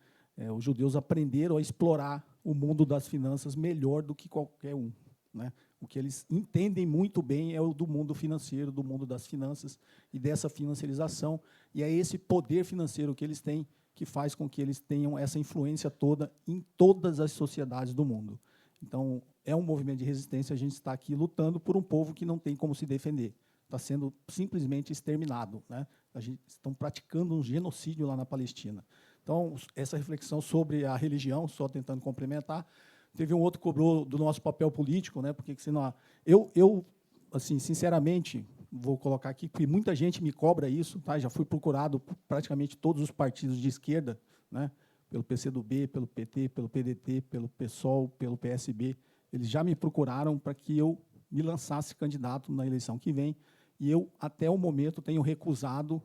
Os judeus aprenderam a explorar o mundo das finanças melhor do que qualquer um, né? O que eles entendem muito bem é o do mundo financeiro, do mundo das finanças e dessa financiarização, e é esse poder financeiro que eles têm que faz com que eles tenham essa influência toda em todas as sociedades do mundo. Então, é um movimento de resistência, a gente está aqui lutando por um povo que não tem como se defender. Está sendo simplesmente exterminado, né? Estão praticando um genocídio lá na Palestina. Então, essa reflexão sobre a religião, só tentando complementar, teve um outro que cobrou do nosso papel político, né? Porque senão eu assim, sinceramente, vou colocar aqui, porque muita gente me cobra isso, tá? Já fui procurado por praticamente todos os partidos de esquerda, né? Pelo PCdoB, pelo PT, pelo PDT, pelo PSOL, pelo PSB. Eles já me procuraram para que eu me lançasse candidato na eleição que vem, e eu, até o momento, tenho recusado,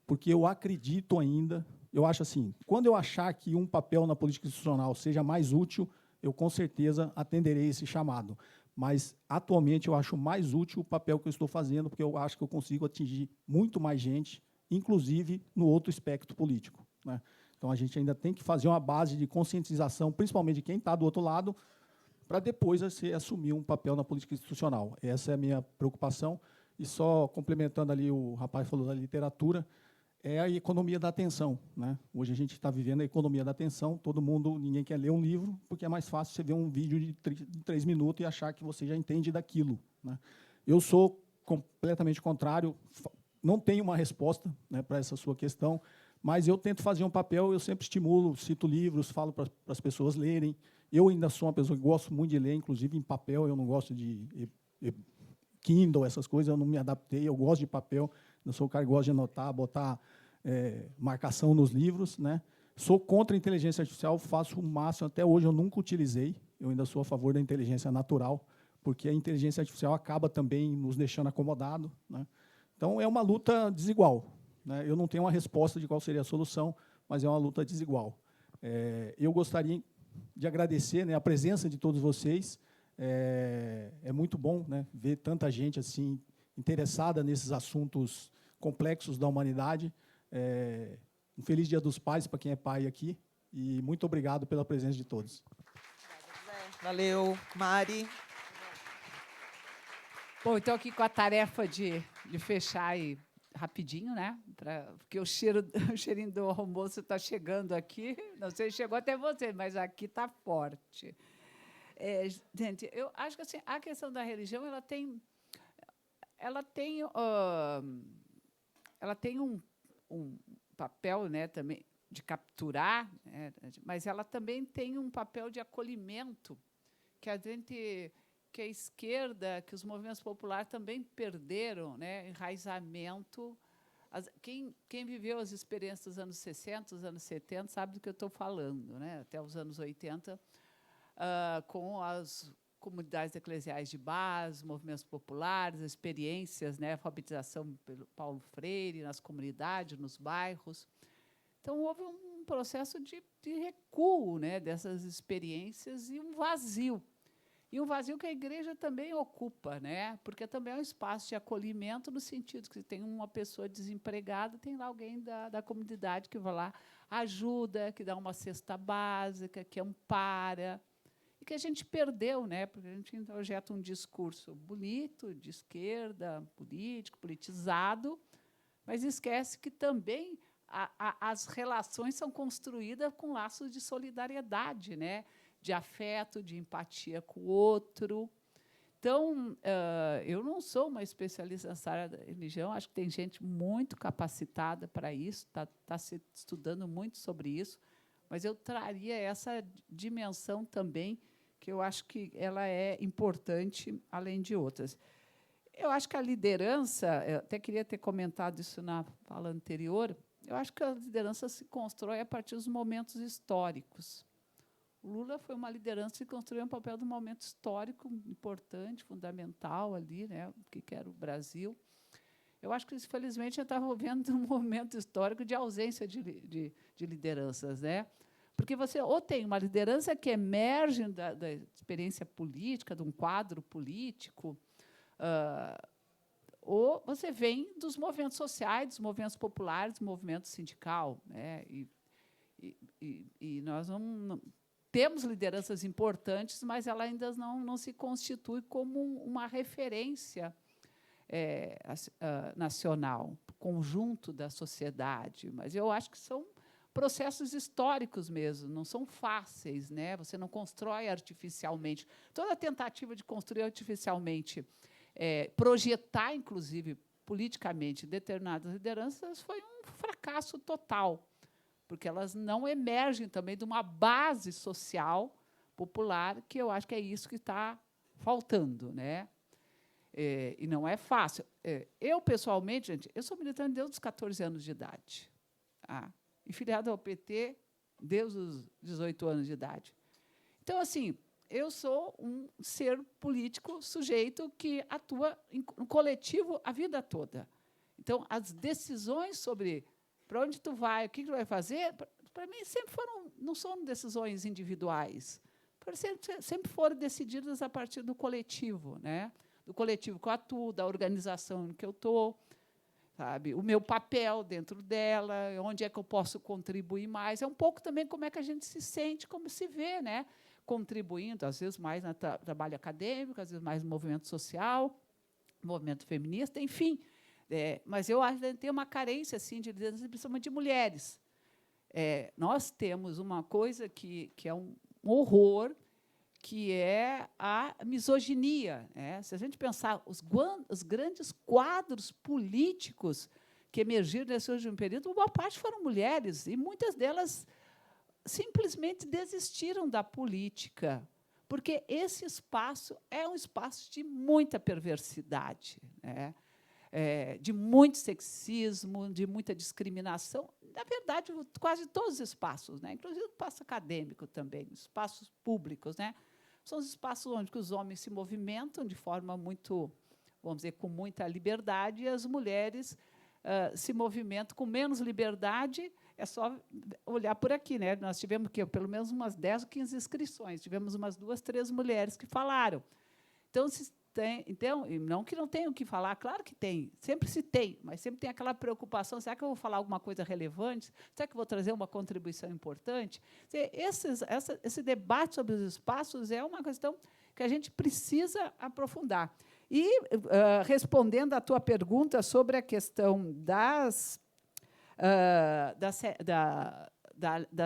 porque eu acredito ainda, eu acho assim, quando eu achar que um papel na política institucional seja mais útil, eu, com certeza, atenderei esse chamado. Mas, atualmente, eu acho mais útil o papel que eu estou fazendo, porque eu acho que eu consigo atingir muito mais gente, inclusive no outro espectro político, né? Então, a gente ainda tem que fazer uma base de conscientização, principalmente de quem está do outro lado, para depois você assumir um papel na política institucional. Essa é a minha preocupação. E só complementando ali, o rapaz falou da literatura, é a economia da atenção, né? Hoje a gente está vivendo a economia da atenção, todo mundo, ninguém quer ler um livro, porque é mais fácil você ver um vídeo de 3 minutos e achar que você já entende daquilo, né? Eu sou completamente contrário, não tenho uma resposta, né, para essa sua questão, mas eu tento fazer um papel, eu sempre estimulo, cito livros, falo para as pessoas lerem. Eu ainda sou uma pessoa que gosto muito de ler, inclusive em papel, eu não gosto de Kindle, essas coisas, eu não me adaptei, eu gosto de papel, eu sou o cara que gosta de anotar, botar marcação nos livros, né? Sou contra a inteligência artificial, faço o máximo, até hoje eu nunca utilizei, eu ainda sou a favor da inteligência natural, porque a inteligência artificial acaba também nos deixando acomodados, né? Então, é uma luta desigual, né? Eu não tenho uma resposta de qual seria a solução, mas é uma luta desigual. Eu gostaria de agradecer, né, a presença de todos vocês. É muito bom, né, ver tanta gente assim interessada nesses assuntos complexos da humanidade. Um feliz Dia dos Pais para quem é pai aqui e muito obrigado pela presença de todos. Valeu, Mari. Bom, então aqui com a tarefa de fechar aí rapidinho, né? Porque o cheirinho do almoço está chegando aqui. Não sei se chegou até você, mas aqui está forte. Gente, eu acho que assim, a questão da religião ela tem um papel, né, também de capturar, né, mas ela também tem um papel de acolhimento que a esquerda, que os movimentos populares também perderam, né, enraizamento. Quem viveu as experiências dos anos 60, dos anos 70, sabe do que eu estou falando, né, até os anos 80, com as comunidades eclesiais de base, movimentos populares, experiências, né, alfabetização pelo Paulo Freire, nas comunidades, nos bairros. Então, houve um processo de recuo, né, dessas experiências e um vazio. E um vazio que a igreja também ocupa, né? Porque também é um espaço de acolhimento, no sentido que se tem uma pessoa desempregada, tem lá alguém da comunidade que vai lá, ajuda, que dá uma cesta básica, que ampara. E que a gente perdeu, né? Porque a gente projeta um discurso bonito, de esquerda, político, politizado, mas esquece que também as relações são construídas com laços de solidariedade, né? De afeto, de empatia com o outro. Então, eu não sou uma especialista nessa área da religião, acho que tem gente muito capacitada para isso, está se estudando muito sobre isso, mas eu traria essa dimensão também, que eu acho que ela é importante, além de outras. Eu acho que a liderança, eu até queria ter comentado isso na fala anterior, Eu acho que a liderança se constrói a partir dos momentos históricos. O Lula foi uma liderança que construiu um papel de um momento histórico importante, fundamental ali, né, que era o Brasil. Eu acho que, infelizmente, a gente estava vivendo um momento histórico de ausência de lideranças, né? Porque você ou tem uma liderança que emerge da experiência política, de um quadro político, ou você vem dos movimentos sociais, dos movimentos populares, do movimento sindical, né? E nós não temos lideranças importantes, mas ela ainda não se constitui como uma referência nacional, conjunto da sociedade. Mas eu acho que são processos históricos mesmo, não são fáceis, né? Você não constrói artificialmente. Toda tentativa de construir artificialmente, projetar, inclusive, politicamente, determinadas lideranças, foi um fracasso total, porque elas não emergem também de uma base social popular, que eu acho que é isso que está faltando, né? E não é fácil. Eu, pessoalmente, gente, eu sou militante desde os 14 anos de idade. E filiada ao PT desde os 18 anos de idade. Então, assim, eu sou um ser político sujeito que atua no coletivo a vida toda. Então, as decisões sobre para onde tu vai, o que tu vai fazer, para mim sempre não são decisões individuais, sempre foram decididas a partir do coletivo, né? Do coletivo que eu atuo, da organização em que eu estou, sabe? O meu papel dentro dela, onde é que eu posso contribuir mais. É um pouco também como é que a gente se sente, como se vê, né? Contribuindo, às vezes mais no trabalho acadêmico, às vezes mais no movimento social, movimento feminista, enfim. Mas eu acho que tem uma carência assim, de liderança, principalmente de mulheres. Nós temos uma coisa que é um horror, que é a misoginia, né? Se a gente pensar os grandes quadros políticos que emergiram nesse último período, boa parte foram mulheres, e muitas delas simplesmente desistiram da política, porque esse espaço é um espaço de muita perversidade, né? De muito sexismo, de muita discriminação. Na verdade, quase todos os espaços, né? Inclusive o espaço acadêmico também, os espaços públicos, né? São os espaços onde os homens se movimentam de forma muito, vamos dizer, com muita liberdade, e as mulheres se movimentam com menos liberdade. É só olhar por aqui, né? Nós tivemos pelo menos umas 10 ou 15 inscrições, tivemos umas 2, 3 mulheres que falaram. Então, não que não tenham que falar, claro que tem, sempre se tem, mas sempre tem aquela preocupação, será que eu vou falar alguma coisa relevante? Será que eu vou trazer uma contribuição importante? Esse debate sobre os espaços é uma questão que a gente precisa aprofundar. E, respondendo à tua pergunta sobre a questão das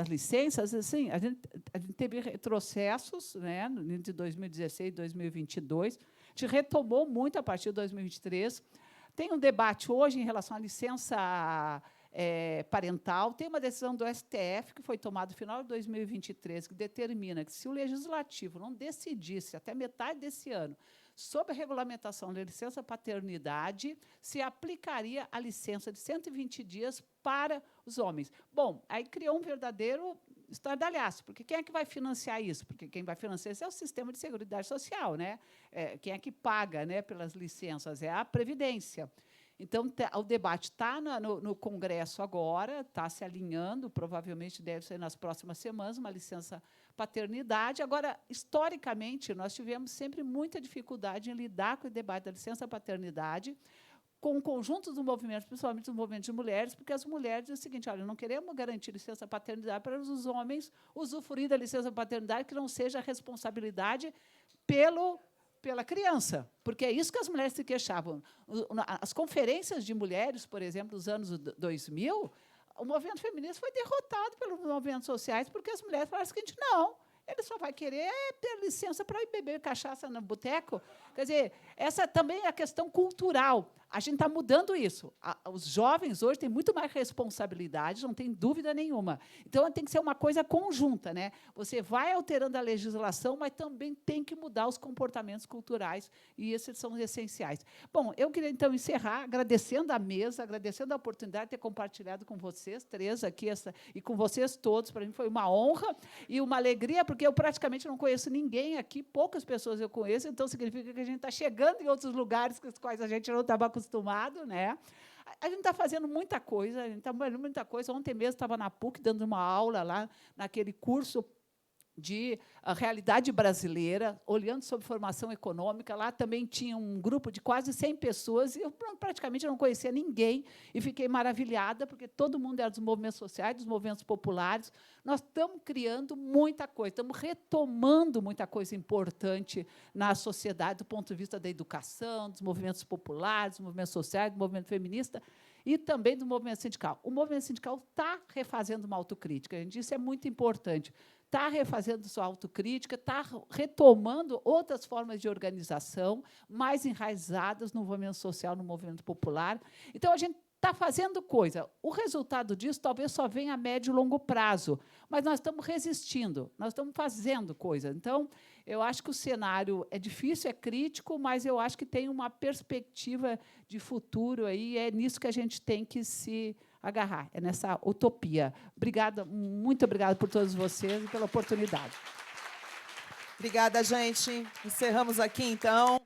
licenças, assim, a gente teve retrocessos, né, entre 2016 e 2022, a gente retomou muito a partir de 2023. Tem um debate hoje em relação à licença parental. Tem uma decisão do STF que foi tomada no final de 2023, que determina que, se o Legislativo não decidisse até metade desse ano sobre a regulamentação da licença paternidade, se aplicaria a licença de 120 dias para os homens. Bom, aí criou um verdadeiro estardalhaço, porque quem é que vai financiar isso? Porque quem vai financiar isso é o sistema de seguridade social, né? Quem é que paga, né, pelas licenças? É a Previdência. Então, o debate está no Congresso agora, está se alinhando, provavelmente deve ser nas próximas semanas, uma licença paternidade. Agora, historicamente, nós tivemos sempre muita dificuldade em lidar com o debate da licença paternidade, com o conjunto do movimento, principalmente do movimento de mulheres, porque as mulheres dizem o seguinte: olha, não queremos garantir licença paternidade para os homens usufruir da licença paternidade que não seja responsabilidade pela criança, porque é isso que as mulheres se queixavam. As conferências de mulheres, por exemplo, dos anos 2000, o movimento feminista foi derrotado pelos movimentos sociais, porque as mulheres falaram o seguinte: não, ele só vai querer ter licença para ir beber cachaça no boteco. Quer dizer, essa também é a questão cultural. a gente está mudando isso. Os jovens hoje têm muito mais responsabilidade, não tem dúvida nenhuma. Então, tem que ser uma coisa conjunta, né? Você vai alterando a legislação, mas também tem que mudar os comportamentos culturais, e esses são essenciais. Bom, eu queria, então, encerrar agradecendo a mesa, agradecendo a oportunidade de ter compartilhado com vocês três aqui, e com vocês todos. Para mim foi uma honra e uma alegria, porque eu praticamente não conheço ninguém aqui, poucas pessoas eu conheço, então significa que a gente está chegando em outros lugares com os quais a gente não estava acostumado, né? A gente está fazendo muita coisa, a gente está fazendo muita coisa. Ontem mesmo estava na PUC dando uma aula lá naquele curso de realidade brasileira, olhando sobre formação econômica. Lá também tinha um grupo de quase 100 pessoas, e eu praticamente não conhecia ninguém, e fiquei maravilhada, porque todo mundo era dos movimentos sociais, dos movimentos populares. Nós estamos criando muita coisa, estamos retomando muita coisa importante na sociedade, do ponto de vista da educação, dos movimentos populares, dos movimentos sociais, do movimento feminista, e também do movimento sindical. O movimento sindical está refazendo uma autocrítica, gente, isso é muito importante. Está refazendo sua autocrítica, está retomando outras formas de organização, mais enraizadas no movimento social, no movimento popular. Então, a gente está fazendo coisa. O resultado disso talvez só venha a médio e longo prazo, mas nós estamos resistindo, nós estamos fazendo coisa. Então, eu acho que o cenário é difícil, é crítico, mas eu acho que tem uma perspectiva de futuro aí, é nisso que a gente tem que se agarrar, é nessa utopia. Obrigada, muito obrigada por todos vocês e pela oportunidade. Obrigada, gente. Encerramos aqui, então.